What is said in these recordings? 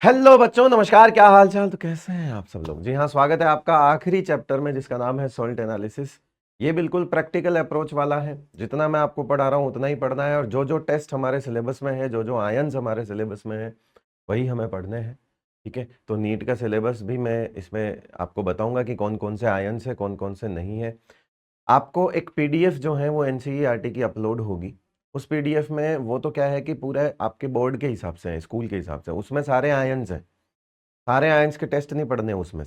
Hello बच्चों, नमस्कार। क्या हाल चाल? तो कैसे हैं आप सब लोग? जी हाँ, स्वागत है आपका आखिरी चैप्टर में जिसका नाम है सॉल्ट एनालिसिस। ये बिल्कुल प्रैक्टिकल अप्रोच वाला है। जितना मैं आपको पढ़ा रहा हूँ उतना ही पढ़ना है, और जो जो टेस्ट हमारे सिलेबस में है, जो जो आयन्स हमारे सिलेबस में है, वही हमें पढ़ने हैं। ठीक है, तो नीट का सिलेबस भी मैं इसमें आपको बताऊंगा कि कौन कौन से आयन्स है, कौन कौन से नहीं है। आपको एक पीडीएफ जो है वो एनसीईआरटी की अपलोड होगी। उस पीडीएफ में वो तो क्या है कि पूरा आपके बोर्ड के हिसाब से है, स्कूल के हिसाब से, उसमें सारे आयन्स हैं। सारे आयंस के टेस्ट नहीं पढ़ने उसमें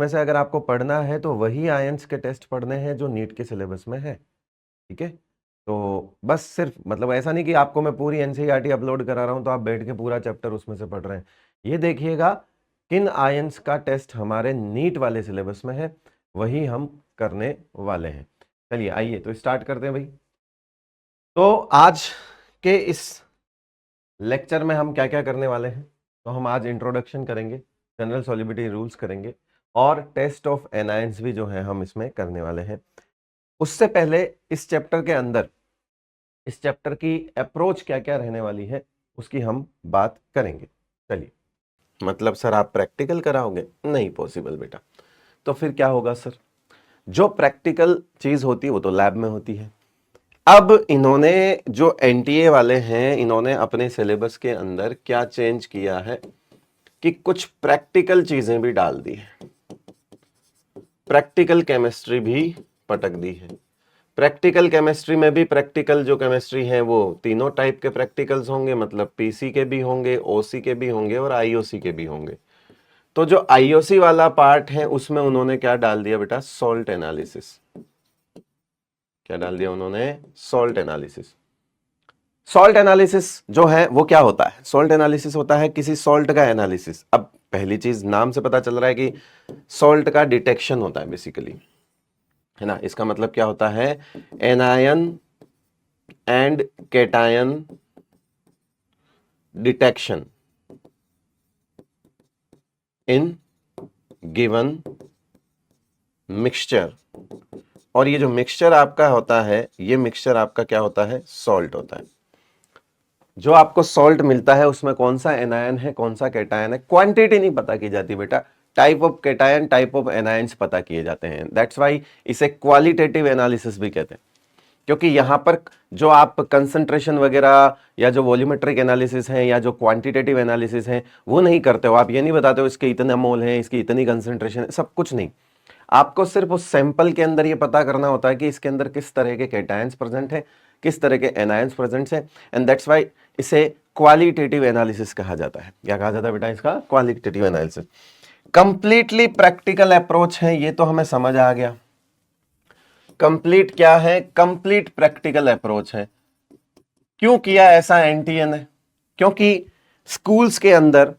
से अगर आपको पढ़ना है तो वही आयंस के टेस्ट पढ़ने हैं जो नीट के सिलेबस में है। ठीक है, तो बस सिर्फ मतलब ऐसा नहीं कि आपको मैं पूरी एनसीईआरटी अपलोड करा रहा हूं तो आप बैठ के पूरा चैप्टर उसमें से पढ़ रहे हैं। ये देखिएगा किन आयंस का टेस्ट हमारे नीट वाले सिलेबस में है, वही हम करने वाले हैं। चलिए आइए तो स्टार्ट करते हैं भाई। तो आज के इस लेक्चर में हम क्या क्या करने वाले हैं? तो हम आज इंट्रोडक्शन करेंगे, जनरल सॉल्युबिलिटी रूल्स करेंगे, और टेस्ट ऑफ एनायंस भी जो है हम इसमें करने वाले हैं। उससे पहले इस चैप्टर के अंदर इस चैप्टर की अप्रोच क्या क्या रहने वाली है उसकी हम बात करेंगे। चलिए, मतलब सर आप प्रैक्टिकल कराओगे? नहीं पॉसिबल बेटा। तो फिर क्या होगा सर? जो प्रैक्टिकल चीज होती है वो तो लैब में होती है। अब इन्होंने जो एनटीए वाले हैं, इन्होंने अपने सिलेबस के अंदर क्या चेंज किया है कि कुछ प्रैक्टिकल चीजें भी डाल दी है। प्रैक्टिकल केमिस्ट्री भी पटक दी है। प्रैक्टिकल केमिस्ट्री में भी प्रैक्टिकल जो केमिस्ट्री है वो तीनों टाइप के प्रैक्टिकल्स होंगे, मतलब पीसी के भी होंगे, ओसी के भी होंगे और आईओसी के भी होंगे। तो जो आईओसी वाला पार्ट है उसमें उन्होंने क्या डाल दिया बेटा? Salt analysis. क्या डाल दिया उन्होंने? Salt analysis. सॉल्ट एनालिसिस जो है वो क्या होता है? सॉल्ट एनालिसिस होता है किसी सॉल्ट का एनालिसिस। अब पहली चीज, नाम से पता चल रहा है कि सॉल्ट का डिटेक्शन होता है बेसिकली, है ना। इसका मतलब क्या होता है? Anion and cation detection in given mixture. और ये जो मिक्सचर आपका होता है, ये मिक्सचर आपका क्या होता है? सॉल्ट होता है। जो आपको सॉल्ट मिलता है उसमें कौन सा एनायन है, कौन सा कैटायन है, क्वांटिटी नहीं पता की जाती बेटा। Type of cation, type of anions पता किए जाते हैं। दैट्स वाई इसे क्वालिटेटिव एनालिसिस भी कहते हैं, क्योंकि यहां पर जो आप कंसंट्रेशन वगैरह या जो वॉल्यूमेट्रिक एनालिसिस है या जो क्वांटिटेटिव एनालिसिस है वो नहीं करते हो। आप ये नहीं बताते हो इसके इतने मोल हैं, इसकी इतनी कंसंट्रेशन है, सब कुछ नहीं। आपको सिर्फ उस सैंपल के अंदर ये पता करना होता है कि इसके अंदर किस तरह के कैटायंस प्रेजेंट है, किस तरह के एनायंस प्रेजेंट है। एंड दैट्स वाई इसे क्वालिटेटिव एनालिसिस कहा जाता है। क्या कहा जाता है बेटा? इसका qualitative analysis. Completely practical approach है, ये तो हमें समझ आ गया। कंप्लीट क्या है? कंप्लीट प्रैक्टिकल अप्रोच है। क्यों किया ऐसा एनटीए ने? क्योंकि स्कूल्स के अंदर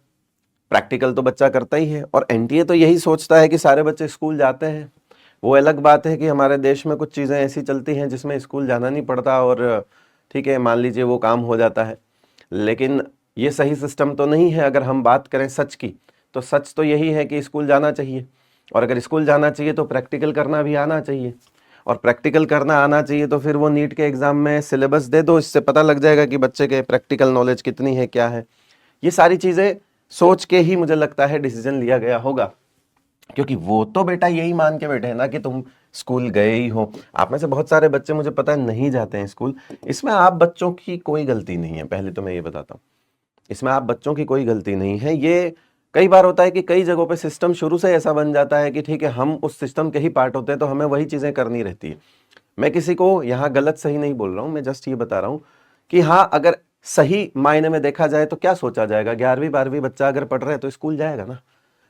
प्रैक्टिकल तो बच्चा करता ही है, और एनटीए तो यही सोचता है कि सारे बच्चे स्कूल जाते हैं। वो अलग बात है कि हमारे देश में कुछ चीज़ें ऐसी चलती हैं जिसमें स्कूल जाना नहीं पड़ता, और ठीक है मान लीजिए वो काम हो जाता है। लेकिन ये सही सिस्टम तो नहीं है। अगर हम बात करें सच की, तो सच तो यही है कि स्कूल जाना चाहिए, और अगर स्कूल जाना चाहिए तो प्रैक्टिकल करना भी आना चाहिए, और प्रैक्टिकल करना आना चाहिए तो फिर वो नीट के एग्जाम में सिलेबस दे दो, इससे पता लग जाएगा कि बच्चे के प्रैक्टिकल नॉलेज कितनी है, क्या है। ये सारी चीज़ें सोच के ही मुझे लगता है डिसीजन लिया गया होगा, क्योंकि वो तो बेटा यही मान के बैठे हैं ना कि तुम स्कूल गए ही हो। आप में से बहुत सारे बच्चे मुझे पता है नहीं जाते हैं स्कूल। इसमें आप बच्चों की कोई गलती नहीं है, पहले तो मैं ये बताता हूँ। इसमें आप बच्चों की कोई गलती नहीं है। ये कई बार होता है कि कई जगहों पे सिस्टम शुरू से ऐसा बन जाता है कि ठीक है हम उस सिस्टम के ही पार्ट होते हैं तो हमें वही चीज़ें करनी रहती है। मैं किसी को यहाँ गलत सही नहीं बोल रहा हूँ, मैं जस्ट ये बता रहा हूँ कि हाँ, अगर सही मायने में देखा जाए तो क्या सोचा जाएगा? 11वीं 12वीं बच्चा अगर पढ़ रहा है तो स्कूल जाएगा ना।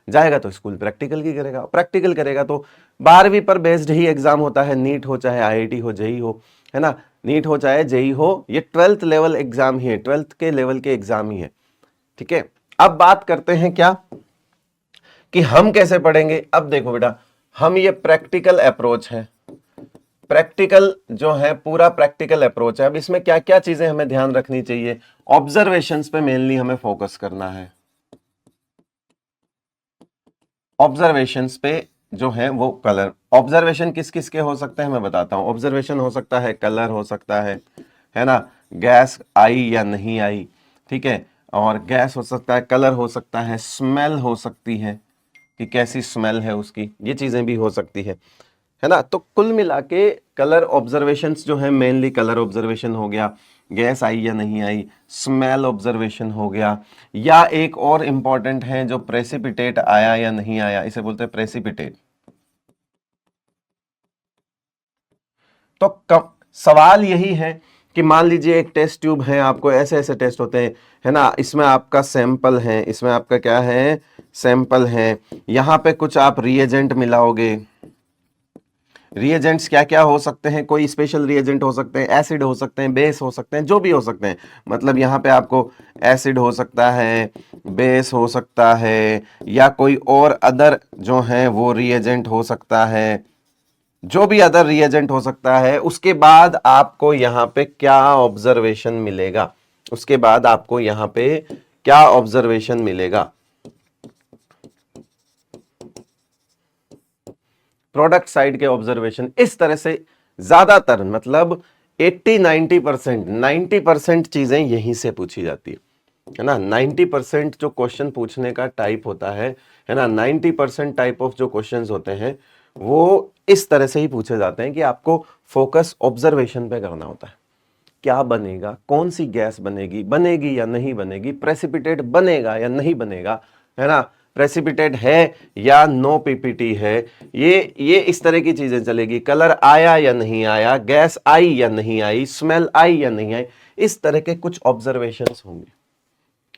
जाएगा तो स्कूल प्रैक्टिकल की करेगा, प्रैक्टिकल करेगा तो 12वीं पर बेस्ड ही एग्जाम होता है। नीट हो चाहे आईआईटी हो, जेई हो, है ना। नीट हो चाहे जेई हो, ये 12th लेवल एग्जाम ही है, 12th के लेवल के एग्जाम ही है। ठीक है, अब बात करते हैं क्या कि हम कैसे पढ़ेंगे। अब देखो बेटा, हम ये प्रैक्टिकल अप्रोच है, प्रैक्टिकल जो है पूरा प्रैक्टिकल अप्रोच है। अब इसमें क्या क्या चीजें हमें ध्यान रखनी चाहिए? ऑब्जर्वेशंस पे मेनली हमें फोकस करना है। ऑब्जर्वेशंस पे जो है वो कलर, ऑब्जर्वेशन किस किस के हो सकते हैं मैं बताता हूं। ऑब्जर्वेशन हो सकता है कलर, हो सकता है ना, गैस आई या नहीं आई, ठीक है, और गैस हो सकता है, कलर हो सकता है, स्मेल हो सकती है कि कैसी स्मेल है उसकी, ये चीजें भी हो सकती है ना। तो कुल मिला के कलर ऑब्जर्वेशंस जो है, मेनली कलर ऑब्जर्वेशन हो गया, गैस आई या नहीं आई, स्मेल ऑब्जर्वेशन हो गया, या एक और इंपॉर्टेंट है जो प्रेसिपिटेट आया या नहीं आया, इसे बोलते हैं प्रेसिपिटेट। तो सवाल यही है कि मान लीजिए एक टेस्ट ट्यूब है, आपको ऐसे ऐसे टेस्ट होते हैं, है ना, इसमें आपका सैंपल है, इसमें आपका क्या है, सैंपल है, यहां पे कुछ आप रिएजेंट मिलाओगे। रिएजेंट्स क्या क्या हो सकते हैं, कोई स्पेशल रिएजेंट हो सकते हैं, एसिड हो सकते हैं, बेस हो सकते हैं, जो भी हो सकते हैं, मतलब यहाँ पे आपको एसिड हो सकता है, बेस हो सकता है, या कोई और अदर जो है वो रिएजेंट हो सकता है, जो भी अदर रिएजेंट हो सकता है। उसके बाद आपको यहाँ पे क्या ऑब्जर्वेशन मिलेगा, उसके बाद आपको यहाँ पे क्या ऑब्जर्वेशन मिलेगा, प्रोडक्ट साइड के ऑब्जर्वेशन। इस तरह से ज्यादातर मतलब 80-90%, 90% चीजें यहीं से पूछी जाती है ना। 90% जो क्वेश्चन पूछने का टाइप होता है ना, 90% टाइप ऑफ जो क्वेश्चंस होते हैं वो इस तरह से ही पूछे जाते हैं कि आपको फोकस ऑब्जर्वेशन पे करना होता है। क्या बनेगा, कौन सी गैस बनेगी, बनेगी या नहीं बनेगी, प्रेसिपिटेट बनेगा या नहीं बनेगा, है ना, प्रेसिपिटेट है या नो पीपीटी है, ये इस तरह की चीजें चलेगी। कलर आया या नहीं आया, गैस आई या नहीं आई, स्मेल आई या नहीं आई, इस तरह के कुछ ऑब्जर्वेशंस होंगे,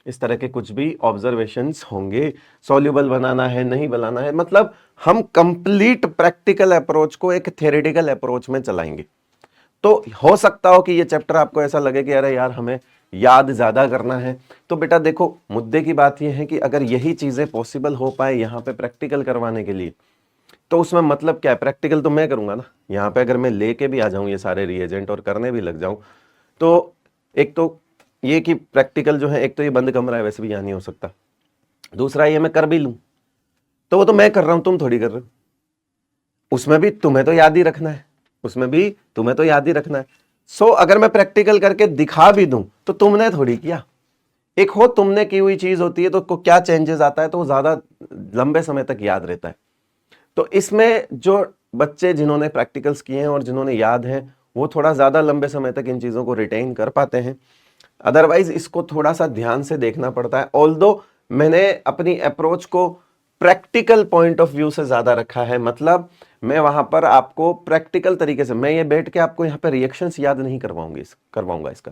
इस तरह के कुछ भी ऑब्जर्वेशंस होंगे। सॉल्यूबल बनाना है, नहीं बनाना है, मतलब हम कंप्लीट प्रैक्टिकल अप्रोच को एक थ्योरेटिकल अप्रोच में चलाएंगे। तो हो सकता हो कि ये चैप्टर आपको ऐसा लगे कि अरे यार हमें याद ज्यादा करना है। तो बेटा देखो, मुद्दे की बात यह है कि अगर यही चीजें पॉसिबल हो पाए यहाँ पे प्रैक्टिकल करवाने के लिए, तो उसमें मतलब क्या है, प्रैक्टिकल तो मैं करूंगा ना यहाँ पे। अगर मैं लेके भी आ जाऊं ये सारे रिएजेंट और करने भी लग जाऊं, तो एक तो ये कि प्रैक्टिकल जो है, एक तो ये बंद कमरा है, वैसे भी यहाँ नहीं हो सकता। दूसरा ये मैं कर भी लूं तो वो तो मैं कर रहा हूं, तुम थोड़ी कर रहे हो। उसमें भी तुम्हें तो याद ही रखना है, उसमें भी तुम्हें तो याद ही रखना है। सो अगर मैं प्रैक्टिकल करके दिखा भी दूं तो तुमने थोड़ी किया। एक हो तुमने की हुई चीज होती है तो क्या चेंजेस आता है तो वो ज्यादा लंबे समय तक याद रहता है। तो इसमें जो बच्चे जिन्होंने प्रैक्टिकल्स किए हैं और जिन्होंने याद है, वो थोड़ा ज्यादा लंबे समय तक इन चीजों को रिटेन कर पाते हैं। अदरवाइज इसको थोड़ा सा ध्यान से देखना पड़ता है। ऑल्दो मैंने अपनी अप्रोच को प्रैक्टिकल पॉइंट ऑफ व्यू से ज्यादा रखा है, मतलब मैं वहां पर आपको प्रैक्टिकल तरीके से, मैं ये बैठ के आपको यहाँ पे रिएक्शंस याद नहीं करवाऊंगा इसका।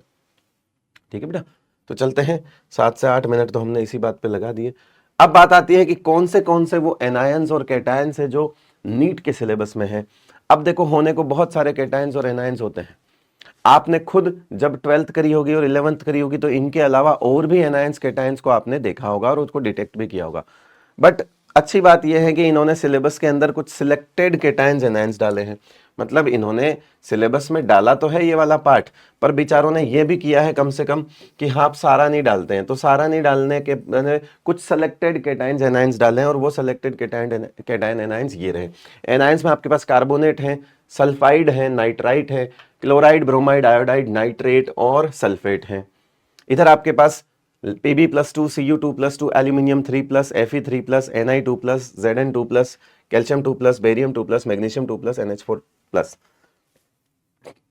ठीक है बेटा, तो चलते हैं। 7 से 8 मिनट तो हमने इसी बात पे लगा दिए। अब बात आती है कि कौन से वो एनायंस और कैटायंस है जो नीट के सिलेबस में है। अब देखो, होने को बहुत सारे कैटायंस और एनायंस होते हैं। आपने खुद जब 12th करी होगी और 11th करी होगी तो इनके अलावा और भी एनायंस कैटायंस को आपने देखा होगा और उसको डिटेक्ट भी किया होगा। बट अच्छी बात यह है कि इन्होंने सिलेबस के अंदर कुछ सिलेक्टेड कैटायंस एनायंस डाले हैं। मतलब इन्होंने सिलेबस में डाला तो है ये वाला पार्ट, पर बिचारों ने ये भी किया है कम से कम कि हाँ आप सारा नहीं डालते हैं, तो सारा नहीं डालने के मैंने कुछ सिलेक्टेड कैटायंस एनायंस डाले हैं। और वो सिलेक्टेड कैटायन एनायंस ये रहे। एनायंस में आपके पास कार्बोनेट है, सल्फाइड है, नाइट्राइट है, क्लोराइड, ब्रोमाइड, आयोडाइड, नाइट्रेट और सल्फेट है। इधर आपके पास Pb+2, Cu2+2, aluminium 3+, Fe3+, Ni2+, Zn2+, calcium 2+, barium 2+, magnesium 2+, NH4+।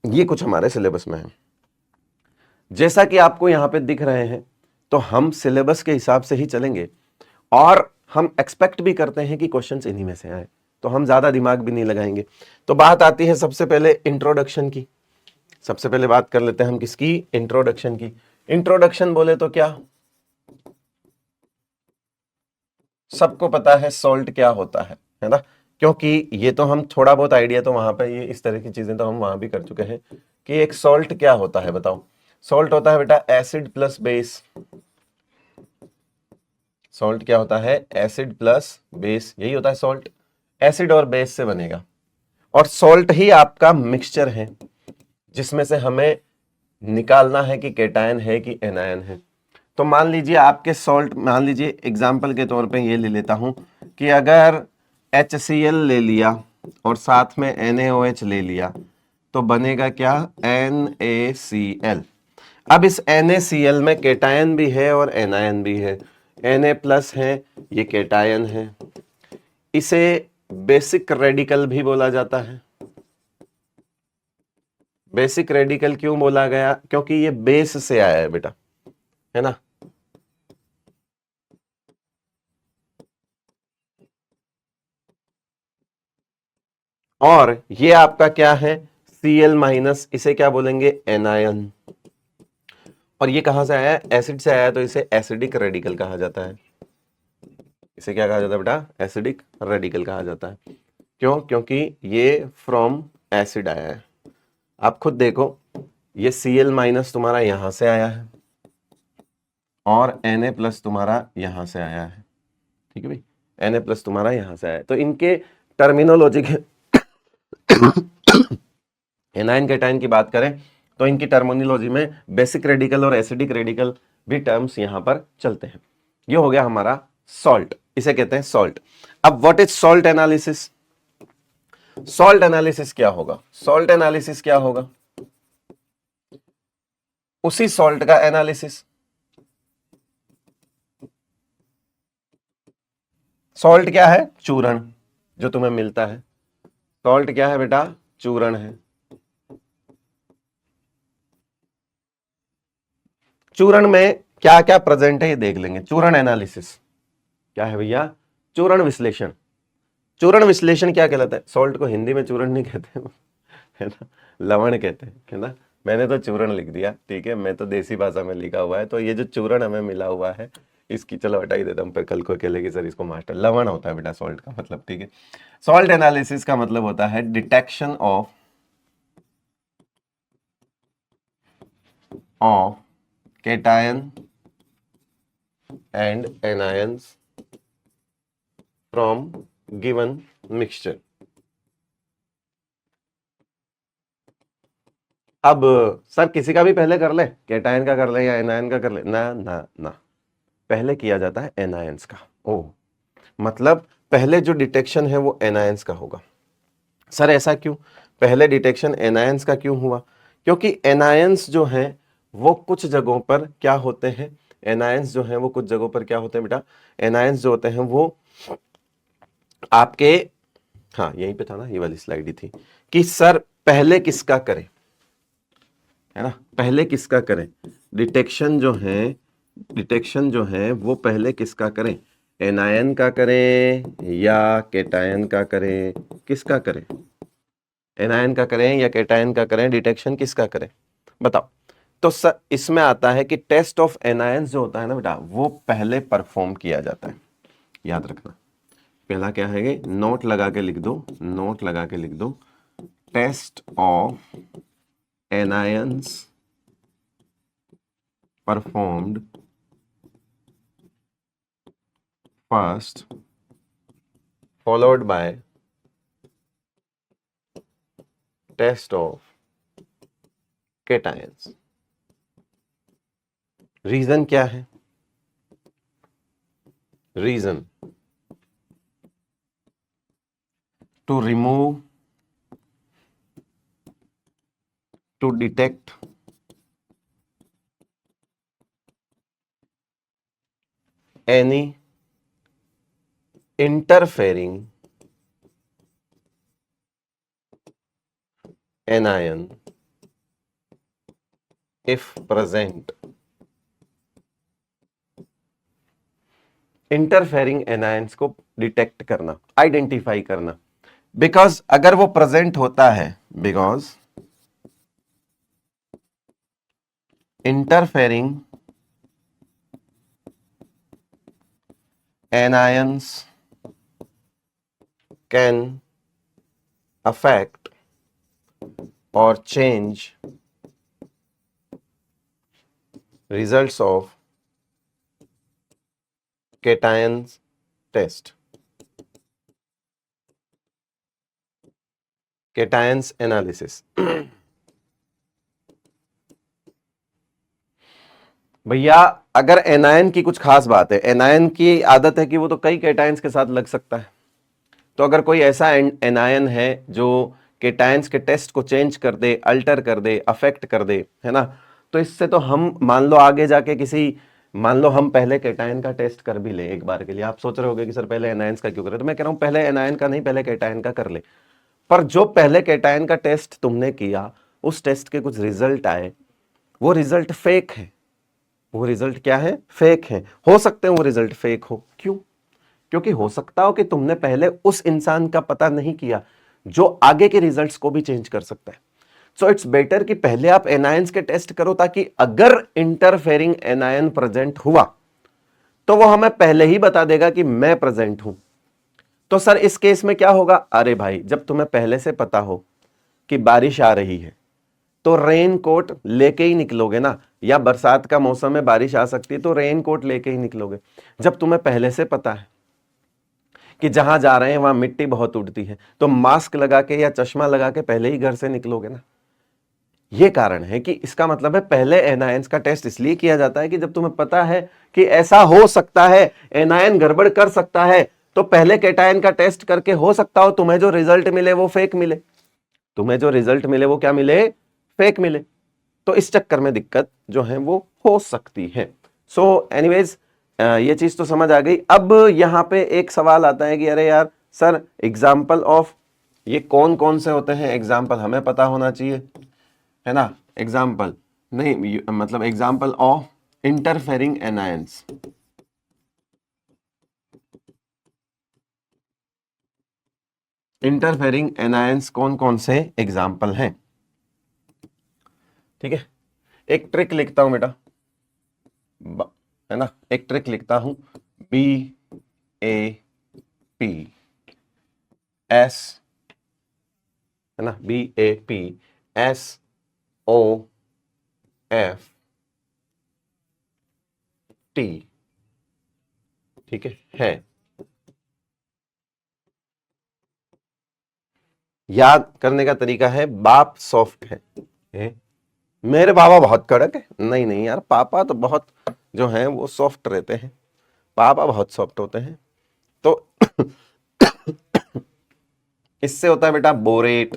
ये कुछ हमारे सिलेबस में है। जैसा कि आपको यहां पे दिख रहे हैं, तो हम सिलेबस के हिसाब से ही चलेंगे और हम एक्सपेक्ट भी करते हैं कि क्वेश्चंस इन्हीं में से आए, तो हम ज्यादा दिमाग भी नहीं लगाएंगे। तो बात आती है सबसे पहले इंट्रोडक्शन की। सबसे पहले बात कर लेते हैं हम किसकी, इंट्रोडक्शन की। इंट्रोडक्शन बोले तो क्या, सबको पता है सॉल्ट क्या होता है ना। क्योंकि ये तो हम थोड़ा बहुत आइडिया तो वहां पे, ये इस तरह की चीजें तो हम वहां भी कर चुके हैं कि एक सॉल्ट क्या होता है। बताओ, सॉल्ट होता है बेटा एसिड प्लस बेस। सॉल्ट क्या होता है, एसिड प्लस बेस, यही होता है सॉल्ट। एसिड और बेस से बनेगा, और सॉल्ट ही आपका मिक्सचर है जिसमें से हमें निकालना है कि कैटायन है कि एनायन है। तो मान लीजिए आपके सॉल्ट, मान लीजिए एग्जाम्पल के तौर पे ये ले लेता हूं कि अगर HCl ले लिया और साथ में NaOH ले लिया तो बनेगा क्या, NaCl। अब इस NaCl में केटायन भी है और एनायन भी है। Na प्लस है, ये केटायन है। इसे बेसिक रेडिकल भी बोला जाता है। बेसिक रेडिकल क्यों बोला गया? क्योंकि ये बेस से आया है बेटा, है ना। और ये आपका क्या है? Cl माइनस, इसे क्या बोलेंगे? एनायन। और ये कहां से आया है? एसिड से आया है, तो इसे एसिडिक रेडिकल कहा जाता है। इसे क्या कहा जाता है बेटा? एसिडिक रेडिकल कहा जाता है। क्यों? क्योंकि ये फ्रॉम एसिड आया है। आप खुद देखो, ये Cl माइनस तुम्हारा यहां से आया है और Na प्लस तुम्हारा यहां से आया है। ठीक है भाई, Na प्लस तुम्हारा यहां से आया है। तो इनके टर्मिनोलॉजी के एनायन कैटायन की बात करें तो इनकी टर्मिनोलॉजी में बेसिक रेडिकल और एसिडिक रेडिकल भी टर्म्स यहां पर चलते हैं। ये हो गया हमारा सॉल्ट, इसे कहते हैं सॉल्ट। अब what is salt analysis? Salt analysis क्या होगा? सॉल्ट एनालिसिस क्या होगा? उसी सॉल्ट का एनालिसिस। सॉल्ट क्या है? चूर्ण, जो तुम्हें मिलता है। सॉल्ट क्या है बेटा? चूर्ण है। चूर्ण में क्या क्या प्रेजेंट है ये देख लेंगे। चूर्ण एनालिसिस क्या है भैया? चूर्ण विश्लेषण। चूर्ण विश्लेषण क्या कहलाता है? सॉल्ट को हिंदी में चूर्ण नहीं कहते है ना, लवण कहते हैं, है ना। मैंने तो चूर्ण लिख दिया, ठीक है, मैं तो देसी भाषा में लिखा हुआ है। तो ये जो चूर्ण हमें मिला हुआ है, इसकी चलो हटा ही देता हूँ, फिर कल को अकेले की सर इसको मास्टर। लवण होता है बेटा सॉल्ट का मतलब, ठीक है। सॉल्ट एनालिसिस का मतलब होता है detection of cation and anions from given mixture. अब सर किसी का भी पहले कर ले, केटायन का कर ले या एनायन का कर ले, ना ना ना, पहले किया जाता है एनायंस का। ओ, मतलब पहले जो डिटेक्शन है वो एनायंस का होगा। सर ऐसा क्यों? पहले डिटेक्शन एनायंस का क्यों हुआ? क्योंकि एनायंस जो हैं वो कुछ जगहों पर क्या होते हैं? एनायंस जो हैं वो कुछ जगहों पर क्या होते हैं बेटा? एनायंस जो होते हैं वो आपके, हाँ यहीं पे था ना, ये वाली स्लाइड ही थी कि सर पहले किसका करें, है ना, पहले किसका करें? डिटेक्शन जो है, डिटेक्शन जो है वो पहले किसका करें? एनायन का करें या केटायन का करें? किसका करें? एनायन का करें या केटायन का करें? डिटेक्शन किसका करें बताओ। तो सर इसमें आता है कि टेस्ट ऑफ एनायंस जो होता है ना बेटा, वो पहले परफॉर्म किया जाता है। याद रखना, पहला क्या है? नोट लगा के लिख दो, नोट लगा के लिख दो, test of anions performed first followed by test of cations। Reason क्या है? Reason to remove, to detect any interfering anion if present। Interfering anions को डिटेक्ट करना, आइडेंटिफाई करना। बिकॉज अगर वो प्रेजेंट होता है, because interfering anions can affect or change results of cations test, cations analysis। भैया अगर एनायन की कुछ खास बात है, एनायन की आदत है कि वो तो कई केटायंस के साथ लग सकता है। तो अगर कोई ऐसा एनायन है जो केटायंस के टेस्ट को चेंज कर दे, अल्टर कर दे, अफेक्ट कर दे, है ना, तो इससे तो हम मान लो आगे जाके मान लो हम पहले कैटायन का टेस्ट कर भी ले एक बार के लिए। आप सोच रहे होगे कि सर पहले एनायंस का क्यों करें, तो मैं कह रहा हूं पहले एनायन का नहीं, पहले कैटायन का कर ले। पर जो पहले कैटायन का टेस्ट तुमने किया, उस टेस्ट के कुछ रिजल्ट आए, वो रिजल्ट फेक है। वो रिजल्ट क्या है? फेक है। हो सकते हैं वो रिजल्ट फेक हो। क्यों? क्योंकि हो सकता हो कि तुमने पहले उस इंसान का पता नहीं किया जो आगे के रिजल्ट्स को भी चेंज कर सकता है। सो इट्स बेटर कि पहले आप एनायंस के टेस्ट करो, ताकि अगर इंटरफेरिंग एनायन प्रेजेंट हुआ तो वो हमें पहले ही बता देगा कि मैं प्रेजेंट हूं। तो सर इस केस में क्या होगा? अरे भाई, जब तुम्हें पहले से पता हो कि बारिश आ रही है तो रेन कोट लेके ही निकलोगे ना, या बरसात का मौसम में बारिश आ सकती है तो रेन कोट लेके ही निकलोगे। जब तुम्हें पहले से पता है कि जहां जा रहे हैं वहां मिट्टी बहुत उड़ती है, तो मास्क लगा के या चश्मा लगा के पहले ही घर से निकलोगे ना। यह कारण है कि इसका मतलब है पहले एनायंस का टेस्ट इसलिए किया जाता है कि जब तुम्हें पता है कि ऐसा हो सकता है, एनायन गड़बड़ कर सकता है, तो पहले कैटायन का टेस्ट करके हो सकता हो तुम्हें जो रिजल्ट मिले वो फेक मिले। तुम्हें जो रिजल्ट मिले वो क्या मिले? फेक मिले। तो इस चक्कर में दिक्कत जो है वो हो सकती है। सो एनीवेज ये चीज तो समझ आ गई। अब यहां पे एक सवाल आता है कि अरे यार सर, एग्जाम्पल ऑफ ये कौन कौन से होते हैं? एग्जाम्पल हमें पता होना चाहिए, है ना। एग्जाम्पल नहीं, मतलब example of interfering anions. Interfering anions कौन कौन से एग्जाम्पल हैं? ठीक है, एक ट्रिक लिखता हूं बेटा, है ना। एक ट्रिक लिखता हूं, BAPS, है ना, BAPSOFT। ठीक है। याद करने का तरीका है, बाप सॉफ्ट है। मेरे पापा बहुत कड़क है। नहीं नहीं यार, पापा तो बहुत जो है वो सॉफ्ट रहते हैं, पापा बहुत सॉफ्ट होते हैं। तो इससे होता है बेटा बोरेट,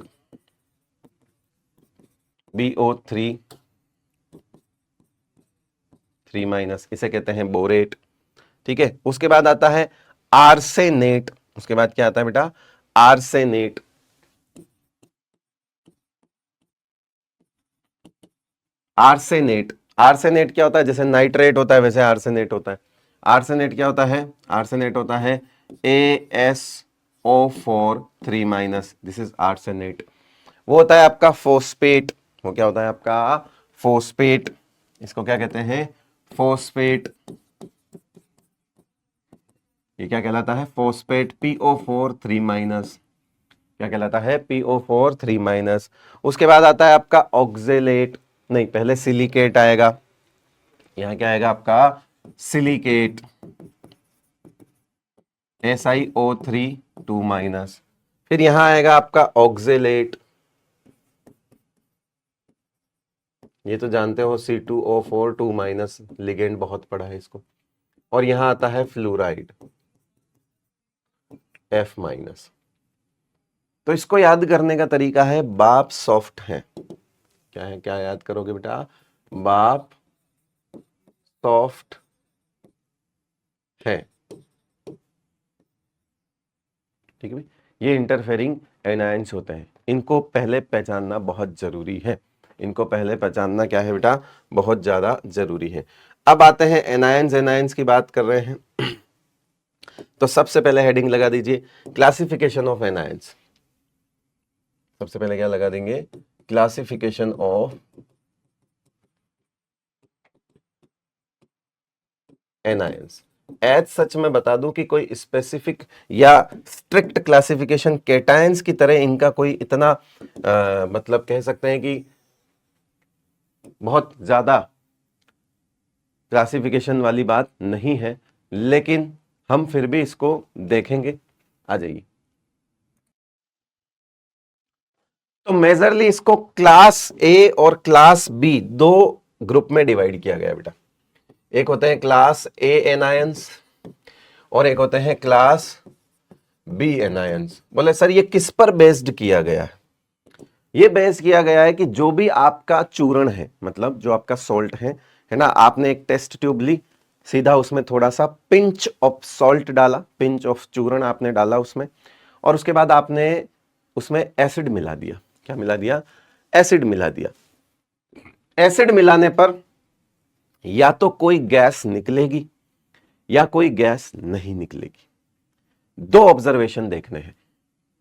BO3 3-, इसे कहते हैं बोरेट। ठीक है, उसके बाद आता है आर्सेनेट। उसके बाद क्या आता है बेटा? आर्सेनेट। आर्सेनेट, आर्सेनेट क्या होता है? जैसे नाइट्रेट होता है वैसे आर्सेनेट होता है। आर्सेनेट क्या होता है? आर्सेनेट होता है ASO4 3-, दिस इज आर्सेनेट। वो होता है आपका फोस्पेट। वो क्या होता है आपका? फोस्पेट। इसको क्या कहते हैं? फोस्पेट। ये क्या कहलाता है? फोस्पेट। PO4 3-, क्या कहलाता है? PO4 3-। उसके बाद आता है आपका ऑक्जेलेट, नहीं पहले सिलिकेट आएगा। यहां क्या आएगा आपका? Silicate, SiO3 2-। फिर यहां आएगा आपका ऑक्जेलेट, ये तो जानते हो C2O4 2-, लिगेंड बहुत पड़ा है इसको। और यहां आता है फ्लूराइड, F-। तो इसको याद करने का तरीका है, बाप सॉफ्ट है। क्या है? क्या याद करोगे बेटा? बाप सॉफ्ट है। ठीक है भाई, ये इंटरफेरिंग एनायंस होते हैं, इनको पहले पहचानना बहुत जरूरी है। इनको पहले पहचानना क्या है बेटा? बहुत ज्यादा जरूरी है। अब आते हैं एनायंस। एनायंस की बात कर रहे हैं तो सबसे पहले हेडिंग लगा दीजिए क्लासिफिकेशन ऑफ एनायंस। सबसे पहले क्या लगा देंगे? Classification of anions. As such मैं बता दूं कि कोई स्पेसिफिक या स्ट्रिक्ट क्लासिफिकेशन कैटायंस की तरह इनका कोई इतना मतलब कह सकते हैं कि बहुत ज्यादा क्लासिफिकेशन वाली बात नहीं है, लेकिन हम फिर भी इसको देखेंगे। आ जाइए। तो मेजरली इसको क्लास ए और क्लास बी दो ग्रुप में डिवाइड किया गया बेटा। एक होते हैं क्लास ए एनायंस और एक होते हैं क्लास बी एनायंस। बोले सर ये किस पर बेस्ड किया गया है? ये बेस किया गया है कि जो भी आपका चूर्ण है, मतलब जो आपका सॉल्ट है ना, आपने एक टेस्ट ट्यूब ली, सीधा उसमें थोड़ा सा पिंच ऑफ सॉल्ट डाला, पिंच ऑफ चूर्ण आपने डाला उसमें, और उसके बाद आपने उसमें एसिड मिला दिया। क्या मिला दिया? एसिड मिला दिया। एसिड मिलाने पर या तो कोई गैस निकलेगी या कोई गैस नहीं निकलेगी। दो ऑब्जर्वेशन देखने हैं।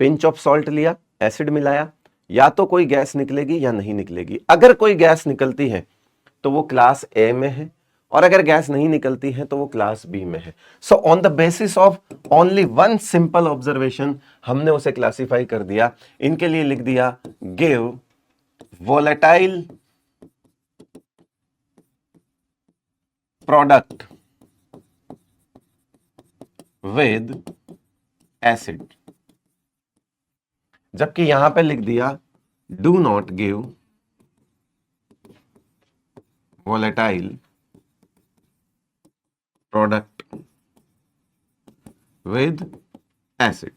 पिंच ऑफ सॉल्ट लिया, एसिड मिलाया, या तो कोई गैस निकलेगी या नहीं निकलेगी। अगर कोई गैस निकलती है तो वो क्लास ए में है, और अगर गैस नहीं निकलती है तो वो क्लास बी में है। So on the basis of only one simple observation हमने उसे क्लासिफाई कर दिया। इनके लिए लिख दिया give volatile product with acid, जबकि यहां पे लिख दिया do not give volatile product with acid.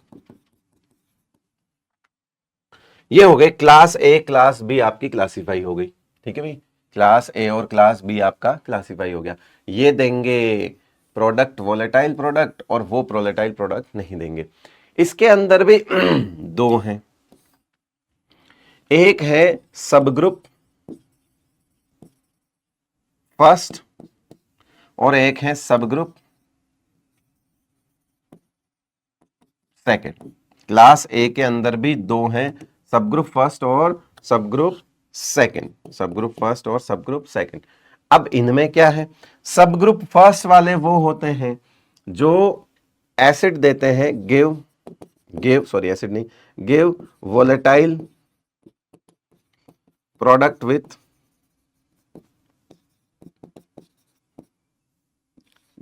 ये हो गए क्लास ए क्लास बी आपकी क्लासिफाई हो गई। ठीक है भाई, क्लास ए और क्लास बी आपका क्लासिफाई हो गया। ये देंगे प्रोडक्ट वोलेटाइल प्रोडक्ट, और वो वोलेटाइल प्रोडक्ट नहीं देंगे। इसके अंदर भी दो हैं, एक है सब ग्रुप फर्स्ट और एक है सब ग्रुप सेकंड। क्लास ए के अंदर भी दो हैं, सब ग्रुप फर्स्ट और सब ग्रुप सेकंड। सब ग्रुप फर्स्ट और सब ग्रुप सेकंड। अब इनमें क्या है, सब ग्रुप फर्स्ट वाले वो होते हैं जो एसिड देते हैं, एसिड नहीं, give volatile product with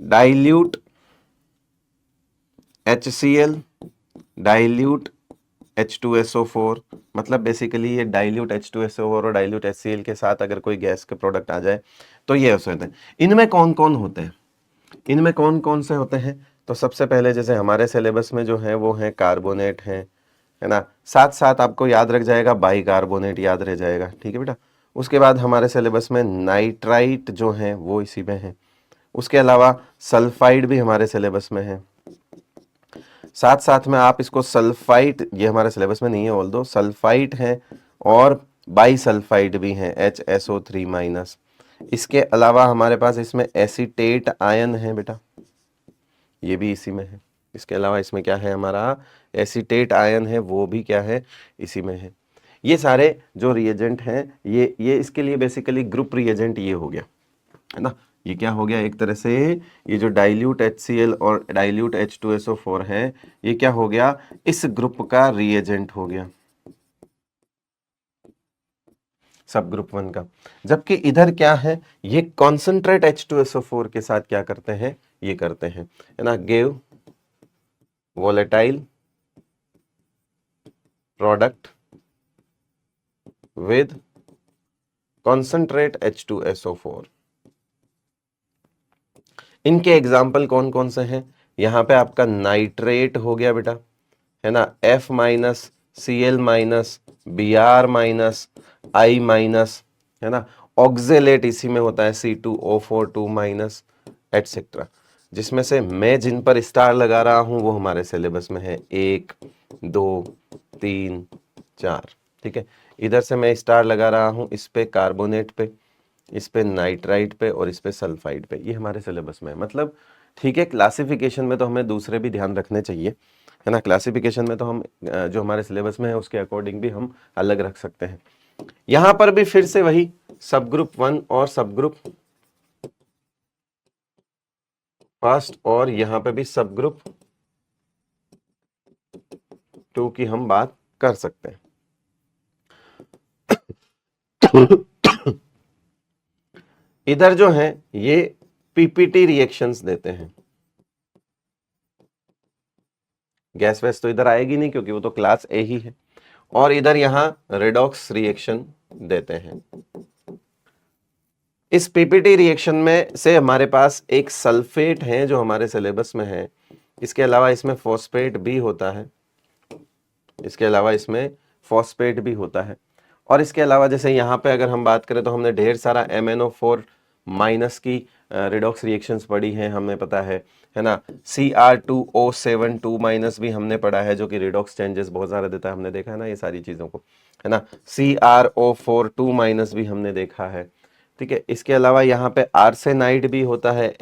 dilute HCl, dilute H2SO4। मतलब बेसिकली ये डाइल्यूट H2SO4 और डाइल्यूट HCl के साथ अगर कोई गैस के प्रोडक्ट आ जाए तो ये होते हैं। इनमें कौन कौन होते हैं, इनमें कौन कौन से होते हैं? तो सबसे पहले जैसे हमारे सिलेबस में जो है वो है कार्बोनेट है ना, साथ साथ आपको याद रख जाएगा बाई कार्बोनेट याद रह जाएगा। ठीक है बेटा। उसके बाद हमारे सिलेबस में नाइट्राइट जो है वो इसी में है। उसके अलावा सल्फाइड भी हमारे सिलेबस में है। साथ साथ में आप इसको सल्फाइट, ये हमारे सिलेबस में नहीं है ऑल्दो, सल्फाइट है और बाई सल्फाइड भी है HSO3-। इसके अलावा हमारे पास इसमें एसीटेट आयन है बेटा, ये भी इसी में है। इसके अलावा इसमें क्या है, हमारा एसीटेट आयन है, वो भी क्या है, इसी में है। ये सारे जो रिएजेंट हैं ये इसके लिए बेसिकली ग्रुप रिएजेंट ये हो गया है ना। ये क्या हो गया, एक तरह से ये जो डाइल्यूट HCl और डाइल्यूट H2SO4 है, ये क्या हो गया, इस ग्रुप का रिएजेंट हो गया, सब ग्रुप 1 का। जबकि इधर क्या है, ये कॉन्सेंट्रेट H2SO4 के साथ क्या करते हैं, ये करते हैं, है ना, give volatile product with concentrate H2SO4। इनके एग्जाम्पल कौन कौन से हैं, यहां पे आपका नाइट्रेट हो गया बेटा, है ना, F-Cl-, Br-, I-, है ना। ऑक्जेलेट इसी में होता है C2O4 2-, एटसेट्रा। जिसमें से मैं जिन पर स्टार लगा रहा हूं वो हमारे सिलेबस में है 1, 2, 3, 4। ठीक है, इधर से मैं स्टार लगा रहा हूं इस पे कार्बोनेट पे, इस पे नाइट्राइट पे और इस पे सल्फाइड पे, ये हमारे सिलेबस में है। मतलब ठीक है, क्लासिफिकेशन में तो हमें दूसरे भी ध्यान रखने चाहिए, है ना। क्लासिफिकेशन में तो हम जो हमारे सिलेबस में है उसके अकॉर्डिंग भी हम अलग रख सकते हैं। यहां पर भी फिर से वही सब ग्रुप 1 और सब ग्रुप फर्स्ट, और यहां पे भी सब ग्रुप 2 की हम बात कर सकते हैं। इधर जो है ये पीपीटी रिएक्शंस देते हैं। गैस वैस तो इधर आएगी नहीं क्योंकि वो तो क्लास ए ही है। और इधर यहां रेडॉक्स रिएक्शन देते हैं। इस पीपीटी रिएक्शन में से हमारे पास एक सल्फेट है जो हमारे सिलेबस में है। इसके अलावा इसमें फॉस्फेट भी होता है, इसके अलावा इसमें फॉस्फेट भी होता है। और इसके अलावा जैसे यहाँ पे अगर हम बात करें तो हमने ढेर सारा MnO4 माइनस की रिडॉक्स रिएक्शंस पढ़ी हैं, हमें पता है ना। Cr2O7 2 माइनस भी हमने पढ़ा है जो कि रिडॉक्स चेंजेस बहुत सारा देता है, हमने देखा है ना ये सारी चीज़ों को, है ना। CrO4 2 माइनस भी हमने देखा है, ठीक है। इसके अलावा यहाँ पे आर्सेनाइड भी होता है,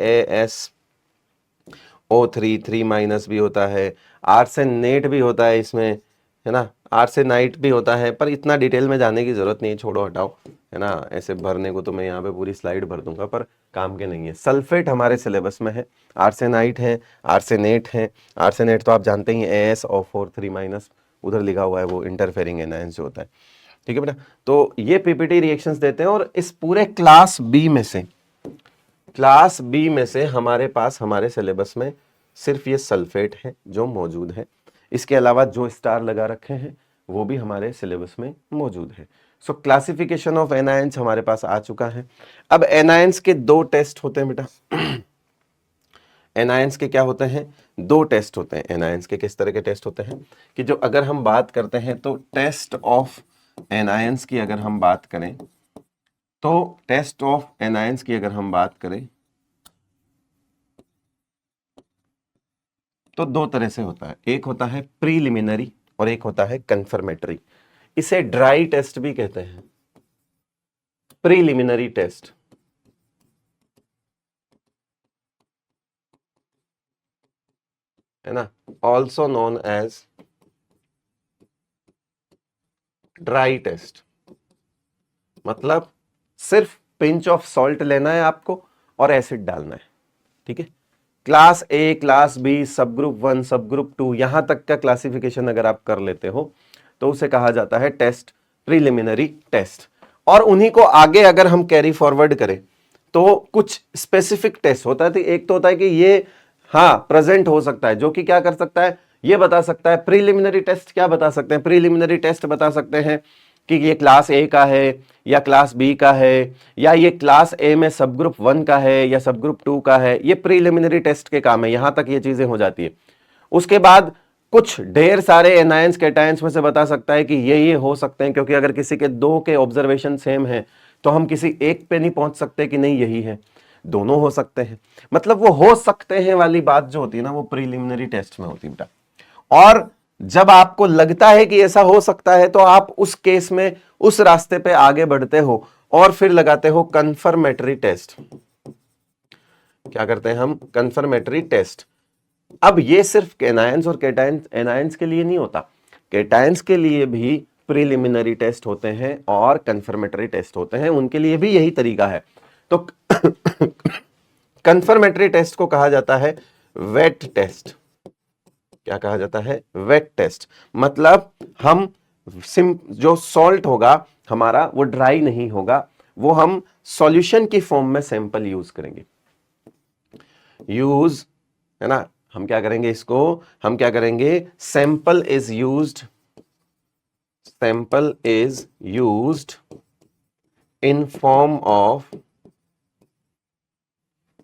AsO3 3 माइनस भी होता है, आर्सेनेट भी होता है इसमें, है ना, आर्सेनाइट भी होता है, पर इतना डिटेल में जाने की जरूरत नहीं है, छोड़ो हटाओ, है ना। ऐसे भरने को तो मैं यहाँ पे पूरी स्लाइड भर दूंगा पर काम के नहीं है। सल्फेट हमारे सिलेबस में है, आर्सेनाइट है, आर्सेनेट है। आर्सेनेट तो आप जानते ही हैं, AsO4 3 माइनस उधर लिखा हुआ है, वो इंटरफेरिंग एनायंस जो होता है, ठीक है बेटा। तो ये पीपीटी रिएक्शंस देते हैं और इस पूरे क्लास बी में से हमारे पास हमारे सिलेबस में सिर्फ ये सल्फेट है जो मौजूद है। इसके अलावा जो स्टार लगा रखे हैं वो भी हमारे सिलेबस में मौजूद है। सो क्लासिफिकेशन ऑफ एनायंस हमारे पास आ चुका है। अब एनायंस के दो टेस्ट होते हैं बेटा। एनायंस के क्या होते हैं, दो टेस्ट होते हैं। एनायंस के किस तरह के टेस्ट होते हैं कि जो अगर हम बात करते हैं तो टेस्ट ऑफ एनायंस की अगर हम बात करें तो टेस्ट ऑफ एनायंस की अगर हम बात करें तो दो तरह से होता है। एक होता है प्रीलिमिनरी और एक होता है कंफर्मेटरी। इसे ड्राई टेस्ट भी कहते हैं, प्रीलिमिनरी टेस्ट, है ना, also known as dry test. मतलब सिर्फ पिंच ऑफ सॉल्ट लेना है आपको और एसिड डालना है, ठीक है। क्लास ए, क्लास बी, सब ग्रुप 1, सब ग्रुप 2, यहां तक का क्लासिफिकेशन अगर आप कर लेते हो तो उसे कहा जाता है टेस्ट, प्रीलिमिनरी टेस्ट। और उन्हीं को आगे अगर हम कैरी फॉरवर्ड करें तो कुछ स्पेसिफिक टेस्ट होता है। तो एक तो होता है कि ये हाँ प्रेजेंट हो सकता है, जो कि क्या कर सकता है, ये बता सकता है। प्रीलिमिनरी टेस्ट क्या बता सकते हैं, प्रीलिमिनरी टेस्ट बता सकते हैं कि ये क्लास ए का है या क्लास बी का है या ये क्लास ए में सब ग्रुप 1 का है या सब ग्रुप 2 का है। ये प्रीलिमिनरी टेस्ट के काम है, यहां तक ये चीजें हो जाती है। उसके बाद कुछ ढेर सारे एनायंस कैटायंस में से बता सकता है कि ये हो सकते हैं, क्योंकि अगर किसी के दो के ऑब्जर्वेशन सेम है तो हम किसी एक पे नहीं पहुंच सकते कि नहीं यही है, दोनों हो सकते हैं। मतलब वो हो सकते हैं वाली बात जो होती है ना, वो प्रीलिमिनरी टेस्ट में होती है बेटा। और जब आपको लगता है कि ऐसा हो सकता है तो आप उस केस में उस रास्ते पे आगे बढ़ते हो और फिर लगाते हो कंफर्मेटरी टेस्ट। क्या करते हैं हम, कंफर्मेटरी टेस्ट। अब ये सिर्फ एनायंस और कैटायंस, एनायंस के लिए नहीं होता, कैटायंस के लिए भी प्रीलिमिनरी टेस्ट होते हैं और कंफर्मेटरी टेस्ट होते हैं, उनके लिए भी यही तरीका है। तो कंफर्मेटरी टेस्ट को कहा जाता है वेट टेस्ट। क्या कहा जाता है, वेट टेस्ट। मतलब हम जो सॉल्ट होगा हमारा वो ड्राई नहीं होगा, वो हम सॉल्यूशन की फॉर्म में सैंपल यूज करेंगे। यूज, है ना, हम क्या करेंगे इसको, हम क्या करेंगे, sample is used in form of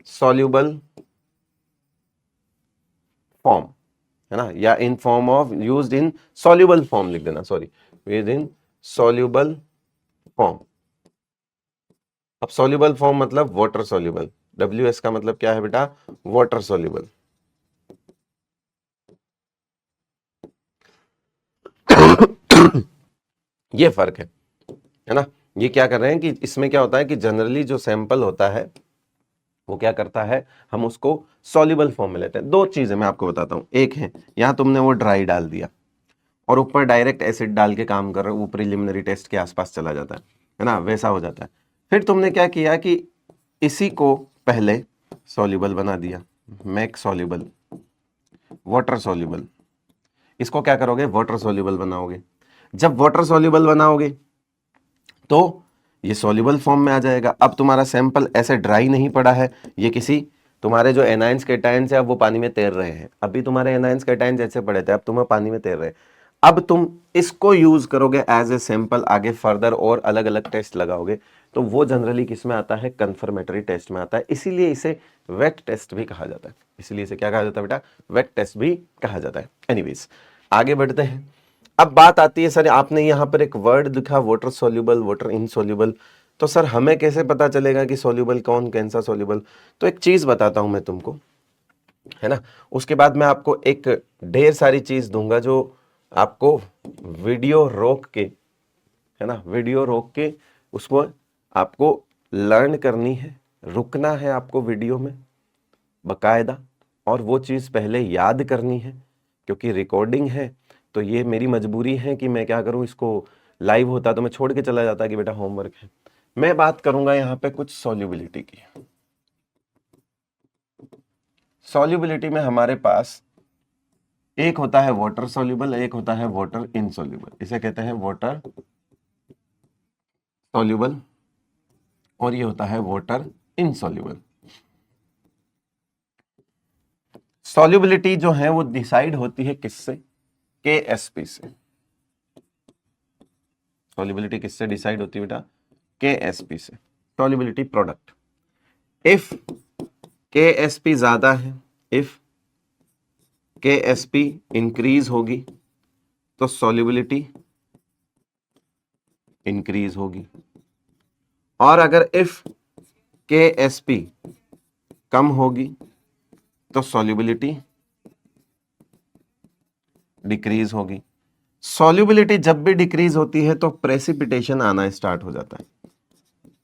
soluble form, है ना, या in form of, used in soluble form लिख देना, sorry, used in soluble form. अब सॉल्युबल फॉर्म मतलब वाटर सॉल्युबल, WS का मतलब क्या है बेटा, वाटर सॉल्युबल। ये फर्क है ना। ये क्या कर रहे हैं कि इसमें क्या होता है कि जनरली जो सैंपल होता है वो क्या करता है, हम उसको सॉल्युबल फॉर्म में लेते हैं। दो चीजें मैं आपको बताता हूं, एक है यहां तुमने वो ड्राई डाल दिया और ऊपर डायरेक्ट एसिड डाल के काम कर रहे हो, वो प्रीलिमिनरी टेस्ट के आसपास चला जाता है ना, वैसा हो जाता है। फिर तुमने क्या किया कि इसी को पहले सॉल्युबल बना दिया, मेक सॉल्युबल, वाटर सॉल्युबल। इसको क्या करोगे, वाटर सॉल्युबल बनाओगे। जब वाटर सॉल्युबल बनाओगे तो ये सॉल्युबल फॉर्म में आ जाएगा। अब तुम्हारा सैंपल ऐसे ड्राई नहीं पड़ा है, ये किसी तुम्हारे जो एनायंस कैटायंस है अब वो पानी में तैर रहे हैं। अभी तुम्हारे एनायंस कैटायंस ऐसे पड़े थे, अब तुम्हें पानी में तैर रहे हैं। अब तुम इसको यूज करोगे एज ए सैंपल, आगे फर्दर और अलग अलग टेस्ट लगाओगे, तो वो जनरली किस में आता है, कंफर्मेटरी टेस्ट में आता है। इसीलिए इसे वेट टेस्ट भी कहा जाता है। इसीलिए इसे क्या कहा जाता है बेटा, वेट टेस्ट भी कहा जाता है। एनीवेज आगे बढ़ते हैं। अब बात आती है सर, आपने यहाँ पर एक वर्ड लिखा वाटर सोल्यूबल, वाटर इनसोल्यूबल, तो सर हमें कैसे पता चलेगा कि सोल्यूबल कौन सा सोल्यूबल? तो एक चीज बताता हूं मैं तुमको, है ना, उसके बाद मैं आपको एक ढेर सारी चीज दूंगा जो आपको वीडियो रोक के, है ना, वीडियो रोक के उसको आपको लर्न करनी है, रुकना है आपको वीडियो में बकायदा, और वो चीज पहले याद करनी है, क्योंकि रिकॉर्डिंग है तो ये मेरी मजबूरी है कि मैं क्या करूं, इसको लाइव होता तो मैं छोड़ के चला जाता कि बेटा होमवर्क है। मैं बात करूंगा यहाँ पे कुछ सॉल्युबिलिटी की। सॉल्युबिलिटी में हमारे पास एक होता है वाटर सॉल्युबल, एक होता है वाटर इनसॉल्युबल, इसे कहते हैं वाटर सॉल्युबल और ये होता है वाटर इनसॉल्युबल। सॉल्युबिलिटी जो है वो डिसाइड होती है किससे? केएसपी से। सॉल्युबिलिटी किससे डिसाइड होती है बेटा? केएसपी से, सॉल्युबिलिटी प्रोडक्ट। इफ केएसपी ज्यादा है, इफ केएसपी इंक्रीज होगी तो सॉल्युबिलिटी इंक्रीज होगी, और अगर इफ केएसपी कम होगी तो सॉल्युबिलिटी डिक्रीज होगी। सॉल्युबिलिटी जब भी डिक्रीज होती है तो प्रेसिपिटेशन आना स्टार्ट हो जाता है।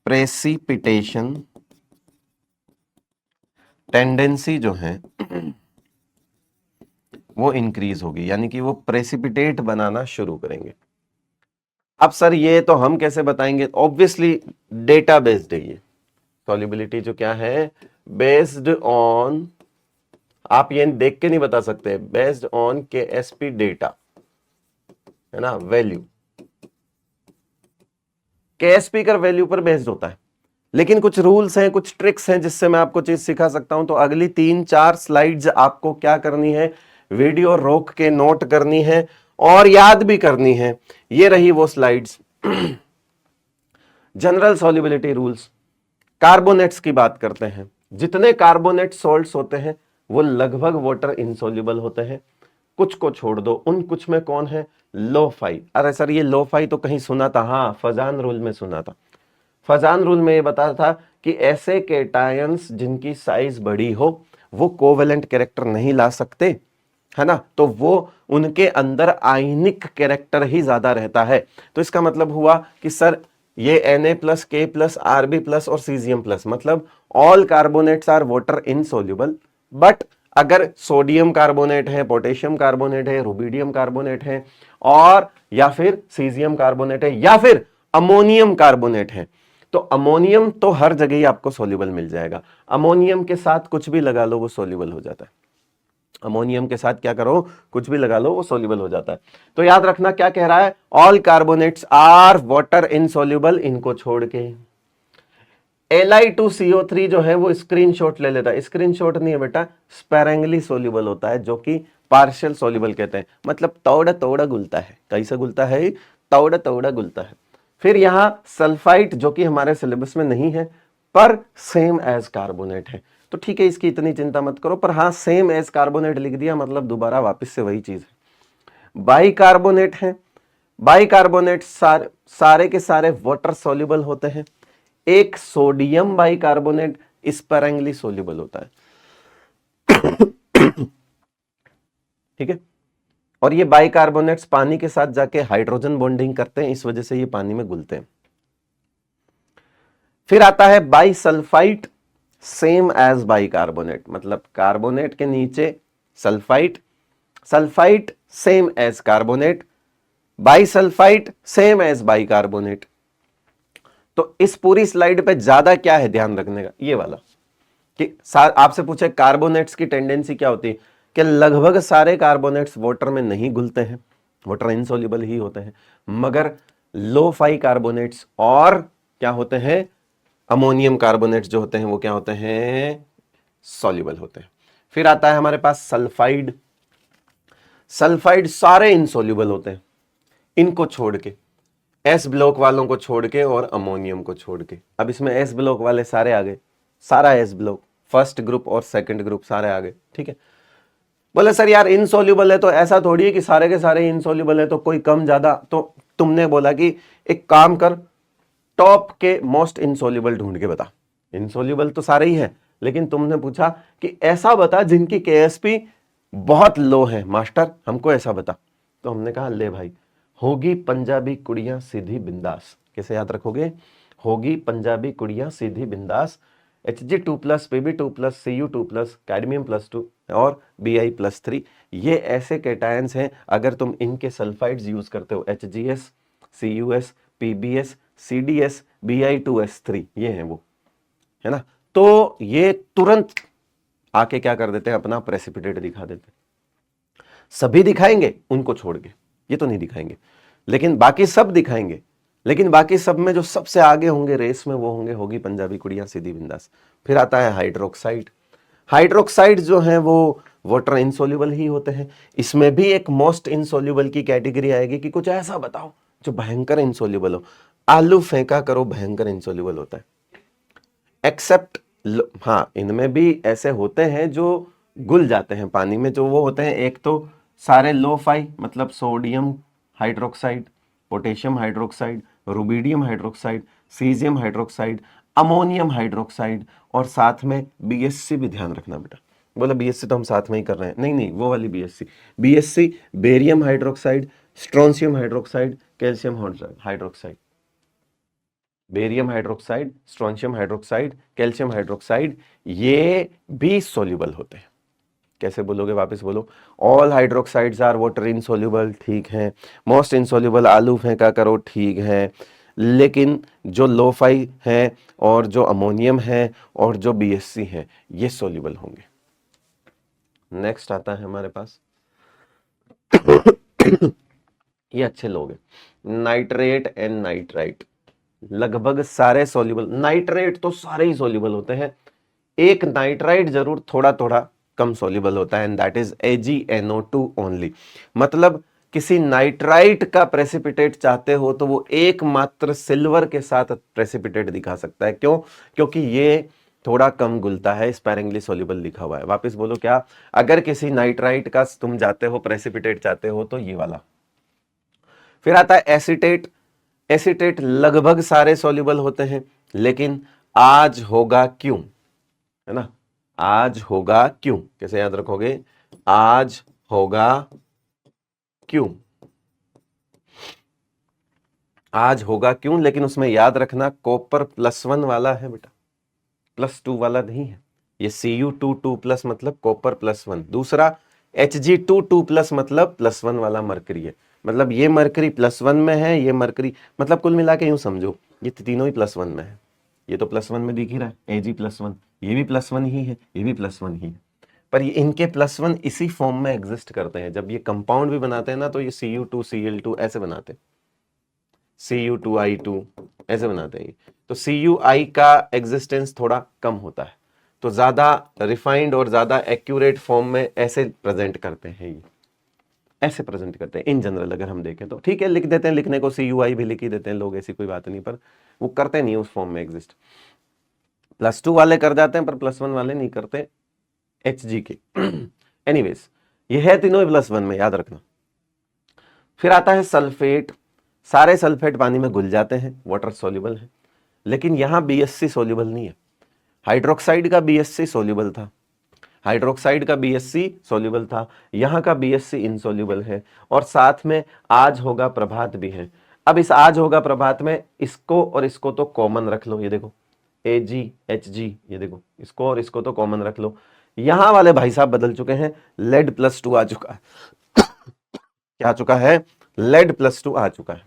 प्रेसिपिटेशन टेंडेंसी जो है वो इंक्रीज होगी, यानी कि वो प्रेसिपिटेट बनाना शुरू करेंगे। अब सर ये तो हम कैसे बताएंगे? ऑब्वियसली डेटा बेस्ड है ये सॉल्युबिलिटी, जो क्या है, बेस्ड ऑन, आप ये देख के नहीं बता सकते, बेस्ड ऑन केएसपी डेटा, है ना, वैल्यू, केएसपी का वैल्यू पर बेस्ड होता है। लेकिन कुछ रूल्स हैं, कुछ ट्रिक्स हैं जिससे मैं आपको चीज सिखा सकता हूं। तो अगली 3-4 स्लाइड्स आपको क्या करनी है, वीडियो रोक के नोट करनी है और याद भी करनी है। ये रही वो slides. General solubility rules, carbonates की बात करते हैं। जितने कार्बोनेट सॉल्ट्स होते हैं वो लगभग वाटर इनसॉल्युबल होते हैं, कुछ को छोड़ दो। उन कुछ में कौन है? लोफाई। अरे सर ये लोफाई तो कहीं सुना था, हाँ फजान रूल में सुना था। फजान रूल में ये बताया था कि ऐसे केटायंस जिनकी साइज बड़ी हो वो कोवेलेंट कैरेक्टर नहीं ला सकते, है ना, तो वो उनके अंदर आयनिक कैरेक्टर ही ज्यादा रहता है। तो इसका मतलब हुआ कि सर ये Na+, K+, Rb+ और Cesium+, मतलब all carbonates are water insoluble. But अगर सोडियम कार्बोनेट है, पोटेशियम कार्बोनेट है, रुबिडियम कार्बोनेट है, और या फिर सीजियम कार्बोनेट है, या फिर अमोनियम कार्बोनेट है, तो अमोनियम तो हर जगह ही आपको सोल्यूबल मिल जाएगा। अमोनियम के साथ कुछ भी लगा लो वो सोल्यूबल हो जाता है। अमोनियम के साथ क्या करो, कुछ भी लगा लो वो सोल्यूबल हो जाता है। तो याद रखना क्या कह रहा है, all carbonates are water insoluble, इनको छोड़ के। Li2CO3 जो है वो स्क्रीनशॉट ले लेता है, स्क्रीनशॉट नहीं है बेटा, स्पेरेंगली सोल्यूबल होता है, जो कि पार्शियल सोल्यूबल कहते हैं, मतलब तोड़ा तोड़ा गुलता है। कैसे गुलता है? तोड़ा तोड़ा गुलता है। फिर यहां सल्फाइट जो कि हमारे सिलेबस में नहीं है पर सेम एज कार्बोनेट है, तो ठीक है इसकी इतनी चिंता मत करो, पर हाँ सेम एज कार्बोनेट लिख दिया मतलब दोबारा वापस से वही चीज है। बाइकार्बोनेट है, बाइकार्बोनेट सारे के सारे वाटर सोल्यूबल होते हैं। एक सोडियम बाइकार्बोनेट स्पेरेंगली सोल्यूबल होता है, ठीक है, और ये बाइकार्बोनेट्स पानी के साथ जाके हाइड्रोजन बॉन्डिंग करते हैं, इस वजह से ये पानी में घुलते हैं। फिर आता है बाइसल्फाइट, सेम एज बाइकार्बोनेट, मतलब कार्बोनेट के नीचे sulphite, sulphite same as carbonate, bisulphite same as bicarbonate. तो इस पूरी स्लाइड पे ज्यादा क्या है ध्यान रखने का, ये वाला कि आपसे पूछे कार्बोनेट्स की टेंडेंसी क्या होती है, कि लगभग सारे कार्बोनेट्स वाटर में नहीं घुलते हैं, वाटर इनसोल्यूबल ही होते हैं, मगर लो-फाई कार्बोनेट्स और क्या होते हैं, अमोनियम कार्बोनेट्स जो होते हैं वो क्या होते हैं, सॉल्यूबल होते हैं। फिर आता है हमारे पास सल्फाइड, सल्फाइड सारे इनसोल्यूबल होते हैं, इनको छोड़ के, एस ब्लॉक वालों को छोड़ के और अमोनियम को छोड़ के। अब इसमें एस ब्लॉक वाले सारे आ गए, सारा एस ब्लॉक, फर्स्ट ग्रुप और सेकंड ग्रुप सारे आ गए, ठीक है। बोले सर यार इनसॉल्युबल है तो ऐसा थोड़ी है कि सारे के सारे इनसॉल्युबल है, तो कोई कम ज्यादा। तो तुमने बोला कि एक काम कर, टॉप के मोस्ट इनसॉल्युबल ढूंढ के बता। इनसॉल्युबल तो सारे ही है, लेकिन तुमने पूछा कि ऐसा बता जिनकी केएसपी बहुत लो है मास्टर, हमको ऐसा बता। तो हमने कहा ले भाई, होगी पंजाबी कुड़ियां सीधी बिंदास। कैसे याद रखोगे? होगी पंजाबी कुड़ियां सीधी बिंदास, Hg2+, Pb2+, Cu2+, कैडमियम +2 और Bi+3। ये ऐसे कैटायंस हैं, अगर तुम इनके सल्फाइड्स यूज करते हो, HgS, Cus, Pbs, CdS, Bi2S3, ये हैं वो, है ना। तो ये तुरंत आके क्या कर देते हैं, अपना प्रेसिपिटेट दिखा देते हैं। सभी दिखाएंगे उनको छोड़ के, ये तो नहीं दिखाएंगे, लेकिन बाकी सब दिखाएंगे। लेकिन बाकी सब में जो सबसे आगे होंगे रेस में, वो होगी पंजाबी कुड़ियां सीधी बिंदास। फिर आता है हाइड्रोक्साइड। हाइड्रोक्साइड जो है वो वाटर इनसोल्यूबल ही होते हैं। इसमें भी एक मोस्ट इनसोल्यूबल की कैटेगरी आएगी कि कुछ ऐसा बताओ जो भयंकर इनसोल्यूबल हो। आलू फेंका करो भयंकर इनसोल्यूबल होता है, एक्सेप्ट हाँ, इनमें भी ऐसे होते हैं जो घुल जाते हैं पानी में। जो वो होते हैं, एक तो सारे लो फाई, मतलब sodium hydroxide, potassium hydroxide, rubidium hydroxide, caesium hydroxide, ammonium hydroxide, और साथ में बीएससी भी ध्यान रखना बेटा। बोला बीएससी तो हम साथ में ही कर रहे हैं, नहीं नहीं, वो वाली BSC. BSC barium hydroxide, strontium hydroxide, calcium hydroxide. Barium hydroxide, strontium hydroxide, calcium hydroxide, ये भी सोल्यूबल होते हैं। कैसे बोलोगे? वापस बोलो। All hydroxides are water insoluble, ठीक है। मोस्ट इनसोल्यूबल आलू फेंका करो, ठीक है। लेकिन जो लोफाई है और जो अमोनियम है और जो बीएससी है, ये सोल्यूबल होंगे। नेक्स्ट आता है हमारे पास ये अच्छे लोग हैं, नाइट्रेट एंड नाइट्राइट। लगभग सारे सोल्यूबल, नाइट्रेट तो सारे ही सोल्यूबल होते हैं, एक नाइट्राइट जरूर थोड़ा थोड़ा कम सोल्यूबल होता है, and that is AgNO2 only. मतलब किसी नाइट्राइट का प्रेसिपिटेट चाहते हो तो वो एकमात्र सिल्वर के साथ प्रेसिपिटेट दिखा सकता है। क्यों? क्योंकि ये थोड़ा कम घुलता है, स्पैरिंगली सोल्यूबल लिखा हुआ है। वापस बोलो क्या? अगर किसी नाइट्राइट का तुम जाते हो, प्रेसिपिटेट चाहते हो, तो ये वाला। फिर आता है एसीटेट। एसीटेट लगभग सारे सॉल्युबल होते हैं, लेकिन आज होगा क्यों, है ना। आज होगा क्यों, कैसे याद रखोगे? आज होगा क्यों, आज होगा क्यों। लेकिन उसमें याद रखना कॉपर +1 वाला है बेटा, +2 वाला नहीं है। ये Cu2+, मतलब कॉपर +1। दूसरा Hg2+, मतलब +1 वाला मरकरी है। मतलब ये मरकरी +1 में है, ये मरकरी, मतलब कुल मिला के यूं समझो ये तीनों ही +1 में है। ये तो +1 में दिख ही रहा है, Ag+1, ये भी +1 ही है, ये भी +1 ही है। पर ये इनके +1 इसी फॉर्म में एग्जिस्ट करते हैं। जब ये कंपाउंड भी बनाते हैं ना, तो ये Cu2Cl2 ऐसे बनाते हैं, Cu2I2 ऐसे बनाते हैं। तो Cui का एग्जिस्टेंस थोड़ा कम होता है, तो ज्यादा रिफाइंड और ज्यादा एक्यूरेट फॉर्म में ऐसे प्रेजेंट करते हैं, ये ऐसे प्रेजेंट करते हैं इन जनरल। अगर हम देखें तो ठीक है, लिख देते हैं, लिखने को Cui भी लिख ही देते हैं लोग, ऐसी कोई बात नहीं, पर वो करते नहीं उस फॉर्म में एग्जिस्ट। +2 वाले कर जाते हैं, पर +1 वाले नहीं करते Hg के। एनीवेज, ये है तीनों ही +1 में, याद रखना। फिर आता है सल्फेट। सारे सल्फेट पानी में घुल जाते हैं, वाटर सोल्यूबल है, लेकिन यहां बीएससी सोल्यूबल नहीं है। हाइड्रोक्साइड का बीएससी सोल्यूबल था, हाइड्रोक्साइड का बीएससी सोल्यूबल था, यहां का बीएससी इनसोल्यूबल है। और साथ में आज होगा प्रभात भी है। अब इस आज होगा प्रभात में इसको और इसको तो कॉमन रख लो, ये देखो AgHg, ये देखो इसको और इसको तो कॉमन रख लो। यहां वाले भाई साहब बदल चुके हैं, लेड +2 आ चुका है। क्या आ चुका है? लेड +2 आ चुका है।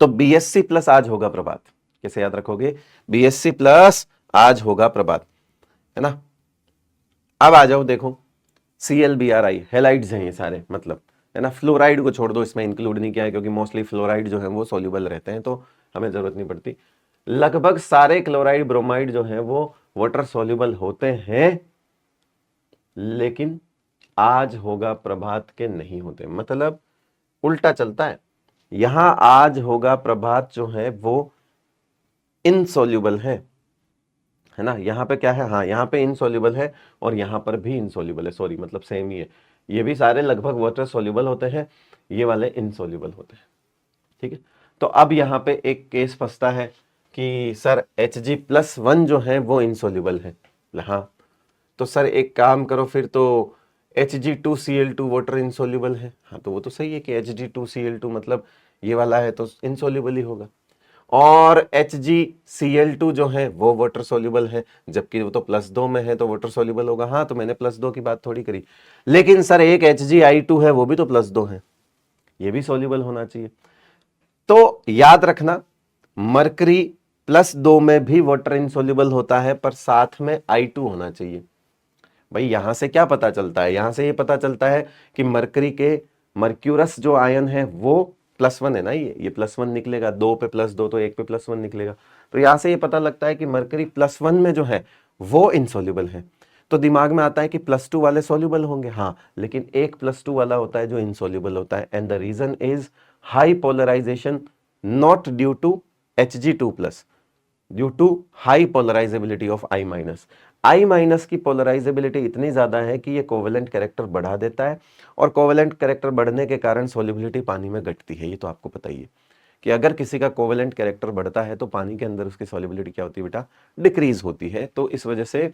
तो बीएससी प्लस आज होगा प्रभात, कैसे याद रखोगे? बीएससी प्लस आज होगा प्रभात, है ना। अब आ जाओ, देखो ClBrI हेलाइड्स हैं ये सारे, मतलब, है ना। फ्लोराइड को छोड़ दो, इसमें इंक्लूड नहीं किया है, क्योंकि मोस्टली फ्लोराइड जो है वो सोल्यूबल रहते हैं, तो हमें जरूरत नहीं पड़ती। लगभग सारे क्लोराइड ब्रोमाइड जो है वो वाटर सोल्यूबल होते हैं, लेकिन आज होगा प्रभात के नहीं होते। मतलब उल्टा चलता है, यहां आज होगा प्रभात जो है वो इनसोल्यूबल है, है ना। यहाँ पे क्या है, हाँ यहाँ पे इनसॉल्युबल है और यहाँ पर भी इनसॉल्युबल है, सॉरी मतलब सेम ही है, ये भी सारे लगभग वाटर सॉल्युबल होते हैं, ये वाले इनसॉल्युबल होते हैं, ठीक है। तो अब यहाँ पे एक केस फंसता है कि सर Hg+1 जो है वो इनसॉल्युबल है। हाँ तो सर एक काम करो फिर, तो Hg2Cl2 वाटर इनसॉल्युबल है। हाँ तो वो तो सही है कि Hg2Cl2 मतलब ये वाला है तो इनसॉल्युबल ही होगा, और HgCl2 जो है वो वाटर सॉल्युबल है, जबकि वो तो +2 में है तो वाटर सॉल्युबल होगा। हाँ तो मैंने +2 की बात थोड़ी करी, लेकिन सर एक Hgi2 है वो भी तो +2 है, ये भी सॉल्युबल होना चाहिए। तो याद रखना मरकरी +2 में भी वाटर इनसॉल्युबल होता है, पर साथ में I2 होना चाहिए। भाई यहां से क्या पता चलता है, यहां से ये पता चलता है कि मरकरी के मर्क्यूरस जो आयन है वो +1 है ना, ये +1 निकलेगा, 2 पे +2 तो 1 पे +1 निकलेगा। तो यहां से ये पता लगता है कि मरकरी +1 में जो है वो इनसॉल्युबल है। तो दिमाग में आता है कि +2 वाले सॉल्युबल होंगे, हाँ लेकिन एक +2 वाला होता है जो इनसॉल्युबल होता है, and the reason is high polarisation, not due to Hg2+, due to high polarisability of I-। I- की पोलराइजेबिलिटी इतनी ज्यादा है कि ये कोवेलेंट कैरेक्टर बढ़ा देता है, और कोवेलेंट कैरेक्टर बढ़ने के कारण सोल्युबिलिटी पानी में घटती है। ये तो आपको पता ही है कि अगर किसी का कोवेलेंट कैरेक्टर बढ़ता है तो पानी के अंदर उसकी सोल्युबिलिटी क्या होती है बेटा, डिक्रीज होती है। तो इस वजह से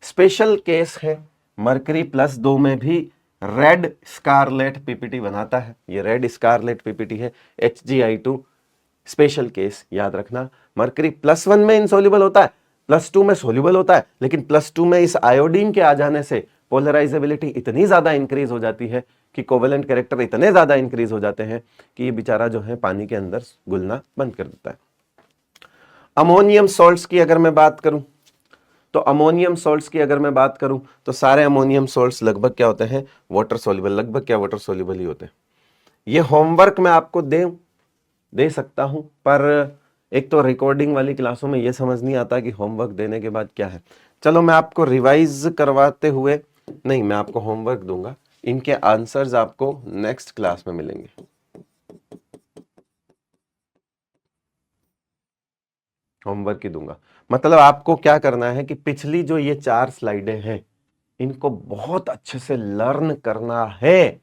स्पेशल केस है, मरकरी +2 में भी रेड स्कारलेट पीपीटी बनाता है, ये रेड स्कारलेट पीपीटी है Hgi2, स्पेशल केस याद रखना। मरकरी +1 में इनसॉल्युबल होता है, +2 में सोल्युबल होता है, लेकिन +2 में इस आयोडीन के आ जाने से पोलराइजेबिलिटी इतनी ज्यादा इंक्रीज हो जाती है कि कोवेलेंट कैरेक्टर इतने ज्यादा इंक्रीज हो जाते हैं कि ये बेचारा जो है पानी के अंदर घुलना बंद कर देता है। अमोनियम सॉल्ट्स की अगर मैं बात करूं, तो अमोनियम सॉल्ट्स की अगर मैं बात करूं तो सारे अमोनियम सॉल्ट्स लगभग क्या होते हैं, वाटर सॉल्युबल, लगभग क्या वाटर सॉल्युबल ही होते हैं। ये होमवर्क मैं आपको दे सकता हूं, पर एक तो रिकॉर्डिंग वाली क्लासों में यह समझ नहीं आता कि होमवर्क देने के बाद क्या है। चलो मैं आपको रिवाइज करवाते हुए, नहीं मैं आपको होमवर्क दूंगा, इनके आंसर्स आपको नेक्स्ट क्लास में मिलेंगे। होमवर्क ही दूंगा, मतलब आपको क्या करना है कि पिछली जो ये 4 स्लाइडें हैं इनको बहुत अच्छे से लर्न करना है,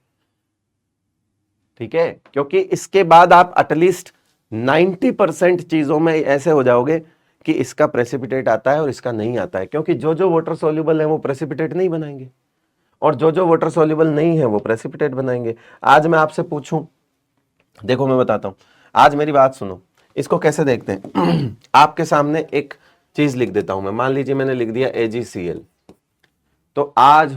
ठीक है, क्योंकि इसके बाद आप एटलीस्ट 90% चीजों में ऐसे हो जाओगे कि इसका प्रेसिपिटेट आता है और इसका नहीं आता है, क्योंकि जो जो वाटर सॉल्युबल है वो प्रेसिपिटेट नहीं बनाएंगे, और जो जो वाटर सॉल्युबल नहीं है वो प्रेसिपिटेट बनाएंगे। आज मैं आपसे पूछूं, देखो मैं बताता हूं, आज मेरी बात सुनो, इसको कैसे देखते हैं आपके सामने एक चीज लिख देता हूं मैं, मान लीजिए मैंने लिख दिया AgCl, तो आज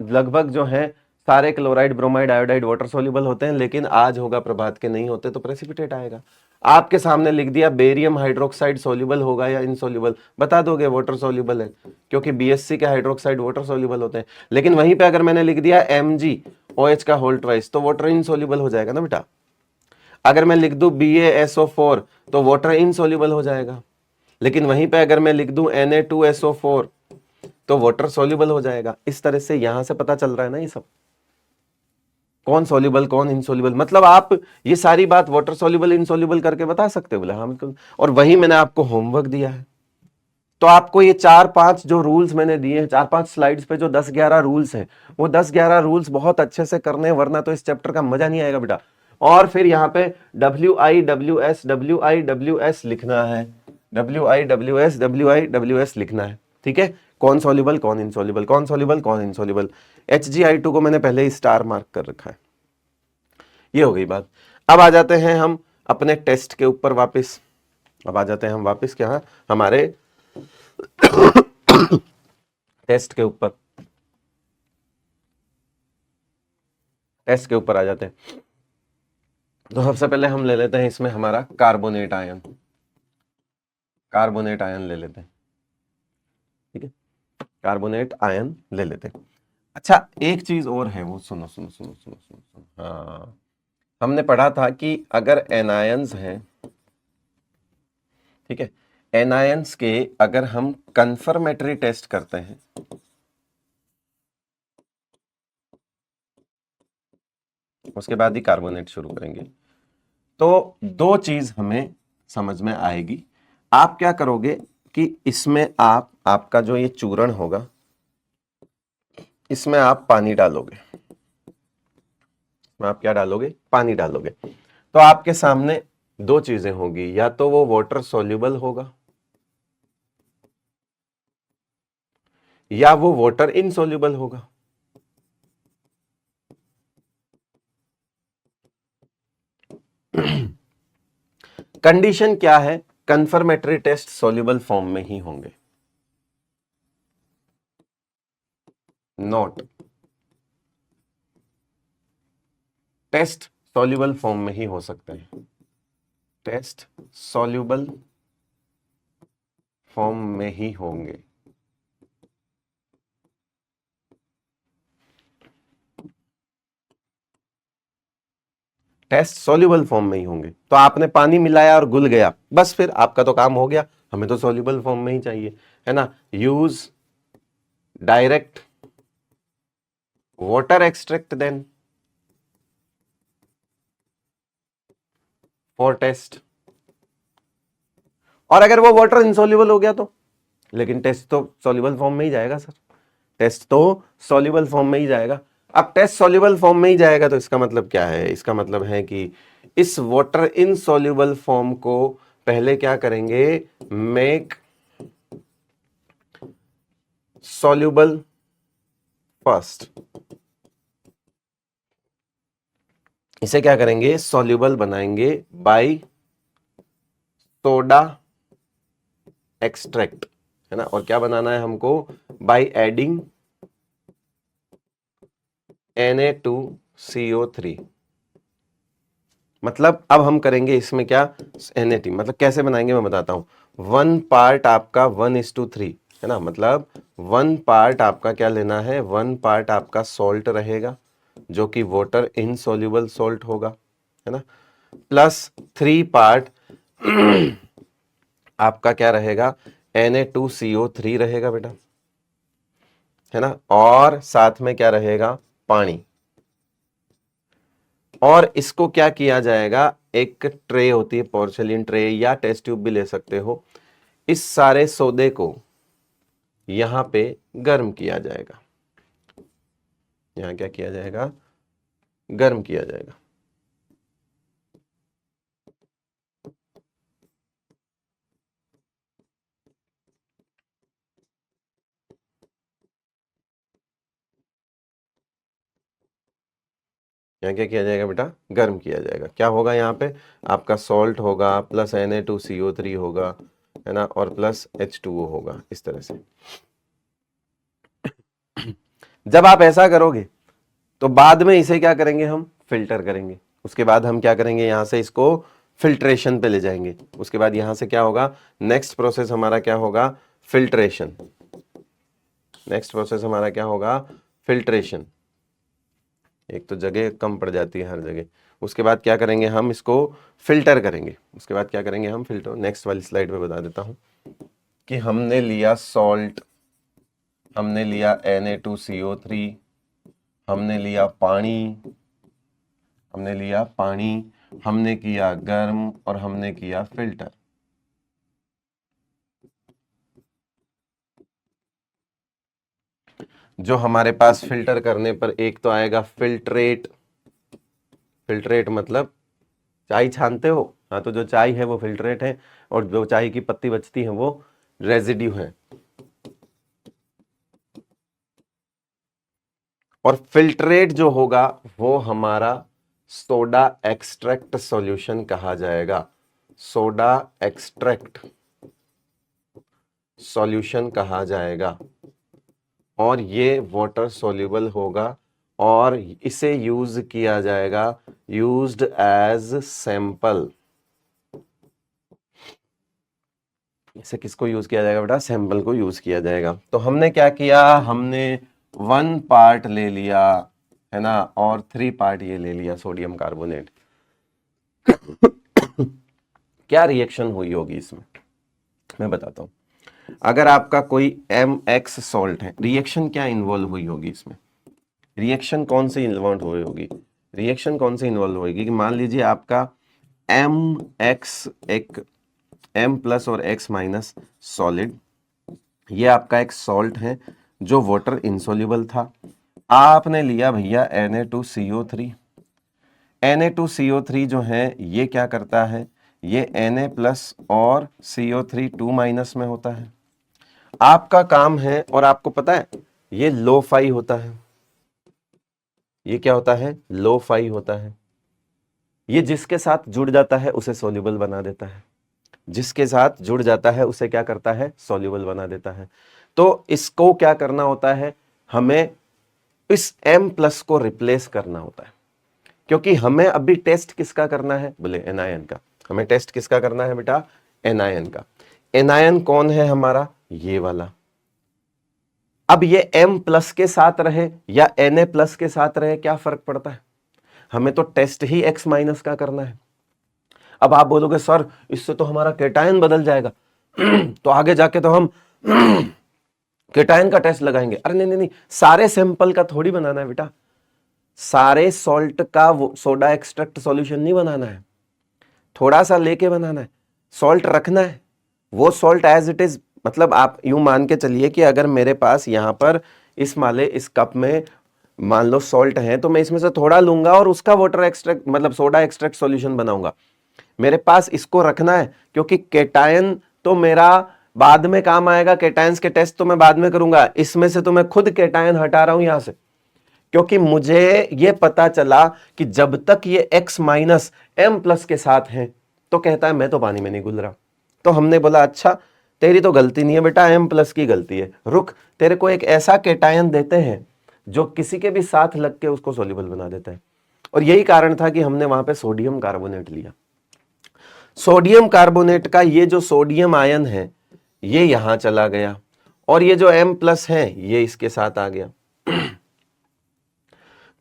लगभग जो है सारे chloride bromide iodide water soluble होते हैं, लेकिन आज होगा प्रभात के नहीं होते तो प्रेसिपिटेट आएगा। आपके सामने लिख दिया बेरियम हाइड्रोक्साइड सॉल्युबल होगा या इनसॉल्युबल, बता दोगे वाटर सॉल्युबल है, क्योंकि BSC के हाइड्रोक्साइड वाटर सॉल्युबल होते हैं। लेकिन वहीं पे अगर मैंने लिख दिया MgOH का होल ट्वाइस तो वाटर इनसॉल्युबल हो जाएगा ना बेटा। अगर मैं लिख दूं BaSO4 तो वाटर इनसॉल्युबल हो जाएगा, लेकिन वहीं पे अगर मैं लिख दूं Na2SO4 तो वाटर सॉल्युबल हो जाएगा। इस तरह से यहां से पता चल रहा है ना ये सब, कौन सॉल्युबल कौन इनसॉल्युबल, मतलब आप ये सारी बात वाटर सॉल्युबल इनसॉल्युबल करके बता सकते हो। बोले हाँ बिल्कुल, और वही मैंने आपको होमवर्क दिया है। तो आपको ये 4-5 जो रूल्स मैंने दिए हैं, 4-5 स्लाइड्स पे जो 10-11 रूल्स हैं, वो 10-11 रूल्स बहुत अच्छे से करने, वरना तो इस चैप्टर का मजा नहीं आएगा बेटा। और फिर यहाँ पे WIWS लिखना है, WIWS लिखना है, ठीक है। कौन सॉल्युबल कौन इनसॉल्युबल, कौन सॉल्युबल कौन इनसॉल्युबल। Hgi2 को मैंने पहले ही स्टार मार्क कर रखा है। ये हो गई बात। अब आ जाते हैं हम अपने टेस्ट के ऊपर वापस, अब आ जाते हैं हम वापस क्या, हमारे टेस्ट के ऊपर, टेस्ट के ऊपर आ जाते हैं। तो सबसे पहले हम ले लेते हैं इसमें हमारा कार्बोनेट आयन, कार्बोनेट आयन ले लेते हैं, ठीक है, कार्बोनेट आयन ले लेते हैं। अच्छा एक चीज और है, वो सुनो सुनो सुनो सुनो सुनो, सुनो। हाँ हमने पढ़ा था कि अगर एनायंस हैं, ठीक है, एनायंस के अगर हम कंफर्मेटरी टेस्ट करते हैं, उसके बाद ही कार्बोनेट शुरू करेंगे, तो दो चीज हमें समझ में आएगी। आप क्या करोगे कि इसमें आपका जो ये चूर्ण होगा, इसमें आप पानी डालोगे, इसमें आप क्या डालोगे, पानी डालोगे। तो आपके सामने दो चीजें होगी, या तो वो वाटर सोल्यूबल होगा या वो वाटर इनसोल्यूबल होगा। कंडीशन क्या है, कंफर्मेटरी टेस्ट सॉल्युबल फॉर्म में ही होंगे, नॉट टेस्ट सॉल्युबल फॉर्म में ही हो सकते हैं, टेस्ट सॉल्युबल फॉर्म में ही होंगे। टेस्ट सॉल्युबल फॉर्म में ही होंगे। तो आपने पानी मिलाया और घुल गया, बस फिर आपका तो काम हो गया, हमें तो सॉल्युबल फॉर्म में ही चाहिए, है ना। Use direct water extract then for test. और अगर वो वाटर इनसॉल्युबल हो गया तो, लेकिन टेस्ट तो सॉल्युबल फॉर्म में ही जाएगा सर, टेस्ट तो सॉल्युबल फॉर्म में ही जाएगा। अब टेस्ट सॉल्युबल फॉर्म में ही जाएगा तो इसका मतलब क्या है, इसका मतलब है कि इस वाटर इनसॉल्युबल फॉर्म को पहले क्या करेंगे, मेक सॉल्युबल फर्स्ट। इसे क्या करेंगे, सॉल्युबल बनाएंगे बाय सोडा एक्सट्रैक्ट, है ना। और क्या बनाना है हमको, बाय एडिंग Na2CO3। मतलब अब हम करेंगे इसमें क्या, Na2 मतलब कैसे बनाएंगे मैं बताता हूं। 1 पार्ट आपका 1:3, है ना। मतलब 1 पार्ट आपका क्या लेना है, 1 पार्ट आपका सॉल्ट रहेगा जो कि वाटर इनसॉल्युबल सॉल्ट होगा, है ना, प्लस 3 पार्ट आपका क्या रहेगा, Na2CO3 रहेगा बेटा, है ना। और साथ में क्या रहेगा, पानी। और इसको क्या किया जाएगा, एक ट्रे होती है पोर्सिलिन ट्रे या टेस्ट ट्यूब भी ले सकते हो, इस सारे सौदे को यहां पे गर्म किया जाएगा, यहां क्या किया जाएगा, गर्म किया जाएगा। यहाँ क्या किया जाएगा बेटा, गर्म किया जाएगा। क्या होगा यहाँ पे, आपका सॉल्ट होगा प्लस Na2CO3 होगा, है ना, और प्लस H2O होगा, इस तरह से। जब आप ऐसा करोगे तो बाद में इसे क्या करेंगे, हम फिल्टर करेंगे। उसके बाद हम क्या करेंगे, यहां से इसको फिल्ट्रेशन पे ले जाएंगे। उसके बाद यहां से क्या होगा, नेक्स्ट प्रोसेस हमारा क्या होगा, फिल्ट्रेशन। नेक्स्ट प्रोसेस हमारा क्या होगा, फिल्ट्रेशन। एक तो जगह कम पड़ जाती है हर जगह। उसके बाद क्या करेंगे, हम इसको फिल्टर करेंगे। उसके बाद क्या करेंगे, हम फिल्टर, नेक्स्ट वाली स्लाइड पे बता देता हूं कि हमने लिया सॉल्ट, हमने लिया Na2CO3, हमने लिया पानी, हमने लिया पानी, हमने किया गर्म और हमने किया फिल्टर। जो हमारे पास फिल्टर करने पर एक तो आएगा फिल्ट्रेट। फिल्ट्रेट मतलब चाय छानते हो, हाँ, तो जो चाय है वो फिल्ट्रेट है, और जो चाय की पत्ती बचती है वो रेजिड्यू है। और फिल्ट्रेट जो होगा वो हमारा सोडा एक्सट्रैक्ट सॉल्यूशन कहा जाएगा, सोडा एक्सट्रैक्ट सॉल्यूशन कहा जाएगा। और ये वाटर सोल्यूबल होगा और इसे यूज किया जाएगा, यूज्ड एज सैंपल। इसे किसको यूज किया जाएगा बेटा, सैंपल को यूज किया जाएगा। तो हमने क्या किया, हमने 1 पार्ट ले लिया, है ना, और 3 पार्ट ये ले लिया सोडियम कार्बोनेट। क्या रिएक्शन हुई होगी इसमें, मैं बताता हूं। अगर आपका कोई MX सॉल्ट है, रिएक्शन क्या इन्वॉल्व हुई होगी इसमें, रिएक्शन कौन सी इन्वॉल्व हुई होगी, रिएक्शन कौन सी इन्वॉल्व होगी कि मान लीजिए आपका MX एक m प्लस और x माइनस सॉलिड, ये आपका एक सॉल्ट है जो वाटर इंसोल्यूबल था। आपने लिया भैया Na2CO3। Na2CO3 जो है ये क्या करता है, ये Na प्लस और CO3 2 माइनस में होता है। आपका काम है, और आपको पता है ये लो फाई होता है, ये क्या होता है, लो फाई होता है। ये जिसके साथ जुड़ जाता है उसे सोल्यूबल बना देता है, जिसके साथ जुड़ जाता है उसे क्या करता है, सोल्यूबल बना देता है। तो इसको क्या करना होता है, हमें इस M प्लस को रिप्लेस करना होता है, क्योंकि हमें अभी टेस्ट किसका करना है, बोले एनायन का। हमें टेस्ट किसका करना है बेटा, एनायन का। एनायन कौन है हमारा, ये वाला। अब ये M प्लस के साथ रहे या Na प्लस के साथ रहे, क्या फर्क पड़ता है, हमें तो टेस्ट ही X माइनस का करना है। अब आप बोलोगे सर इससे तो हमारा केटायन बदल जाएगा तो आगे जाके तो हम केटायन का टेस्ट लगाएंगे। अरे नहीं नहीं नहीं, सारे सैंपल का थोड़ी बनाना है बेटा, सारे सॉल्ट का सोडा एक्सट्रैक्ट सॉल्यूशन नहीं बनाना है, थोड़ा सा लेके बनाना है, सॉल्ट रखना है, वो सॉल्ट एज इट इज। मतलब आप यूं मान के चलिए कि अगर मेरे पास यहां पर इस माले इस कप में मान लो सॉल्ट है, तो मैं इसमें से थोड़ा लूंगा और उसका वाटर एक्सट्रैक्ट मतलब सोडा एक्सट्रैक्ट सॉल्यूशन बनाऊंगा। मेरे पास इसको रखना है, क्योंकि केटायन तो मेरा बाद में काम आएगा, केटायंस के टेस्ट तो मैं बाद में करूंगा। इसमें से तो मैं खुद केटायन हटा रहा हूं यहां से, क्योंकि मुझे ये पता चला कि जब तक ये X माइनस M प्लस के साथ हैं तो कहता है मैं तो पानी में नहीं घुल रहा। तो हमने बोला अच्छा तेरी तो गलती नहीं है बेटा, M प्लस की गलती है, रुक तेरे को एक ऐसा केटायन देते हैं जो किसी के भी साथ लग के उसको सोल्यूबल बना देता है। और यही कारण था कि हमने वहां पे सोडियम कार्बोनेट लिया। सोडियम कार्बोनेट का ये जो सोडियम आयन है ये यहां चला गया, और ये जो M प्लस है ये इसके साथ आ गया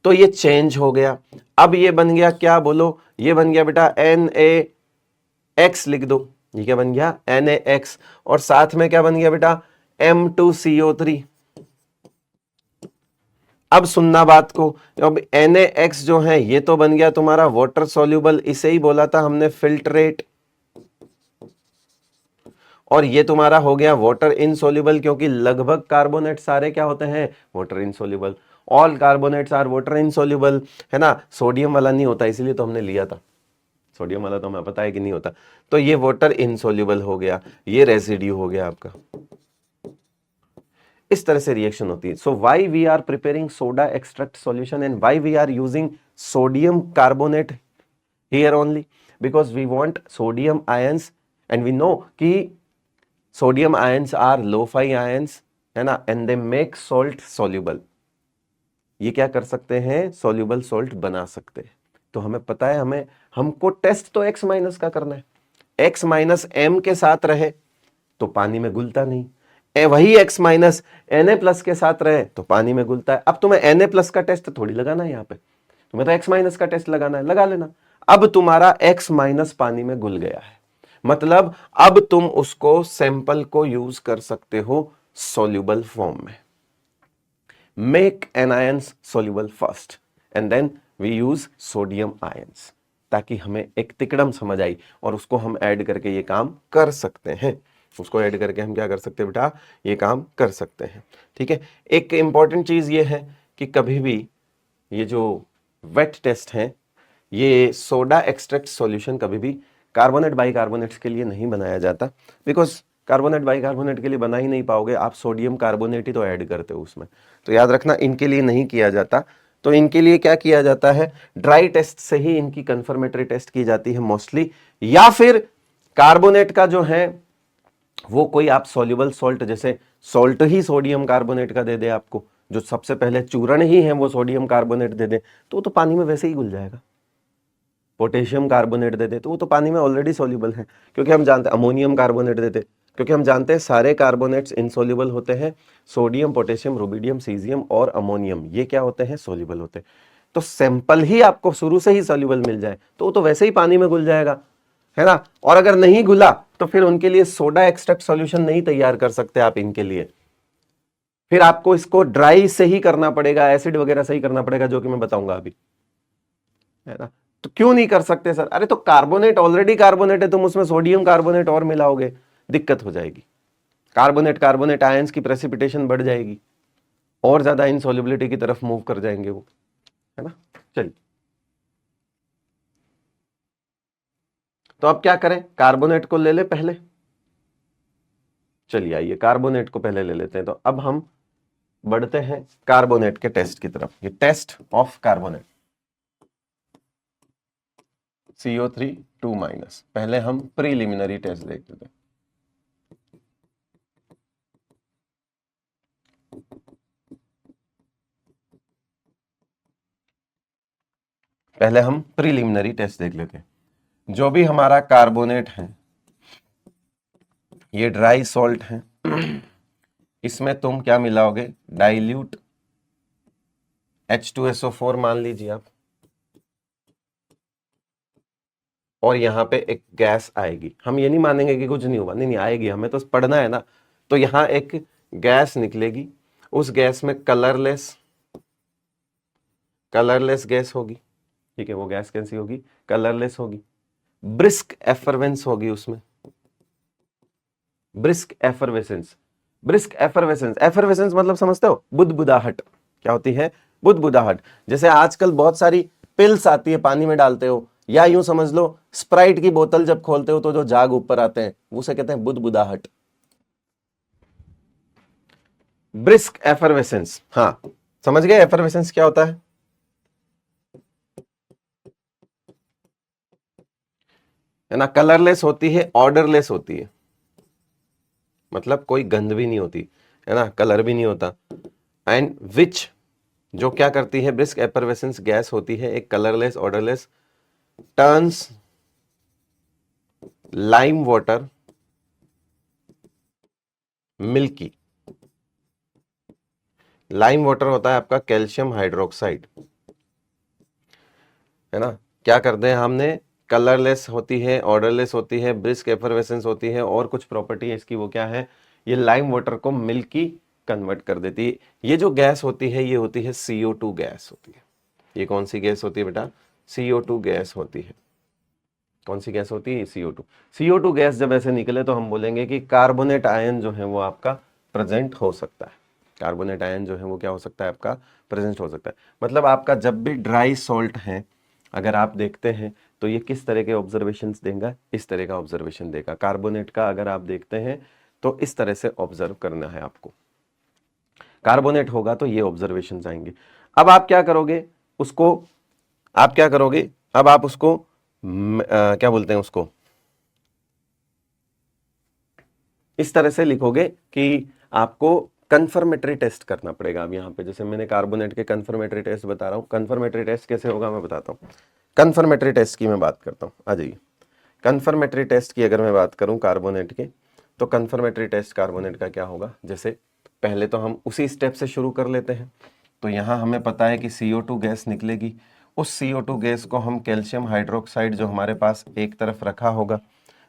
तो ये चेंज हो गया। अब ये बन गया क्या, बोलो, ये बन गया बेटा NaX, लिख दो, ये क्या बन गया, NaX। और साथ में क्या बन गया बेटा, M2CO3। अब सुनना बात को, अब NaX जो है ये तो बन गया तुम्हारा वाटर सॉल्यूबल, इसे ही बोला था हमने फिल्ट्रेट। और ये तुम्हारा हो गया वाटर इनसोल्यूबल, क्योंकि लगभग कार्बोनेट सारे क्या होते हैं, water insoluble. All carbonates are water insoluble, है ना। सोडियम वाला नहीं होता, इसीलिए तो हमने लिया था, सोडियम वाला तो हमें पता है कि नहीं होता। तो ये वाटर इनसोल्यूबल हो गया, ये रेसिड्यू हो गया आपका। इस तरह से रिएक्शन होती है। So why we are preparing soda extract solution and why we are using sodium carbonate here only, because we want sodium ions and we know कि sodium ions are low fi ions, है ना, and they make salt soluble. ये क्या कर सकते हैं, soluble salt बना सकते हैं। तो हमें पता है, हमें हमको टेस्ट तो X माइनस का करना है। X माइनस M के साथ रहे तो पानी में घुलता नहीं, वही X माइनस Na प्लस के साथ रहे तो पानी में घुलता है। अब तुम्हें Na प्लस का टेस्ट थोड़ी लगाना है, यहाँ पे तुम्हें तो X माइनस का टेस्ट लगाना है, लगा लेना। अब तुम्हारा X माइनस पानी में घुल गया है, मतलब अब तुम उसको सैंपल को यूज कर सकते हो सॉल्यूबल फॉर्म में। Make anions soluble first and then we use sodium ions, ताकि हमें एक तिकड़म समझ आई और उसको हम ऐड करके ये काम कर सकते हैं। उसको ऐड करके हम क्या कर सकते हैं बेटा, ये काम कर सकते हैं। ठीक है, एक इंपॉर्टेंट चीज ये है कि कभी भी ये जो वेट टेस्ट है, ये सोडा एक्सट्रैक्ट सॉल्यूशन कभी भी कार्बोनेट बाइकार्बोनेट्स के लिए नहीं बनाया जाता, बिकॉज कार्बोनेट बाइकार्बोनेट के लिए बना ही नहीं पाओगे, आप सोडियम कार्बोनेट ही तो ऐड करते हो उसमें। तो याद रखना इनके लिए नहीं किया जाता। तो इनके लिए क्या किया जाता है, ड्राई टेस्ट से ही इनकी कंफर्मेटरी टेस्ट की जाती है मोस्टली, या फिर कार्बोनेट का जो है वो कोई आप सॉल्युबल सॉल्ट, जैसे सॉल्ट ही सोडियम कार्बोनेट का दे दे आपको, जो सबसे पहले चूर्ण ही है वो सोडियम कार्बोनेट दे दे तो वो तो पानी में वैसे ही घुल जाएगा। पोटेशियम कार्बोनेट दे दे तो वो तो पानी में ऑलरेडी सॉल्युबल है, क्योंकि हम जानते हैं अमोनियम कार्बोनेट देते, क्योंकि हम जानते हैं सारे कार्बोनेट्स इनसोल्युबल होते हैं। सोडियम, पोटेशियम, रुबिडियम, सीजियम और अमोनियम ये क्या होते हैं, सॉल्युबल होते हैं। तो सैंपल ही आपको शुरू से ही सॉल्युबल मिल जाए तो वो तो वैसे ही पानी में घुल जाएगा, है ना। और अगर नहीं घुला तो फिर उनके लिए सोडा एक्सट्रैक्ट सॉल्यूशन नहीं तैयार कर सकते आप इनके लिए, फिर आपको इसको ड्राई से ही करना पड़ेगा, एसिड वगैरह से ही करना पड़ेगा, जो कि मैं बताऊंगा अभी, है ना। तो क्यों नहीं कर सकते सर? अरे तो कार्बोनेट ऑलरेडी कार्बोनेट है, तुम उसमें सोडियम कार्बोनेट और मिलाओगे, दिक्कत हो जाएगी। कार्बोनेट कार्बोनेट आयंस की प्रेसिपिटेशन बढ़ जाएगी, और ज्यादा इनसॉल्युबिलिटी की तरफ मूव कर जाएंगे वो, है ना। चलिए, तो अब क्या करें, कार्बोनेट को ले ले पहले। चलिए आइए कार्बोनेट को पहले ले लेते हैं। तो अब हम बढ़ते हैं कार्बोनेट के टेस्ट की तरफ। ये टेस्ट ऑफ कार्बोनेट CO3 2-। पहले हम प्रीलिमिनरी टेस्ट देखते थे। पहले हम प्रीलिमिनरी टेस्ट देख लेते हैं। जो भी हमारा कार्बोनेट है, ये ड्राई सॉल्ट है, इसमें तुम क्या मिलाओगे, डाइल्यूट H2SO4 मान लीजिए आप, और यहां पे एक गैस आएगी। हम ये नहीं मानेंगे कि कुछ नहीं हुआ, नहीं नहीं आएगी, हमें तो पढ़ना है ना। तो यहां एक गैस निकलेगी, उस गैस में कलरलेस गैस होगी, ठीक है। वो गैस कैसी होगी, कलरलेस होगी। ब्रिस्क एफरवेंस होगी उसमें, brisk effervescence. Brisk effervescence, effervescence मतलब समझते हो, बुदबुदाहट। क्या होती है, बुदबुदाहट। जैसे आजकल बहुत सारी पिल्स आती है, पानी में डालते हो, या यूं समझ लो स्प्राइट की बोतल जब खोलते हो तो जो जाग ऊपर आते हैं, उसे कहते हैं बुदबुदाहट, ब्रिस्क एफरवेसेंस। हाँ समझ गए एफरवेसेंस क्या होता है ना। कलरलेस होती है, ऑर्डरलेस होती है, मतलब कोई गंध भी नहीं होती है ना, कलर भी नहीं होता। एंड विच, जो क्या करती है, ब्रिस्क एफरवेसेंस गैस होती है, एक colourless odourless, turns lime water milky. Lime water होता है आपका कैल्शियम हाइड्रोक्साइड, है ना। क्या करते हैं हमने, कलरलेस होती है, ऑर्डरलेस होती है, ब्रिस्क एफरवेसेंस होती है, और कुछ प्रॉपर्टी है इसकी, वो क्या है, ये लाइम वाटर को मिल्की कन्वर्ट कर देती है। ये जो गैस होती है, ये होती है CO2 गैस होती है। ये कौन सी गैस होती है बेटा, CO2 गैस होती है। कौन सी गैस होती है, CO2। CO2 गैस जब ऐसे निकले तो हम बोलेंगे कि कार्बोनेट आयन जो है वो आपका प्रेजेंट हो सकता है। कार्बोनेट आयन जो है वो क्या हो सकता है, आपका प्रेजेंट हो सकता है। मतलब आपका जब भी ड्राई सॉल्ट है, अगर आप देखते हैं तो ये किस तरह के ऑब्जर्वेशंस देगा, इस तरह का ऑब्जर्वेशन देगा। कार्बोनेट का अगर आप देखते हैं तो इस तरह से ऑब्जर्व करना है आपको। कार्बोनेट होगा तो ये ऑब्जर्वेशन आएंगे। अब आप क्या करोगे उसको, आप क्या करोगे, अब आप उसको क्या बोलते हैं उसको, इस तरह से लिखोगे कि आपको कंफर्मेटरी टेस्ट करना पड़ेगा। अब यहाँ पे जैसे मैंने कार्बोनेट के कंफर्मेटरी टेस्ट बता रहा हूँ, कंफर्मेटरी टेस्ट कैसे होगा मैं बताता हूँ। कंफर्मेटरी टेस्ट की मैं बात करता हूँ, आ जाइए। कंफर्मेटरी टेस्ट की अगर मैं बात करूँ कार्बोनेट के, तो कंफर्मेटरी टेस्ट कार्बोनेट का क्या होगा, जैसे पहले तो हम उसी स्टेप से शुरू कर लेते हैं। तो यहाँ हमें पता है कि CO2 गैस निकलेगी, उस CO2 गैस को हम कैल्शियम हाइड्रोक्साइड जो हमारे पास एक तरफ रखा होगा,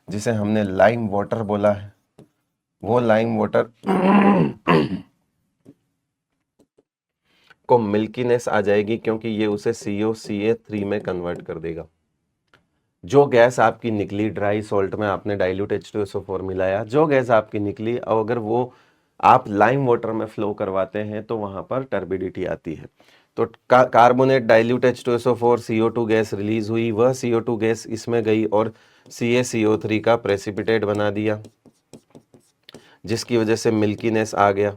जिसे हमने लाइम वाटर बोला है, वो लाइम वाटर को मिल्कीनेस आ जाएगी, क्योंकि ये उसे COCA3 में कन्वर्ट कर देगा। जो गैस आपकी निकली ड्राई सॉल्ट में, आपने डाइल्यूट H2SO4 मिलाया, जो गैस आपकी निकली, और अगर वो आप लाइम वाटर में फ्लो करवाते हैं तो वहां पर टर्बिडिटी आती है। तो carbonate dilute H2SO4 CO2 gas release हुई, वह CO2 गैस इसमें गई और CaCO3 का प्रेसिपिटेट बना दिया, जिसकी वजह से मिल्कीनेस आ गया।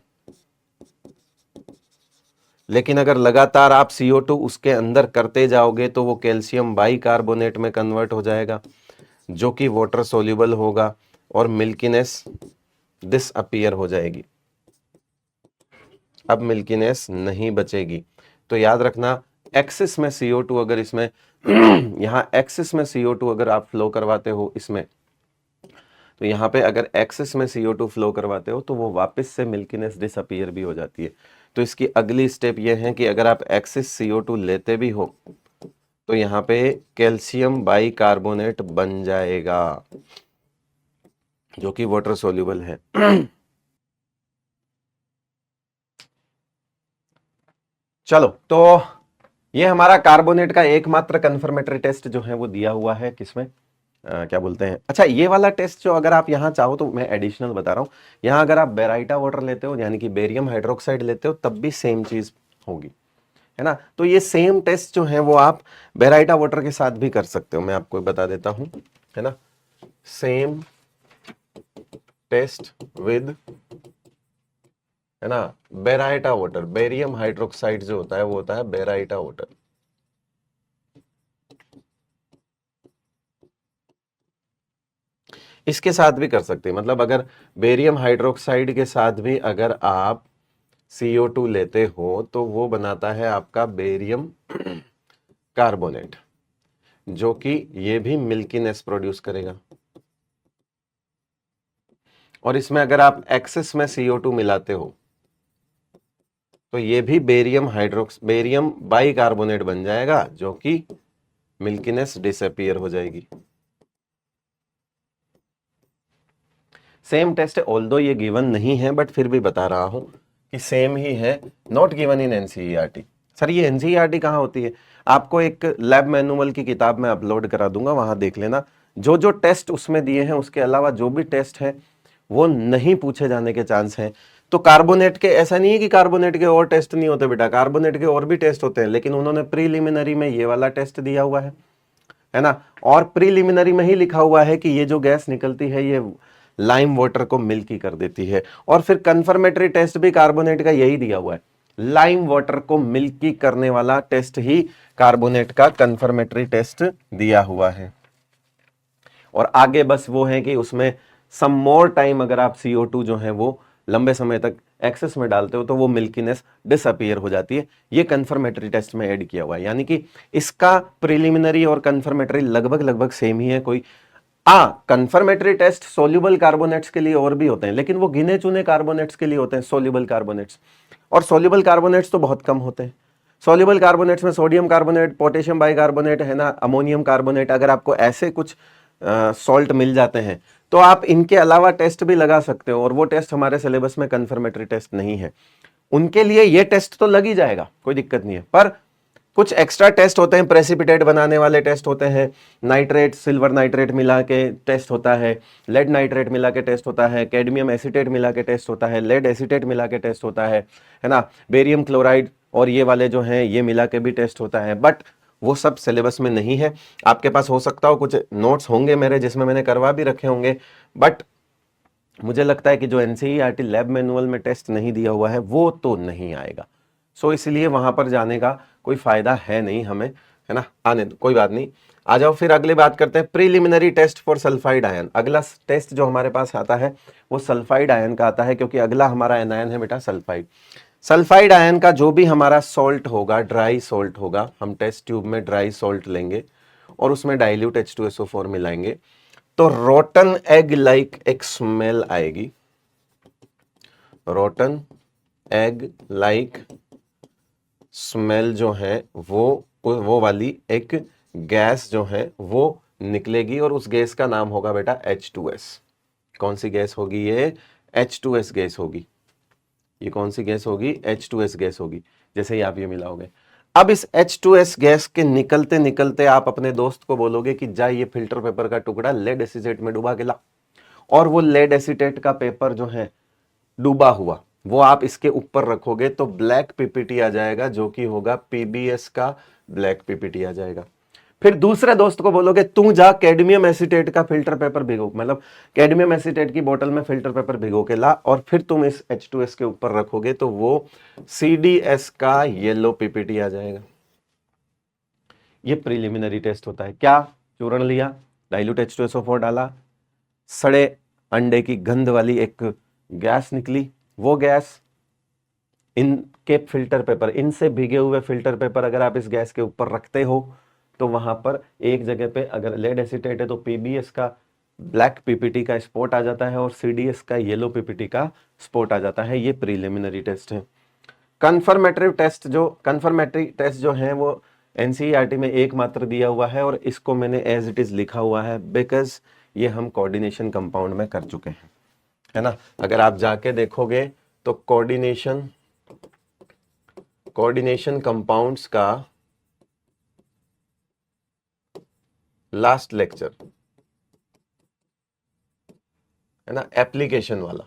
लेकिन अगर लगातार आप CO2 उसके अंदर करते जाओगे तो वो कैल्शियम बाइकार्बोनेट में कन्वर्ट हो जाएगा, जो कि वाटर सोल्यूबल होगा, और मिल्कीनेस डिसअपीयर हो जाएगी। अब मिल्कीनेस नहीं बचेगी। तो याद रखना, एक्सिस में CO2 अगर इसमें यहां एक्सिस में CO2 अगर आप फ्लो करवाते हो इसमें, तो यहाँ पे अगर एक्सिस में CO2 फ्लो करवाते हो तो वो वापस से मिल्कीनेस डिसअपीयर भी हो जाती है। तो इसकी अगली स्टेप ये है कि अगर आप एक्सिस CO2 लेते भी हो तो यहाँ पे कैल्शियम बाइकार्बोनेट बन जाएगा, जो कि वाटर सोल्यूबल है। चलो, तो ये हमारा कार्बोनेट का एकमात्र कंफर्मेटरी टेस्ट जो है वो दिया हुआ है किसमें, क्या बोलते हैं, अच्छा ये वाला टेस्ट जो अगर आप यहाँ चाहो तो मैं एडिशनल बता रहा हूँ, यहाँ अगर आप बेराइटा वाटर लेते हो यानी कि बेरियम हाइड्रोक्साइड लेते हो तब भी सेम चीज होगी, है ना। तो ये सेम टेस्ट जो है वो आप बेराइटा वाटर के साथ भी कर सकते हो, मैं आपको बता देता हूं, है ना। सेम टेस्ट विद, है ना, बेराइटा वाटर, बेरियम हाइड्रोक्साइड जो होता है वो होता है बेराइटा वाटर। इसके साथ भी कर सकते हैं, मतलब अगर बेरियम हाइड्रोक्साइड के साथ भी अगर आप CO2 लेते हो तो वो बनाता है आपका बेरियम कार्बोनेट, जो कि ये भी मिल्कीनेस प्रोड्यूस करेगा। और इसमें अगर आप एक्सेस में CO2 मिलाते हो तो ये भी बेरियम बाइकार्बोनेट बन जाएगा, जो कि मिल्कीनेस डिसअपीयर हो जाएगी। सेम टेस्ट है, ऑल्दो ये गिवन नहीं है बट फिर भी बता रहा हूं कि सेम ही है, not given in NCERT. Sir ये एनसीईआरटी कहाँ होती है, आपको एक लैब मैनुअल की किताब में अपलोड करा दूंगा, वहां देख लेना। जो जो टेस्ट उसमें दिए हैं उसके अलावा जो भी टेस्ट है वो नहीं पूछे जाने के चांस हैं। तो कार्बोनेट के, ऐसा नहीं है कि कार्बोनेट के और टेस्ट नहीं होते बेटा, कार्बोनेट के और भी टेस्ट होते हैं, लेकिन उन्होंने प्रीलिमिनरी में ये वाला टेस्ट दिया हुआ है ना। और प्रीलिमिनरी में ही लिखा हुआ है कि ये जो गैस निकलती है ये लाइम वाटर को मिल्की कर देती है। और फिर कंफर्मेटरी टेस्ट भी कार्बोनेट का यही दिया हुआ है, लाइम वाटर को मिल्की करने वाला टेस्ट ही कार्बोनेट का कंफर्मेटरी टेस्ट दिया हुआ है। और आगे बस वो है कि उसमें सम मोर टाइम अगर आप CO2 जो है वो लंबे समय तक एक्सेस में डालते हो तो वो मिल्कीनेस डिसअपीयर हो जाती है। ये कंफर्मेटरी टेस्ट में ऐड किया हुआ है, यानी कि इसका प्रीलिमिनरी और कंफर्मेटरी लगभग लगभग सेम ही है। कोई कंफर्मेटरी टेस्ट सोल्यूबल कार्बोनेट्स के लिए और भी होते हैं, लेकिन वो गिने चुने कार्बोनेट्स के लिए होते हैं, सोल्यूबल कार्बोनेट्स। और सोल्यूबल कार्बोनेट्स तो बहुत कम होते हैं। सोल्यूबल कार्बोनेट्स में सोडियम कार्बोनेट, पोटेशियम बाइकार्बोनेट, है ना, अमोनियम कार्बोनेट, अगर आपको ऐसे कुछ सॉल्ट मिल जाते हैं तो आप इनके अलावा टेस्ट भी लगा सकते हो, और वो टेस्ट हमारे सिलेबस में कंफर्मेटरी टेस्ट नहीं है। उनके लिए ये टेस्ट तो लग ही जाएगा, कोई दिक्कत नहीं है, पर कुछ एक्स्ट्रा टेस्ट होते हैं, प्रेसिपिटेट बनाने वाले टेस्ट होते हैं, नाइट्रेट सिल्वर नाइट्रेट मिला के टेस्ट होता है, लेड नाइट्रेट मिला के टेस्ट होता है, कैडमियम एसीटेट मिला के टेस्ट होता है, लेड एसीटेट मिला के टेस्ट होता है ना, बेरियम क्लोराइड और ये वाले जो हैं ये मिला के भी टेस्ट होता है, बट वो सब सिलेबस में नहीं है। आपके पास हो सकता हो कुछ नोट्स होंगे मेरे जिसमें मैंने करवा भी रखे होंगे, बट मुझे लगता है कि जो एनसीईआरटी लैब मैनुअल में टेस्ट नहीं दिया हुआ है वो तो नहीं आएगा। सो इसलिए वहां पर जाने का कोई फायदा है नहीं हमें, है ना, आने दो, कोई बात नहीं। आ जाओ फिर अगली बात करते हैं, preliminary test for sulphide ion. अगला टेस्ट जो हमारे पास आता है वो सल्फाइड आयन का आता है, क्योंकि अगला हमारा एनायन है बेटा सल्फाइड। सल्फाइड आयन का जो भी हमारा सॉल्ट होगा, ड्राई सॉल्ट होगा, हम टेस्ट ट्यूब में ड्राई सॉल्ट लेंगे और उसमें डाइल्यूट H2SO4 मिलाएंगे तो रोटन एग लाइक एक स्मेल आएगी, रोटन एग लाइक स्मेल जो है वो वाली एक गैस जो है वो निकलेगी, और उस गैस का नाम होगा बेटा H2S। कौन सी गैस होगी ये, H2S गैस होगी। ये कौन सी गैस होगी, H2S गैस होगी, जैसे ही आप ये मिलाओगे। अब इस H2S गैस के निकलते निकलते आप अपने दोस्त को बोलोगे कि जा ये फिल्टर पेपर का टुकड़ा लेड एसीटेट में डुबा के ला, और वो लेड एसीटेट का पेपर जो है डूबा हुआ वो आप इसके ऊपर रखोगे तो ब्लैक पीपीटी आ जाएगा, जो कि होगा PBS का ब्लैक पीपीटी आ जाएगा। फिर दूसरे दोस्त को बोलोगे तू जा कैडमियम एसीटेट का फिल्टर पेपर भिगो, मतलब कैडमियम एसीटेट की बोतल में फिल्टर पेपर भिगो के ला, और फिर तुम इस H2S के ऊपर रखोगे तो वो CDS का येलो पीपीटी आ जाएगा। ये प्रीलिमिनरी टेस्ट होता है। क्या, चूर्ण लिया, डाइल्यूट H2SO4 डाला, सड़े अंडे की गंध वाली एक गैस निकली, वो गैस इनके फिल्टर पेपर, इनसे भीगे हुए फिल्टर पेपर अगर आप इस गैस के ऊपर रखते हो तो वहां पर एक जगह पे अगर लेड एसीटेट है तो PBS का ब्लैक पीपीटी का स्पॉट आ जाता है और CDS का येलो पीपीटी का स्पॉट आ जाता है। ये प्रीलिमिनरी टेस्ट है। कंफर्मेटरी टेस्ट जो है वो एनसीईआरटी में एकमात्र दिया हुआ है, और इसको मैंने एज इट इज लिखा हुआ है बिकॉज ये हम कोऑर्डिनेशन कंपाउंड में कर चुके हैं, है ना। अगर आप जाके देखोगे तो कोऑर्डिनेशन कंपाउंड्स का लास्ट लेक्चर, है ना, एप्लीकेशन वाला।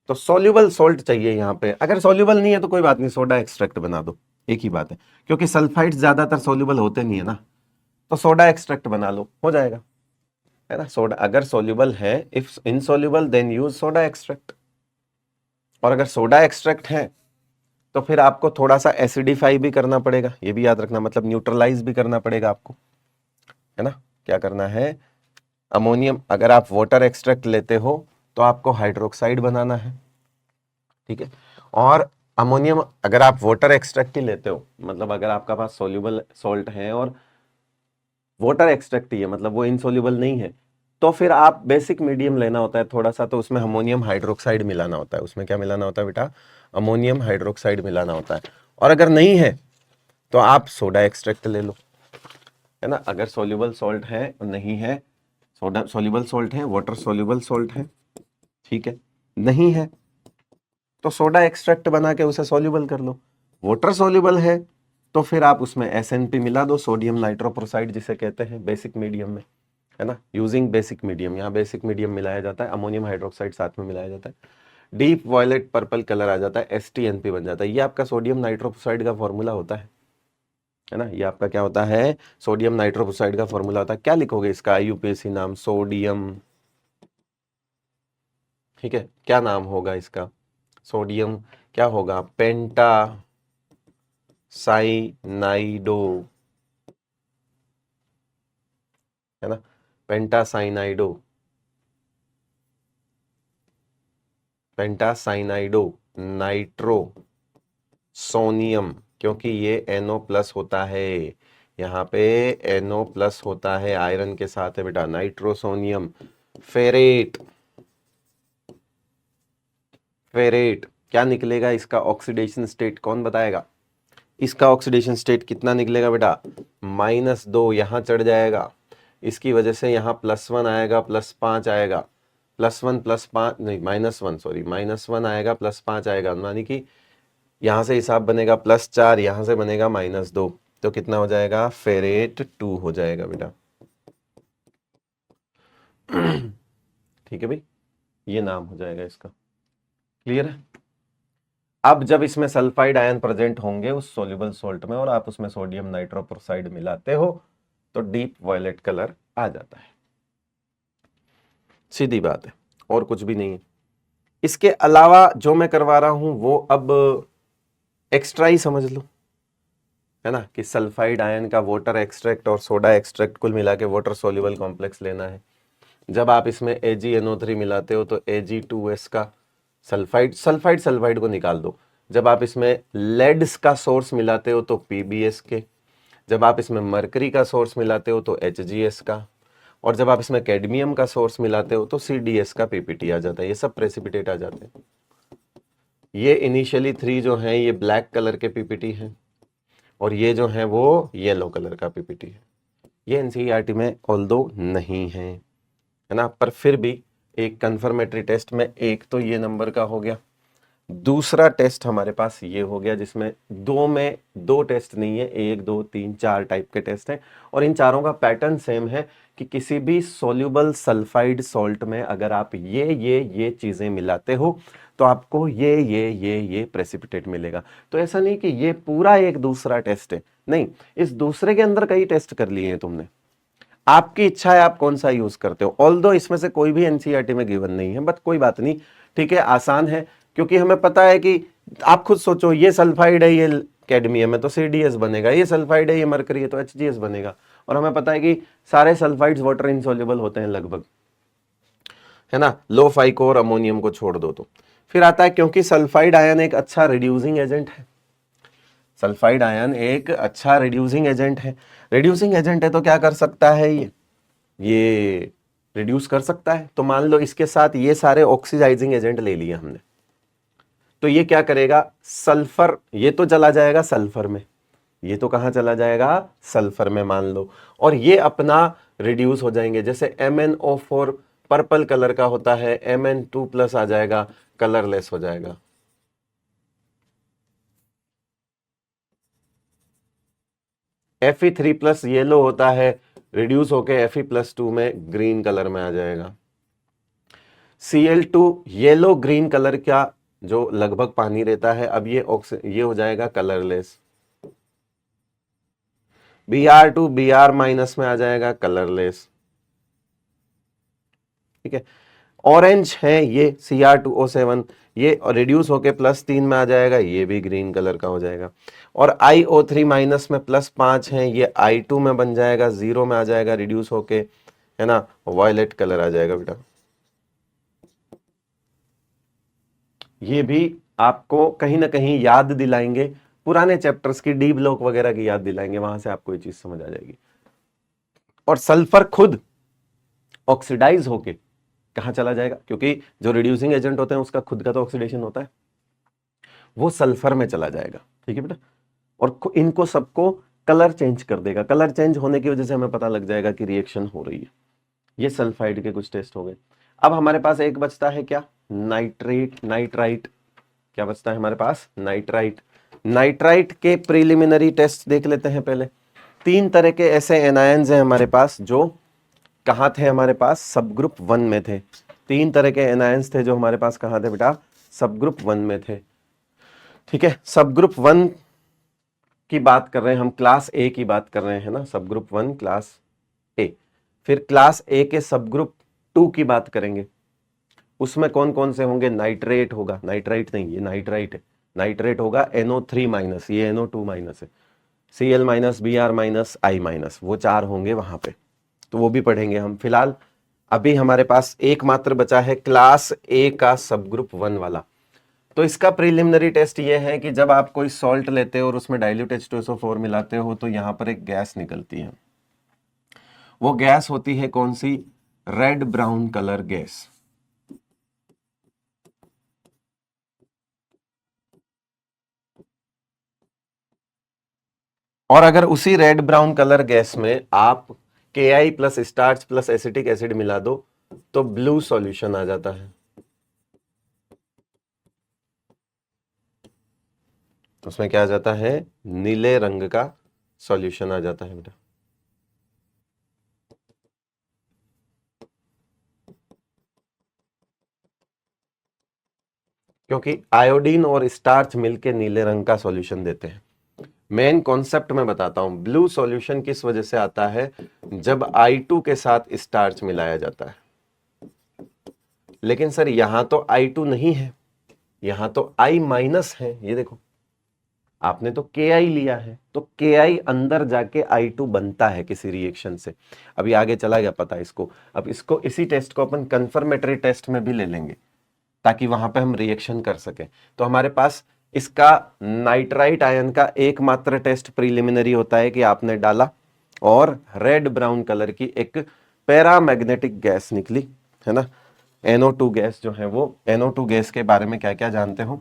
तो सॉल्युबल सॉल्ट चाहिए यहां पे। अगर सॉल्युबल नहीं है तो कोई बात नहीं, सोडा एक्सट्रैक्ट बना दो, एक ही बात है, क्योंकि सल्फाइड्स ज्यादातर सॉल्युबल होते नहीं है ना, तो सोडा एक्सट्रैक्ट बना लो, हो जाएगा, है ना। सोडा अगर सॉल्युबल है, if insoluble then use soda extract. और अगर सोडा एक्सट्रैक्ट है तो फिर आपको थोड़ा सा एसिडिफाई भी करना पड़ेगा, ये भी याद रखना, मतलब न्यूट्रलाइज भी करना पड़ेगा आपको, है ना। क्या करना है, अमोनियम, अगर आप वाटर एक्सट्रैक्ट लेते हो तो आपको हाइड्रोक्साइड बनाना है, ठीक है। और अमोनियम अगर आप वाटर एक्सट्रैक्ट ही लेते हो, मतलब अगर आपका पास सोल्यूबल सॉल्ट है और वाटर एक्सट्रैक्ट ही है, मतलब वो इनसोल्यूबल नहीं है, तो फिर आप बेसिक मीडियम लेना होता है थोड़ा सा, तो उसमें अमोनियम हाइड्रोक्साइड मिलाना होता है। उसमें क्या मिलाना होता है बेटा, अमोनियम हाइड्रोक्साइड मिलाना होता है। और अगर नहीं है तो आप सोडा एक्सट्रैक्ट ले लो, है ना। अगर सोल्यूबल सॉल्ट है, नहीं है, सोडा सोल्यूबल सॉल्ट है, वाटर सोल्यूबल सॉल्ट है, ठीक है, नहीं है तो सोडा एक्सट्रैक्ट बना के उसे सोल्यूबल कर लो। वाटर सोल्यूबल है तो फिर आप उसमें SNP मिला दो, सोडियम नाइट्रोप्रोसाइड जिसे कहते हैं, बेसिक मीडियम में, है ना, यूजिंग बेसिक मीडियम। यहाँ बेसिक मीडियम मिलाया जाता है, अमोनियम हाइड्रोक्साइड साथ में मिलाया जाता है, डीप वॉयलेट पर्पल कलर आ जाता है, STNP बन जाता है। ये आपका सोडियम नाइट्रोप्रोसाइड का फॉर्मूला होता है ना। ये आपका क्या होता है, सोडियम नाइट्रोप्रोसाइड का फॉर्मूला होता है। क्या लिखोगे इसका IUPAC नाम, सोडियम, ठीक है, क्या नाम होगा इसका, सोडियम क्या होगा, पेंटा साइनाइडो, है ना, पेंटासाइनाइडो, पेंटासाइनाइडो नाइट्रो सोनियम, क्योंकि ये NO प्लस होता है, यहाँ पे NO प्लस होता है, आयरन के साथ है बेटा, नाइट्रोसोनियम, फेरेट, फेरेट क्या निकलेगा इसका ऑक्सीडेशन स्टेट, कौन बताएगा, इसका ऑक्सीडेशन स्टेट कितना निकलेगा बेटा, -2, यहां चढ़ जाएगा, इसकी वजह से यहाँ +1 आएगा, +5 आएगा, +1 +5 नहीं, -1 सॉरी, -1 आएगा, +5 आएगा, यानी कि यहां से हिसाब बनेगा +4, यहां से बनेगा -2, तो कितना हो जाएगा, फेरेट 2 हो जाएगा बेटा। ठीक है भाई, ये नाम हो जाएगा इसका, क्लियर है। अब जब इसमें सल्फाइड आयन प्रेजेंट होंगे उस सोल्यूबल सॉल्ट में और आप उसमें सोडियम नाइट्रोप्रोसाइड मिलाते हो तो डीप वॉयलेट कलर आ जाता है, सीधी बात है, और कुछ भी नहीं है। इसके अलावा जो मैं करवा रहा हूं वो अब एक्स्ट्रा ही समझ लो, है ना, कि सल्फाइड आयन का वाटर एक्सट्रैक्ट और सोडा एक्सट्रैक्ट कुल मिला के वाटर सोल्यूबल कॉम्प्लेक्स लेना है। जब आप इसमें AgNO3 मिलाते हो तो Ag2S का सल्फाइड, सल्फाइड सल्फाइड को निकाल दो। जब आप इसमें लेड्स का सोर्स मिलाते हो तो PbS के, जब आप इसमें मरकरी का सोर्स मिलाते हो तो HgS का, और जब आप इसमें कैडमियम का सोर्स मिलाते हो तो CdS का PPT आ जाता है, ये सब प्रेसिपिटेट आ जाते हैं। ये इनिशियली 3 जो हैं ये ब्लैक कलर के PPT हैं और ये जो है वो येलो कलर का PPT है। ये NCERT में ऑल्दो नहीं है ना, पर फिर भी एक कंफर्मेटरी टेस्ट में एक तो ये नंबर का हो गया, दूसरा टेस्ट हमारे पास ये हो गया जिसमें दो टेस्ट नहीं है, 1 2 3 4 टाइप के टेस्ट हैं और इन चारों का पैटर्न सेम है कि किसी भी सोल्यूबल सल्फाइड सॉल्ट में अगर आप ये चीजें मिलाते हो तो आपको ये प्रेसिपिटेट मिलेगा। तो ऐसा नहीं कि ये पूरा एक दूसरा टेस्ट है, नहीं, इस दूसरे के अंदर कई टेस्ट कर लिए हैं तुमने, आपकी इच्छा है आप कौन सा यूज करते हो। ऑल्दो इसमें से कोई भी एनसीईआरटी में गिवन नहीं है, बट कोई बात नहीं, ठीक है, आसान है, क्योंकि हमें पता है कि आप खुद सोचो, ये सल्फाइड है, ये कैडमियम है तो CdS बनेगा, ये सल्फाइड है, ये मरकरी है तो HgS बनेगा। और हमें पता है कि सारे सल्फाइड्स वाटर इनसॉल्युबल होते हैं लगभग, है ना, लो फाइको और अमोनियम को छोड़ दो तो। फिर आता है क्योंकि सल्फाइड आयन एक अच्छा रिड्यूसिंग एजेंट है, सल्फाइड आयन एक अच्छा रिड्यूसिंग एजेंट है, रिड्यूसिंग एजेंट है तो क्या कर सकता है, ये रिड्यूस कर सकता है। तो मान लो इसके साथ ये सारे ऑक्सीडाइजिंग एजेंट ले लिए हमने, तो ये क्या करेगा, सल्फर, ये तो चला जाएगा सल्फर में, ये तो कहां चला जाएगा, सल्फर में मान लो, और ये अपना रिड्यूस हो जाएंगे। जैसे MnO4 पर्पल कलर का होता है, Mn2+ आ जाएगा, कलरलेस हो जाएगा। Fe3 प्लस येलो होता है, रिड्यूस होके Fe+2 में ग्रीन कलर में आ जाएगा। Cl2 येलो ग्रीन कलर का जो लगभग पानी रहता है, अब ये हो जाएगा कलरलेस। Br2 Br माइनस में आ जाएगा कलरलेस। ठीक है, ऑरेंज है ये Cr2O7, ये रिड्यूस होके +3 में आ जाएगा, ये भी ग्रीन कलर का हो जाएगा। और iO3 माइनस में +5 है, ये I2 में बन जाएगा, 0 में आ जाएगा रिड्यूस होके, है ना, वायलेट कलर आ जाएगा बेटा। ये भी आपको कहीं ना कहीं याद दिलाएंगे, पुराने चैप्टर्स की डी ब्लॉक वगैरह की याद दिलाएंगे, वहां से आपको ये चीज समझ आ जाएगी। और सल्फर खुद ऑक्सीडाइज होके कहां चला जाएगा, क्योंकि जो रिड्यूसिंग एजेंट होते हैं उसका खुद का तो ऑक्सीडेशन होता है, वो सल्फर में चला जाएगा। ठीक है बेटा, और इनको सबको कलर चेंज कर देगा। कलर चेंज होने की वजह से हमें पता लग जाएगा कि रिएक्शन हो रही है। ये सल्फाइड के कुछ टेस्ट हो गए। अब हमारे पास एक बचता है क्या, नाइट्राइट। क्या बचता है हमारे पास, नाइट्राइट। नाइट्राइट के प्रीलिमिनरी टेस्ट देख लेते हैं पहले। 3 तरह के ऐसे एनायंस हैं हमारे पास जो कहां थे, हमारे पास सब ग्रुप 1 में थे। 3 तरह के एनायंस थे जो हमारे पास कहां थे बेटा, सब ग्रुप 1 में थे। ठीक है, सब ग्रुप 1 की बात कर रहे हैं हम, क्लास ए की बात कर रहे हैं ना, सब ग्रुप 1 क्लास ए। फिर क्लास ए के सब ग्रुप 2 की बात करेंगे, उसमें कौन कौन से होंगे, नाइट्रेट होगा, नाइट्राइट नहीं, ये नाइट्राइट है, नाइट्रेट होगा NO3 माइनस, ये NO2 माइनस है, Cl minus, Br minus, I minus, वो 4 होंगे वहां पे, तो वो भी पढ़ेंगे हम। फिलहाल अभी हमारे पास एकमात्र बचा है क्लास ए का सब ग्रुप 1 वाला। तो इसका प्रीलिमिनरी टेस्ट ये है कि जब आप कोई सॉल्ट लेते हो और उसमें डाइल्यूट H2SO4 मिलाते हो तो यहां पर एक गैस निकलती है, वो गैस होती है कौन सी, रेड ब्राउन कलर गैस। और अगर उसी रेड ब्राउन कलर गैस में आप KI plus starch plus acetic acid मिला दो तो ब्लू सॉल्यूशन आ जाता है, उसमें क्या आ जाता है, नीले रंग का सॉल्यूशन आ जाता है बेटा। क्योंकि आयोडीन और स्टार्च मिलके नीले रंग का सॉल्यूशन देते हैं। मेन कॉन्सेप्ट में बताता हूं, ब्लू सॉल्यूशन किस वजह से आता है, जब I2 के साथ स्टार्च मिलाया जाता है। लेकिन सर यहां तो I2 नहीं है, यहां तो I माइनस है, ये देखो आपने तो KI लिया है, तो KI अंदर जाके I2 बनता है किसी रिएक्शन से। अभी आगे चला गया पता इसको। अब इसको, इसी टेस्ट को अपन कंफर्मेटरी टेस्ट में भी ले लेंगे ताकि वहां पे हम रिएक्शन कर सके। तो हमारे पास इसका नाइट्राइट आयन का एकमात्र टेस्ट प्रीलिमिनरी होता है कि आपने डाला और रेड ब्राउन कलर की एक पैरामैग्नेटिक गैस निकली, है ना, NO2 गैस जो है वो। NO2 गैस के बारे में क्या क्या जानते हो,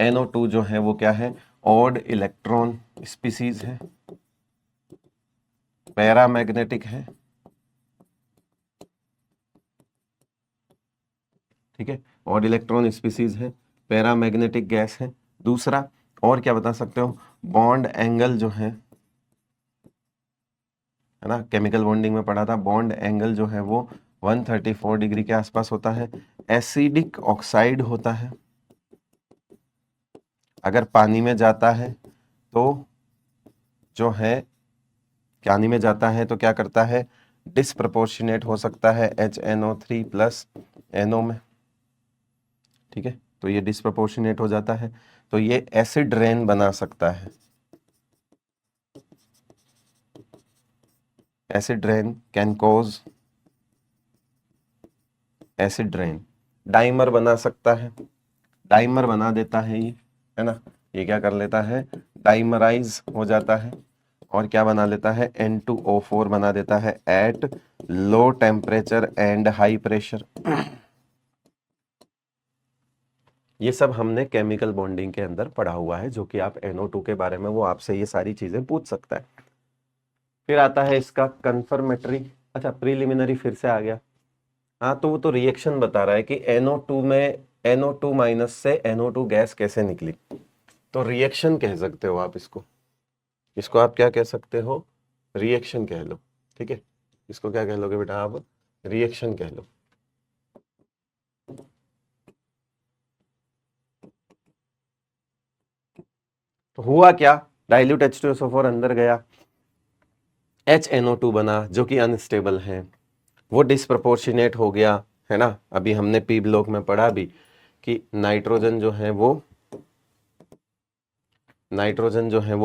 NO2 जो है वो क्या है, ऑड इलेक्ट्रॉन स्पीसीज है, पैरामैग्नेटिक है, ठीक है, ऑड इलेक्ट्रॉन स्पीसीज है, पैरामैग्नेटिक गैस है। दूसरा और क्या बता सकते हो, बॉन्ड एंगल जो है ना, केमिकल बॉन्डिंग में पढ़ा था, बॉन्ड एंगल जो है वो 134 डिग्री के आसपास होता है। एसिडिक ऑक्साइड होता है, अगर पानी में जाता है तो जो है, पानी में जाता है तो क्या करता है, डिसप्रपोर्शनेट हो सकता है HNO3 प्लस NO में, ठीक है, तो ये डिसप्रपोर्शनेट हो जाता है, तो ये एसिड रेन बना सकता है। Acid rain can cause acid rain. Dimer बना सकता है, डाइमर बना देता है ये, है ना, ये क्या कर लेता है, डाइमराइज हो जाता है और क्या बना लेता है, N2O4 बना देता है at low temperature and high pressure. ये सब हमने केमिकल बॉन्डिंग के अंदर पढ़ा हुआ है, जो कि आप NO2 के बारे में वो आपसे ये सारी चीजें पूछ सकता है। फिर आता है इसका कंफर्मेटरी, अच्छा प्रीलिमिनरी फिर से आ गया। हाँ, तो वो तो रिएक्शन बता रहा है कि NO2 में NO2 माइनस से NO2 गैस कैसे निकली, तो रिएक्शन कह सकते हो आप इसको। इसको आप क्या कह सकते हो, रिएक्शन कह लो। ठीक है, इसको क्या कह लोगे बेटा आप, रिएक्शन कह लो। तो हुआ क्या, डाइल्यूट H2SO4 अंदर गया, HNO2 बना जो कि अनस्टेबल है, वो डिस्प्रपोर्शनेट हो गया, है ना। अभी हमने पी ब्लॉक में पढ़ा भी कि नाइट्रोजन जो है वो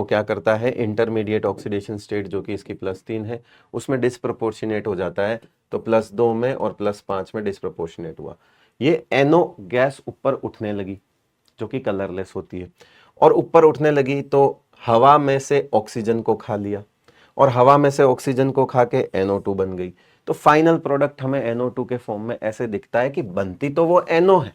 क्या करता है, इंटरमीडिएट ऑक्सीडेशन स्टेट जो कि इसकी +3 है उसमें डिस्प्रपोर्शनेट हो जाता है, तो +2 में और +5 में डिस्प्रपोर्शनेट हुआ। ये NO गैस ऊपर उठने लगी जो कि कलरलेस होती है, और ऊपर उठने लगी तो हवा में से ऑक्सीजन को खा लिया, और हवा में से ऑक्सीजन को खा के NO2 बन गई। तो फाइनल प्रोडक्ट हमें NO2 के फॉर्म में ऐसे दिखता है कि बनती तो वो NO है,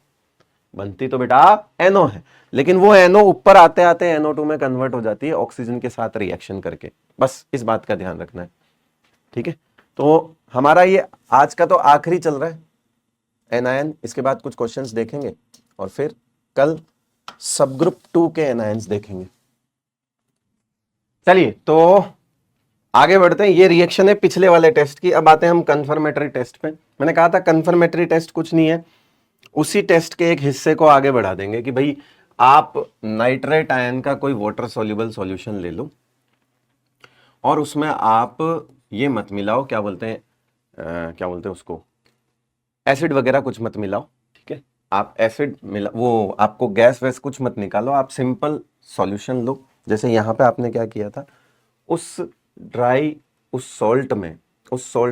बनती तो बेटा NO है, लेकिन वो NO ऊपर आते आते NO2 में कन्वर्ट हो जाती है ऑक्सीजन के साथ रिएक्शन करके। बस इस बात का ध्यान रखना है। ठीक है, तो हमारा ये आज का तो आखिरी चल रहा है एनायन, इसके बाद कुछ क्वेश्चंस देखेंगे और फिर कल सब ग्रुप 2 के एनायंस देखेंगे। चलिए तो आगे बढ़ते हैं, ये रिएक्शन है पिछले वाले टेस्ट की। अब आते हैं हम कंफर्मेटरी टेस्ट पे। मैंने कहा था कंफर्मेटरी टेस्ट कुछ नहीं है, उसी टेस्ट के एक हिस्से को आगे बढ़ा देंगे कि भाई आप नाइट्रेट आयन का कोई वाटर सोल्यूबल सॉल्यूशन ले लो और उसमें आप ये मत मिलाओ, क्या बोलते हैं उसको, एसिड वगैरह कुछ मत मिलाओ। ठीक है, आप एसिड मिला, वो आपको गैस वैस कुछ मत निकालो, आप सिंपल सॉल्यूशन लो। जैसे यहां पे आपने क्या किया था, उस सॉल्ट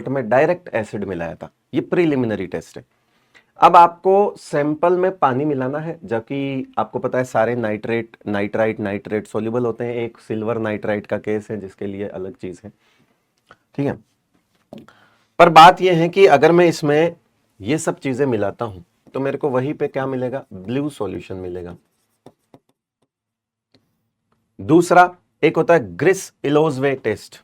में डायरेक्ट एसिड मिलाया था। ये प्रीलिमिनरी टेस्ट है। अब आपको सैंपल में पानी मिलाना है, जबकि आपको पता है सारे नाइट्राइट सोल्यूबल होते हैं। एक सिल्वर नाइट्राइट का केस है जिसके लिए अलग चीज है। ठीक है, पर बात यह है कि अगर मैं इसमें ये सब चीजें मिलाता हूं तो मेरे को वहीं पे क्या मिलेगा, ब्लू सॉल्यूशन मिलेगा। दूसरा एक होता है ग्रिस इलोजवे टेस्ट।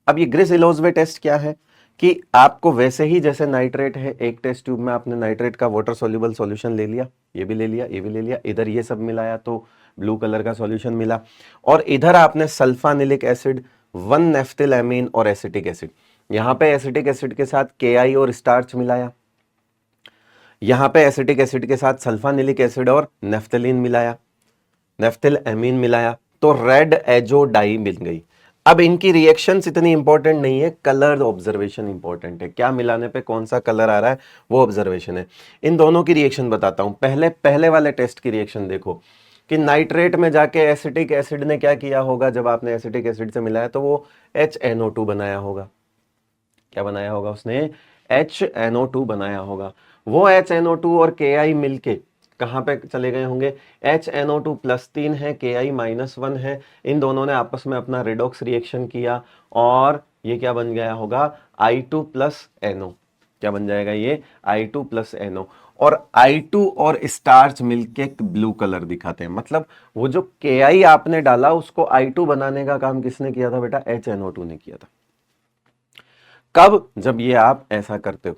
अब ये ग्रिस इलोजवे टेस्ट क्या है कि आपको वैसे ही जैसे नाइट्रेट है, एक टेस्ट ट्यूब में आपने नाइट्रेट का वाटर सोल्यूबल सॉल्यूशन ले लिया, ये भी ले लिया, ये भी ले लिया, इधर ये सब मिलाया तो ब्लू कलर का सॉल्यूशन मिला, और इधर आपने सल्फानिलिक एसिड, 1 नेफ्थिलएमीन और एसिटिक एसिड, यहां पे एसिटिक एसिड के साथ KI और स्टार्च मिलाया, यहां पे एसिटिक एसिड के साथ सल्फानिलिक एसिड और नेफ्थलीन मिलाया, नेफ्थिलएमीन मिलाया, तो रेड एजोडाई मिल गई। अब इनकी रिएक्शंस इतनी इंपॉर्टेंट नहीं है, कलर ऑब्जर्वेशन इंपॉर्टेंट है, क्या मिलाने पे कौन सा कलर आ रहा है वो ऑब्जर्वेशन है। इन दोनों की रिएक्शन बताता हूं। पहले वाले टेस्ट की रिएक्शन देखो कि नाइट्रेट में जाके एसिटिक एसिड ने क्या किया होगा, जब आपने एसिटिक एसिड से मिलाया तो वो HNO2 बनाया होगा। क्या बनाया होगा उसने, HNO2 बनाया होगा। वो HNO2 और KI मिलके कहां पे चले गए होंगे, HNO2 +3 है, KI -1 है, इन दोनों ने आपस में अपना रिडॉक्स रिएक्शन किया और ये क्या बन गया होगा, I2 + NO। क्या बन जाएगा ये, I2 + NO, और I2 और स्टार्च मिलके ब्लू कलर दिखाते हैं। मतलब वो जो KI आपने डाला उसको I2 बनाने का काम किसने किया था बेटा, HNO2 ने किया था। कब, जब ये आप ऐसा करते हो।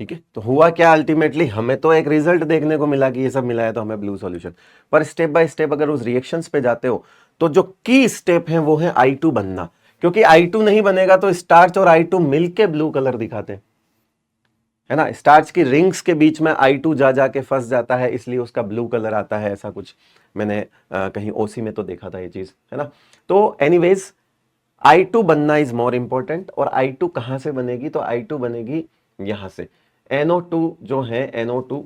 ठीक है, तो हुआ क्या, अल्टीमेटली हमें तो एक रिजल्ट देखने को मिला कि ये सब मिलाया तो हमें ब्लू सॉल्यूशन, पर स्टेप बाय स्टेप अगर उस रिएक्शंस पे जाते हो तो जो की स्टेप है वो है I2 बनना, क्योंकि I2 नहीं बनेगा तो स्टार्च और I2 मिलके ब्लू कलर दिखाते हैं, है ना। स्टार्च की रिंग्स के बीच में I2 जा जाके फंस जाता है, इसलिए उसका ब्लू कलर आता है। ऐसा कुछ मैंने कहीं OC में तो देखा था ये चीज, है ना। तो एनीवेज I2 बनना इज मोर इंपॉर्टेंट, और I2 कहां से बनेगी, तो I2 बनेगी यहां से। NO2 जो है, NO2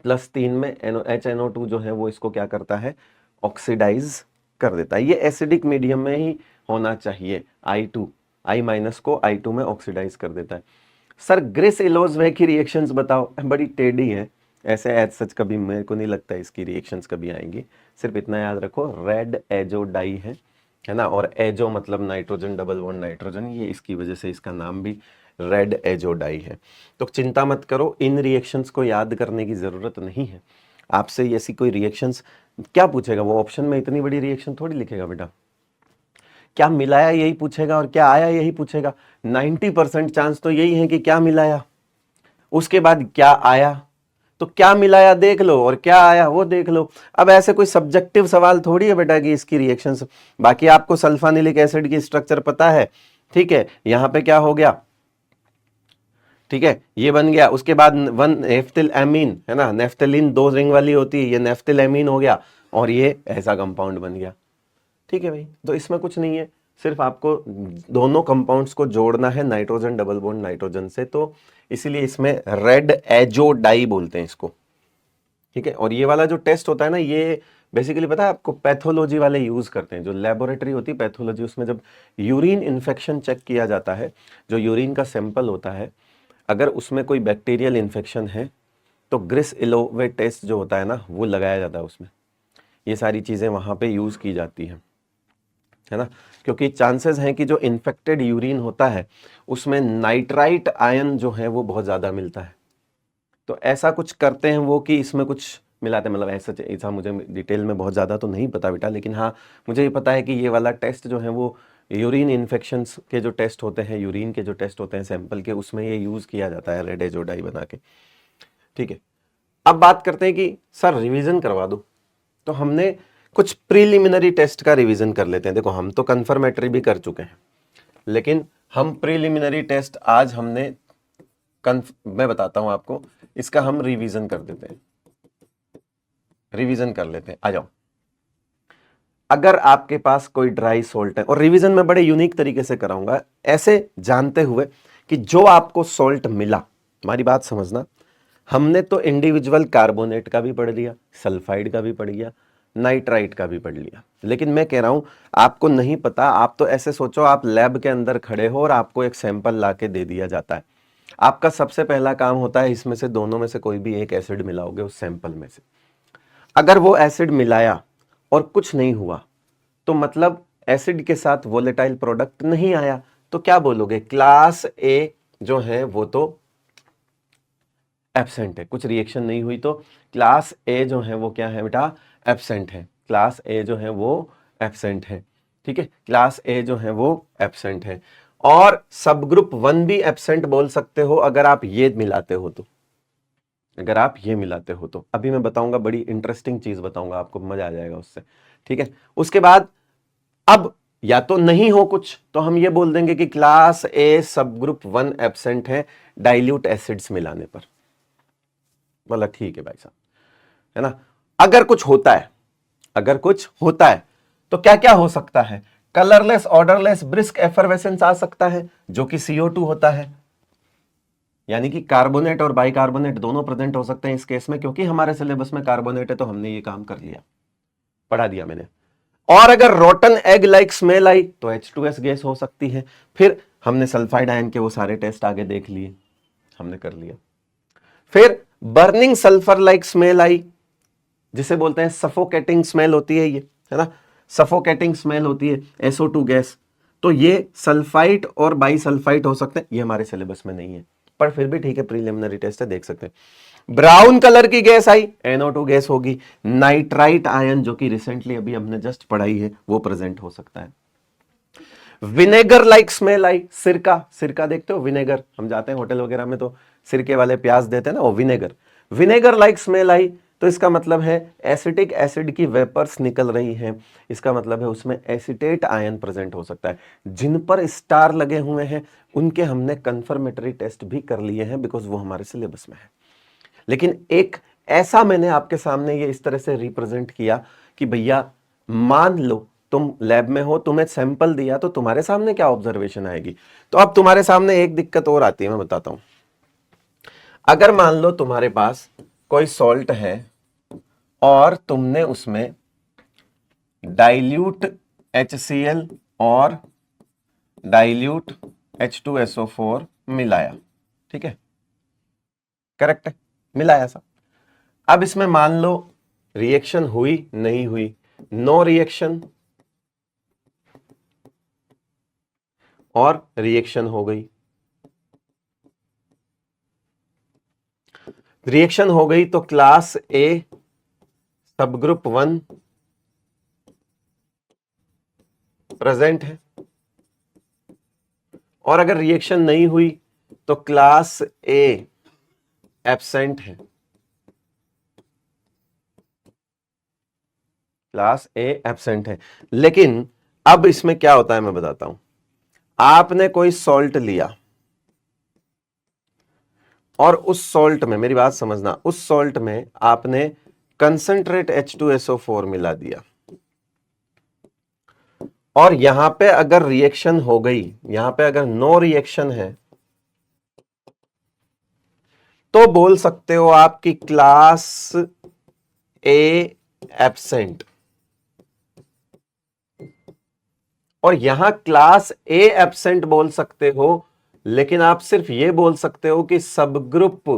+3 में HNO2 जो है वो इसको क्या करता है, ऑक्सीडाइज कर देता है। ये एसिडिक मीडियम में ही होना चाहिए, I- को I2 में ऑक्सीडाइज कर देता है। सर ग्रिस इलोजवे की रिएक्शंस बताओ, बड़ी टेढ़ी है ऐसे, एज सच कभी मेरे को नहीं लगता इसकी रिएक्शंस कभी आएंगी। सिर्फ इतना याद रखो, रेड एजोडाई है ना, और एजो मतलब नाइट्रोजन, डबल बॉन्ड नाइट्रोजन, ये इसकी वजह से इसका नाम भी रेड एजोडाई है। तो चिंता मत करो, इन रिएक्शंस को याद करने की जरूरत नहीं है। आपसे ऐसी कोई रिएक्शंस क्या पूछेगा, वो ऑप्शन में इतनी बड़ी रिएक्शन थोड़ी लिखेगा बेटा, क्या मिलाया यही पूछेगा और क्या आया यही पूछेगा। 90% चांस तो यही है कि क्या मिलाया, उसके बाद क्या आया। तो क्या मिलाया देख लो और क्या आया वो देख लो। अब ऐसे कोई सब्जेक्टिव सवाल थोड़ी है बेटा कि इसकी रिएक्शंस, बाकी आपको सल्फानिलिक एसिड की स्ट्रक्चर पता है, ठीक है। यहां पे क्या हो गया, ठीक है, ये बन गया, उसके बाद वन नेफ्थिल एमीन है ना, नेफ्थलीन 2 रिंग वाली होती है, ये नेफ्थिल एमीन हो गया और ये ऐसा कंपाउंड बन गया, ठीक है भाई। तो इसमें कुछ नहीं है, सिर्फ आपको दोनों कंपाउंड्स को जोड़ना है नाइट्रोजन डबल बॉन्ड नाइट्रोजन से, तो इसीलिए इसमें रेड एजोडाई बोलते हैं इसको, ठीक है। और ये वाला जो टेस्ट होता है ना, ये बेसिकली पता है आपको, पैथोलॉजी वाले यूज करते हैं, जो लेबोरेटरी होती है पैथोलॉजी, उसमें जब यूरिन इन्फेक्शन चेक किया जाता है, जो यूरिन का सैंपल होता है, अगर उसमें कोई बैक्टीरियल इन्फेक्शन है तो ग्रिस इलोवे टेस्ट जो होता है ना, वो लगाया जाता है उसमें, ये सारी चीजें वहां पे यूज की जाती हैं, है ना। क्योंकि चांसेस हैं कि जो इन्फेक्टेड यूरिन होता है उसमें नाइट्राइट आयन जो है वो बहुत ज्यादा मिलता है, तो ऐसा कुछ करते हैं वो कि इसमें कुछ मिलाते हैं, मतलब ऐसा मुझे डिटेल में बहुत ज़्यादा तो नहीं पता बेटा, लेकिन हाँ मुझे ये पता है कि ये वाला टेस्ट जो है वो यूरिन इन्फेक्शंस के जो टेस्ट होते हैं, यूरिन के जो टेस्ट होते हैं सैंपल के, उसमें ये यूज़ किया जाता है रेड एजोडाई बना के, ठीक है। अब बात करते हैं कि सर रिवीजन करवा दो, तो हमने कुछ प्रीलिमिनरी टेस्ट का रिवीजन कर लेते हैं। देखो हम तो कन्फर्मेटरी भी कर चुके हैं, लेकिन हम प्रीलिमिनरी टेस्ट आज हमने मैं बताता हूं आपको, इसका हम रिवीजन कर देते हैं, रिवीजन कर लेते हैं, आ जाओ। अगर आपके पास कोई ड्राई सॉल्ट है, और रिवीजन में बड़े यूनिक तरीके से कराऊंगा, ऐसे जानते हुए कि जो आपको सॉल्ट मिला, हमारी बात समझना, हमने तो इंडिविजुअल कार्बोनेट का भी पढ़ लिया, सल्फाइड का भी पढ़ लिया, नाइट्राइट का भी पढ़ लिया, लेकिन मैं कह रहा हूं आपको नहीं पता, आप तो ऐसे सोचो आप लैब के अंदर खड़े हो और आपको एक सैंपल लाके दे दिया जाता है, आपका सबसे पहला काम होता है इसमें से दोनों में से कोई भी एक एसिड मिलाओगे उस सैंपल में से। अगर वो एसिड मिलाया और कुछ नहीं हुआ तो मतलब एसिड के साथ वोलेटाइल प्रोडक्ट नहीं आया, तो क्या बोलोगे, क्लास ए जो है वो तो एब्सेंट है, कुछ रिएक्शन नहीं हुई, तो क्लास ए जो है वो क्या है बेटा, एब्सेंट है, क्लास ए जो है वो एब्सेंट है, ठीक है, क्लास ए जो है वो एब्सेंट है। और सब ग्रुप 1 भी एब्सेंट बोल सकते हो अगर आप ये मिलाते हो तो, अगर आप ये मिलाते हो तो, अभी मैं बताऊंगा, बड़ी इंटरेस्टिंग चीज बताऊंगा आपको, मजा आ जाएगा उससे, ठीक है। उसके बाद अब या तो नहीं हो कुछ तो हम ये बोल देंगे कि class A sub group 1 absent है डाइल्यूट एसिड्स मिलाने पर, बोला ठीक है भाई साहब, है ना। अगर कुछ होता है, अगर कुछ होता है तो क्या क्या हो सकता है, कलरलेस ऑर्डरलेस ब्रिस्क एफरवेसेंस आ सकता है जो कि CO2 होता है, यानी कि कार्बोनेट और बाइकार्बोनेट दोनों प्रेजेंट हो सकते हैं इस केस में, क्योंकि हमारे सिलेबस में कार्बोनेट है तो हमने ये काम कर लिया, पढ़ा दिया मैंने। और अगर रोटन एग लाइक स्मेल आई तो H2S गैस हो सकती है, फिर हमने सल्फाइड आयन के वो सारे टेस्ट आगे देख लिए, हमने कर लिया। फिर बर्निंग सल्फर लाइक स्मेल आई, जिसे बोलते हैं सफोकेटिंग स्मेल होती है, ये है ना, सफोकेटिंग स्मेल होती है, SO2 गैस, तो ये सल्फाइड और बाईसल्फाइड हो सकते हैं, ये हमारे सिलेबस में नहीं है पर फिर भी ठीक है, प्रीलिमिनरी टेस्ट है, देख सकते हैं। ब्राउन कलर की गैस आई, NO2 गैस होगी, नाइट्राइट आयन जो कि रिसेंटली अभी हमने जस्ट पढ़ाई है वो प्रेजेंट हो सकता है। विनेगर लाइक स्मेल आई, सिरका, सिरका देखते हो, विनेगर, हम जाते हैं होटल वगैरह में तो सिरके वाले प्याज देते हैं ना, वो विनेगर, विनेगर लाइक स्मेल आई, तो इसका मतलब है एसिटिक एसिड की वेपर्स निकल रही हैं, इसका मतलब है उसमें एसिटेट आयन प्रेजेंट हो सकता है। जिन पर स्टार लगे हुए हैं उनके हमने कंफर्मेटरी टेस्ट भी कर लिए हैं बिकॉज वो हमारे सिलेबस में है, लेकिन एक ऐसा मैंने आपके सामने ये इस तरह से रिप्रेजेंट किया कि भैया मान लो तुम लैब में हो, तुम्हें सैंपल दिया तो तुम्हारे सामने क्या ऑब्जर्वेशन आएगी। तो अब तुम्हारे सामने एक दिक्कत और आती है, मैं बताता हूं। अगर मान लो तुम्हारे पास कोई सॉल्ट है और तुमने उसमें डाइल्यूट HCl और डाइल्यूट H2SO4 मिलाया, ठीक है, करेक्ट है, मिलाया सा। अब इसमें मान लो रिएक्शन हुई नहीं हुई, नो रिएक्शन और रिएक्शन हो गई, रिएक्शन हो गई तो class A sub group 1 present है, और अगर रिएक्शन नहीं हुई तो क्लास ए एब्सेंट है, क्लास ए एब्सेंट है। लेकिन अब इसमें क्या होता है मैं बताता हूं। आपने कोई सॉल्ट लिया और उस सॉल्ट में, मेरी बात समझना, उस सॉल्ट में आपने कंसंट्रेट H2SO4 मिला दिया और यहां पे अगर रिएक्शन हो गई, यहां पे अगर नो रिएक्शन है तो बोल सकते हो आपकी क्लास ए एब्सेंट। और यहां क्लास ए एब्सेंट बोल सकते हो, लेकिन आप सिर्फ ये बोल सकते हो कि सबग्रुप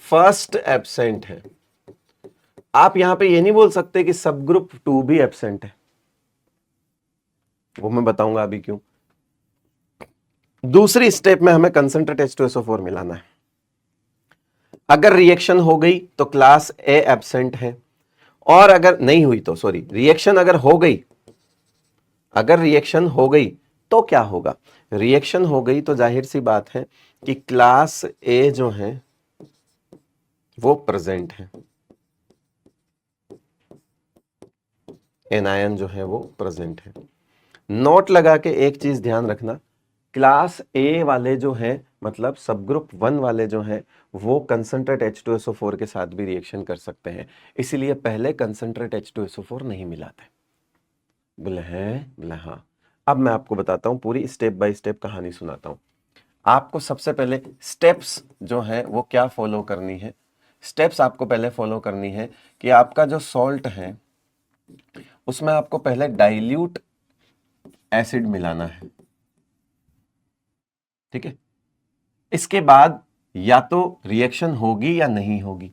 फर्स्ट एब्सेंट है। आप यहां पे ये नहीं बोल सकते कि सबग्रुप 2 भी एब्सेंट है, वो मैं बताऊंगा अभी क्यों। दूसरी स्टेप में हमें कंसंट्रेट H2SO4 मिलाना है। अगर रिएक्शन हो गई तो क्लास ए एब्सेंट है, और अगर नहीं हुई तो, सॉरी, रिएक्शन अगर हो गई, अगर रिएक्शन हो गई तो क्या होगा? रिएक्शन हो गई तो जाहिर सी बात है कि क्लास ए जो है वो प्रेजेंट है, एनायन जो है वो प्रेजेंट है। नोट लगा के एक चीज ध्यान रखना, क्लास ए वाले जो है, मतलब सब ग्रुप 1 वाले जो है, वो कंसंट्रेट H2SO4 के साथ भी रिएक्शन कर सकते हैं, इसलिए पहले कंसंट्रेट H2SO4 नहीं मिलाते। बोले हाँ। अब मैं आपको बताता हूं, पूरी स्टेप बाय स्टेप कहानी सुनाता हूं आपको। सबसे पहले स्टेप्स जो है वो क्या फॉलो करनी है, स्टेप्स आपको पहले फॉलो करनी है कि आपका जो सॉल्ट है उसमें आपको पहले डाइल्यूट एसिड मिलाना है, ठीक है। इसके बाद या तो रिएक्शन होगी या नहीं होगी,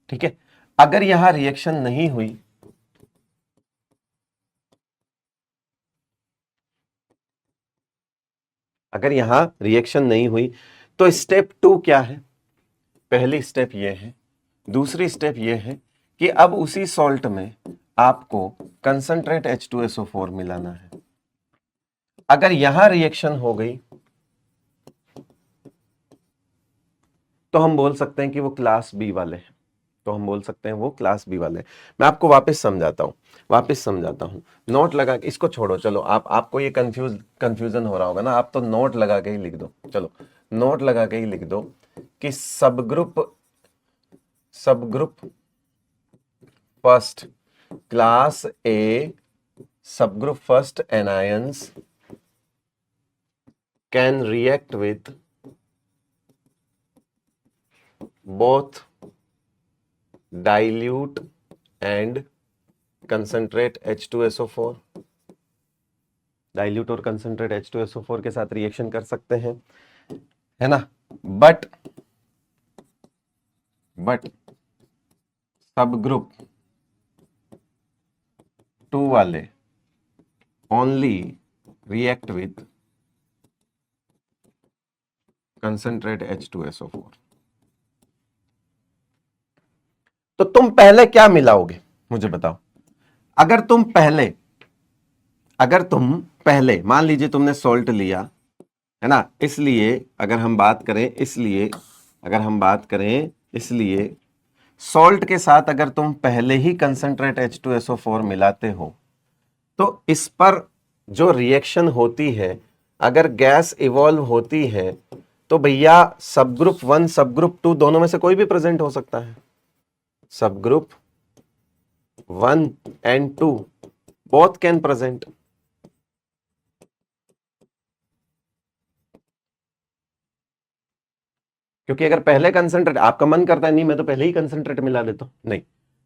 ठीक है। अगर यहां रिएक्शन नहीं हुई, अगर यहां रिएक्शन नहीं हुई तो स्टेप 2 क्या है? पहली स्टेप ये है। दूसरी स्टेप ये है कि अब उसी सॉल्ट में आपको कंसंट्रेट H2SO4 मिलाना है। अगर यहां रिएक्शन हो गई तो हम बोल सकते हैं कि वो क्लास बी वाले हैं, तो हम बोल सकते हैं वो क्लास बी वाले हैं। मैं आपको वापस समझाता हूं, नोट लगा के, इसको छोड़ो, चलो आपको ये कंफ्यूजन हो रहा होगा ना, आप तो नोट लगा के ही लिख दो। चलो नोट लगा के ही लिख दो कि subgroup first class A subgroup first anions can react with both dilute and concentrate H2SO4, dilute और कंसंट्रेट H2SO4 के साथ रिएक्शन कर सकते हैं, है ना। बट सब ग्रुप 2 वाले only react with concentrate H2SO4। तो तुम पहले क्या मिलाओगे मुझे बताओ। अगर तुम पहले मान लीजिए तुमने सॉल्ट लिया, है ना, इसलिए अगर हम बात करें इसलिए सॉल्ट के साथ अगर तुम पहले ही कंसंट्रेट H2SO4 मिलाते हो तो इस पर जो रिएक्शन होती है, अगर गैस इवॉल्व होती है तो भैया सब ग्रुप 1 सब ग्रुप 2 दोनों में से कोई भी प्रेजेंट हो सकता है। सब group 1 and 2 both can present। क्योंकि अगर पहले कंसंट्रेट, आपका मन करता है नहीं मैं तो पहले ही कंसंट्रेट मिला देता हूं, नहीं,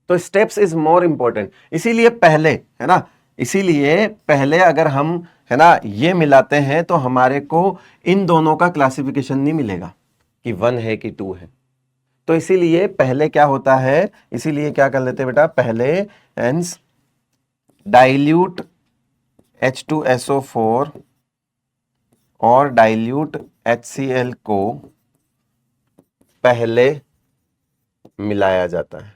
तो स्टेप्स इज मोर इंपॉर्टेंट। इसीलिए पहले, है ना, इसीलिए पहले अगर हम, है ना, ये मिलाते हैं तो हमारे को इन दोनों का क्लासिफिकेशन नहीं मिलेगा कि 1 है कि 2 है। तो इसीलिए पहले क्या होता है, इसीलिए क्या कर लेते हैं बेटा, पहले एंस डाइल्यूट H2SO4 और डाइल्यूट HCl को पहले मिलाया जाता है।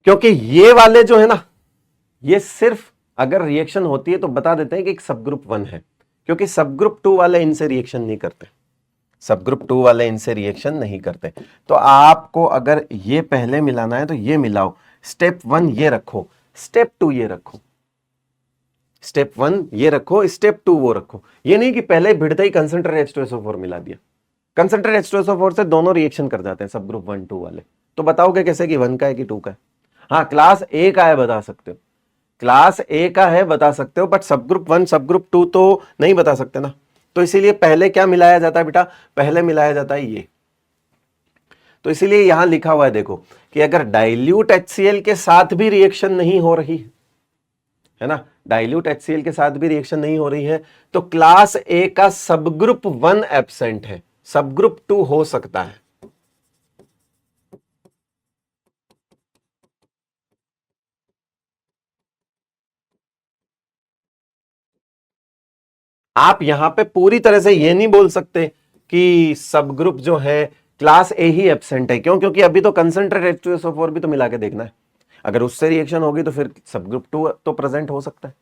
क्योंकि ये वाले जो है ना, ये सिर्फ अगर रिएक्शन होती है तो बता देते हैं कि एक सब ग्रुप 1 है, क्योंकि सब ग्रुप 2 वाले इनसे रिएक्शन नहीं करते, सब ग्रुप 2 वाले इनसे रिएक्शन नहीं करते। तो आपको अगर ये पहले मिलाना है तो ये मिलाओ, स्टेप 1 ये रखो, स्टेप 2 ये रखो, स्टेप 1 ये रखो, स्टेप 2 वो रखो। ये नहीं कि पहले भिड़ते ही कंसंट्रेट H2SO4 मिला दिया। कंसंट्रेट H2SO4 से दोनों रिएक्शन कर जाते हैं सब ग्रुप 1 2 वाले। तो बताओगे कैसे कि 1 का है कि 2 का है? हाँ, क्लास ए का है बता सकते हो, क्लास ए का है बता सकते हो, बट सब ग्रुप 1 सब ग्रुप 2 तो नहीं बता सकते ना। तो इसीलिए पहले क्या मिलाया जाता है बेटा? पहले मिलाया जाता है ये। तो इसीलिए यहां लिखा हुआ है देखो कि अगर डाइल्यूट HCl के साथ भी रिएक्शन नहीं हो रही है ना, डाइल्यूट HCl के साथ भी रिएक्शन नहीं हो रही है, तो क्लास ए का सब ग्रुप 1 एब्सेंट है, सब ग्रुप 2 हो सकता है। आप यहां पे पूरी तरह से ये नहीं बोल सकते कि सब ग्रुप जो है क्लास ए ही एब्सेंट है। क्यों? क्योंकि अभी तो कंसंट्रेट H2SO4 भी तो मिला के देखना है। अगर उससे रिएक्शन होगी तो फिर सब ग्रुप 2 तो प्रेजेंट हो सकता है।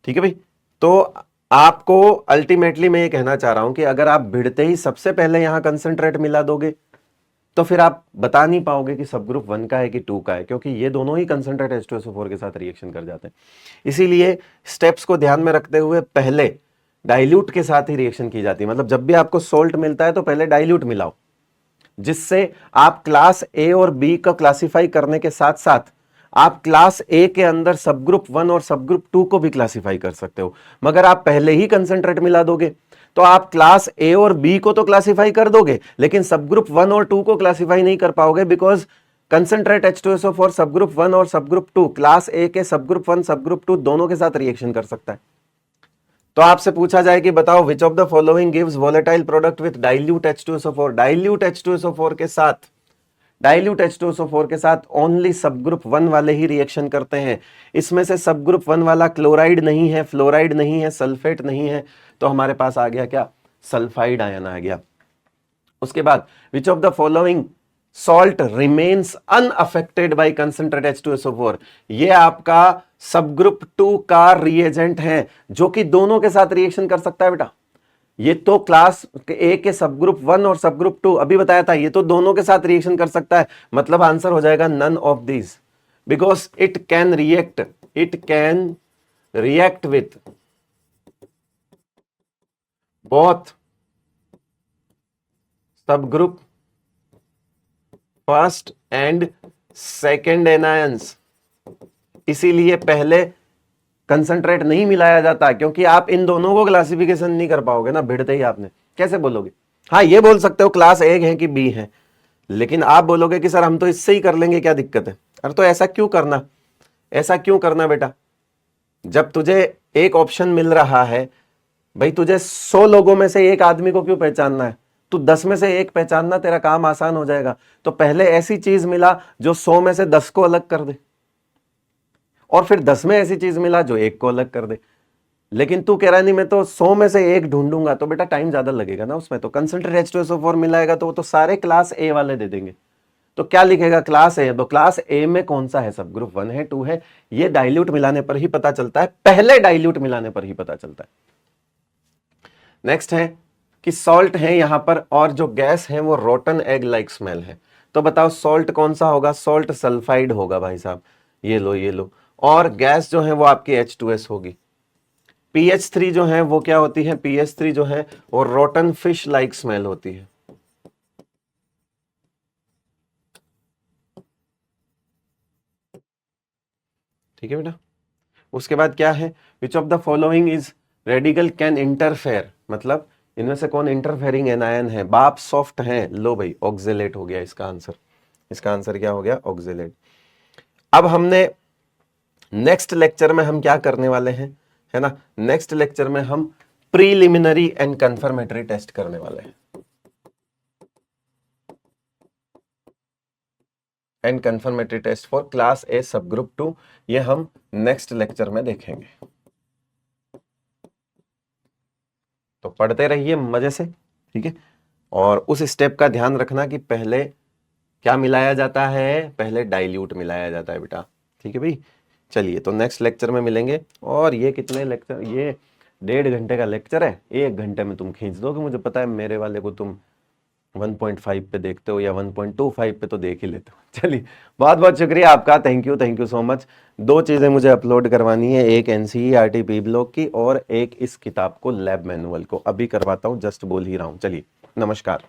ठीक है भाई। तो आपको अल्टीमेटली मैं ये कहना चाह रहा हूं कि अगर आप भिड़ते ही सबसे पहले यहां कंसंट्रेट मिला दोगे तो फिर आप बता नहीं पाओगे कि सब ग्रुप 1 का है कि 2 का है, क्योंकि ये दोनों ही कंसंट्रेट H2SO4 के साथ रिएक्शन कर जाते हैं। इसीलिए स्टेप्स को ध्यान में रखते हुए पहले डाइल्यूट के साथ ही रिएक्शन की जाती है। मतलब जब भी आपको सोल्ट मिलता है तो पहले डाइल्यूट मिलाओ, जिससे आप क्लास ए और बी को क्लासिफाई करने के साथ साथ आप क्लास ए के अंदर सब ग्रुप 1 और सब ग्रुप 2 को भी क्लासिफाई कर सकते हो। मगर आप पहले ही कंसंट्रेट मिला दोगे तो आप क्लास ए और बी को तो क्लासिफाई कर दोगे, लेकिन सब ग्रुप 1 और 2 को क्लासिफाई नहीं कर पाओगे, बिकॉज कंसंट्रेट H2SO4 सब ग्रुप 1 और सब ग्रुप 2 क्लास ए के सब ग्रुप 1 सब ग्रुप 2 दोनों के साथ रिएक्शन कर सकता है। तो आपसे पूछा जाए कि बताओ which of the following gives volatile product with dilute H2SO4, dilute H2SO4 के साथ, डाइल्यूट H2SO4 के साथ ओनली सब ग्रुप 1 वाले ही रिएक्शन करते हैं। इसमें से सब ग्रुप 1 वाला क्लोराइड नहीं है, फ्लोराइड नहीं है, सल्फेट नहीं है, तो हमारे पास आ गया क्या? सल्फाइड आयन आ गया। उसके बाद which of the following salt remains unaffected bye concentrate H2SO4, ये आपका सब ग्रुप 2 का रिएजेंट है जो कि दोनों के साथ रिएक्शन कर सकता है बेटा। ये तो क्लास ए के सब ग्रुप 1 और सब ग्रुप 2 अभी बताया था, ये तो दोनों के साथ रिएक्शन कर सकता है। मतलब आंसर हो जाएगा none of these, because it can react with both sub group first and second anions. इसीलिए पहले कंसंट्रेट नहीं मिलाया जाता, क्योंकि आप इन दोनों को क्लासिफिकेशन नहीं कर पाओगे ना, भिड़ते ही आपने कैसे बोलोगे? हाँ, ये बोल सकते हो क्लास ए है कि बी है, लेकिन आप बोलोगे कि सर हम तो इससे ही कर लेंगे, क्या दिक्कत है? अरे तो ऐसा क्यों करना, ऐसा क्यों करना बेटा? जब तुझे एक ऑप्शन मिल रहा है भाई, तुझे 100 लोगों में से एक आदमी को क्यों पहचानना है? तू 10 में से एक पहचानना, तेरा काम आसान हो जाएगा। तो पहले ऐसी चीज मिला जो 100 में से 10 को अलग कर दे, और फिर 10 में ऐसी चीज मिला जो एक को अलग कर दे। लेकिन तू कह रहा नहीं मैं तो 100 में से एक ढूंढूंगा, तो बेटा टाइम ज्यादा लगेगा ना उसमें। तो कंसंट्रेट H2SO4 मिलाएगा तो वो तो सारे क्लास ए वाले दे देंगे। तो क्या लिखेगा? क्लास ए। तो क्लास ए में कौन सा है? सब ग्रुप 1 है 2 है? ये डाइल्यूट मिलाने पर ही पता चलता है, पहले डाइल्यूट मिलाने पर ही पता चलता है। नेक्स्ट है कि सॉल्ट है यहां पर, और जो गैस है वो रोटन एग लाइक स्मेल है। तो बताओ सॉल्ट कौन सा होगा? सॉल्ट सल्फाइड होगा भाई साहब, ये लो ये लो। और गैस जो है वो आपकी H2S होगी। PH3 जो है वो क्या होती है? PH3 जो है वो रोटन फिश लाइक स्मेल होती है। ठीक है बेटा। उसके बाद क्या है? Which of the following is radical can interfere, मतलब इनमें से कौन इंटरफेयरिंग एनायन है? बाप सॉफ्ट है, लो भाई ऑक्जेलेट हो गया इसका आंसर। इसका आंसर क्या हो गया? ऑक्जेलेट। अब हमने नेक्स्ट लेक्चर में हम क्या करने वाले हैं, है ना? नेक्स्ट लेक्चर में हम प्रीलिमिनरी एंड कंफर्मेटरी टेस्ट करने वाले हैं, and confirmatory test for class A sub group 2, ये हम नेक्स्ट लेक्चर में देखेंगे। तो पढ़ते रहिए मजे से, ठीक है? और उस स्टेप का ध्यान रखना कि पहले क्या मिलाया जाता है? पहले डाइल्यूट मिलाया जाता है बेटा। ठीक है भाई, चलिए तो नेक्स्ट लेक्चर में मिलेंगे। और ये कितने लेक्चर, ये 1.5 घंटे का लेक्चर है, 1 घंटे में तुम खींच दोगे। मुझे पता है मेरे वाले को तुम 1.5 पे देखते हो या 1.25 पे तो देख ही लेते हो। चलिए, बहुत बहुत शुक्रिया आपका, थैंक यू सो मच। 2 चीजें मुझे अपलोड करवानी है, एक एनसीईआरटी पी ब्लॉक की और एक इस किताब को लैब मैनुअल को, अभी करवाता हूँ, जस्ट बोल ही रहा हूँ। चलिए, नमस्कार।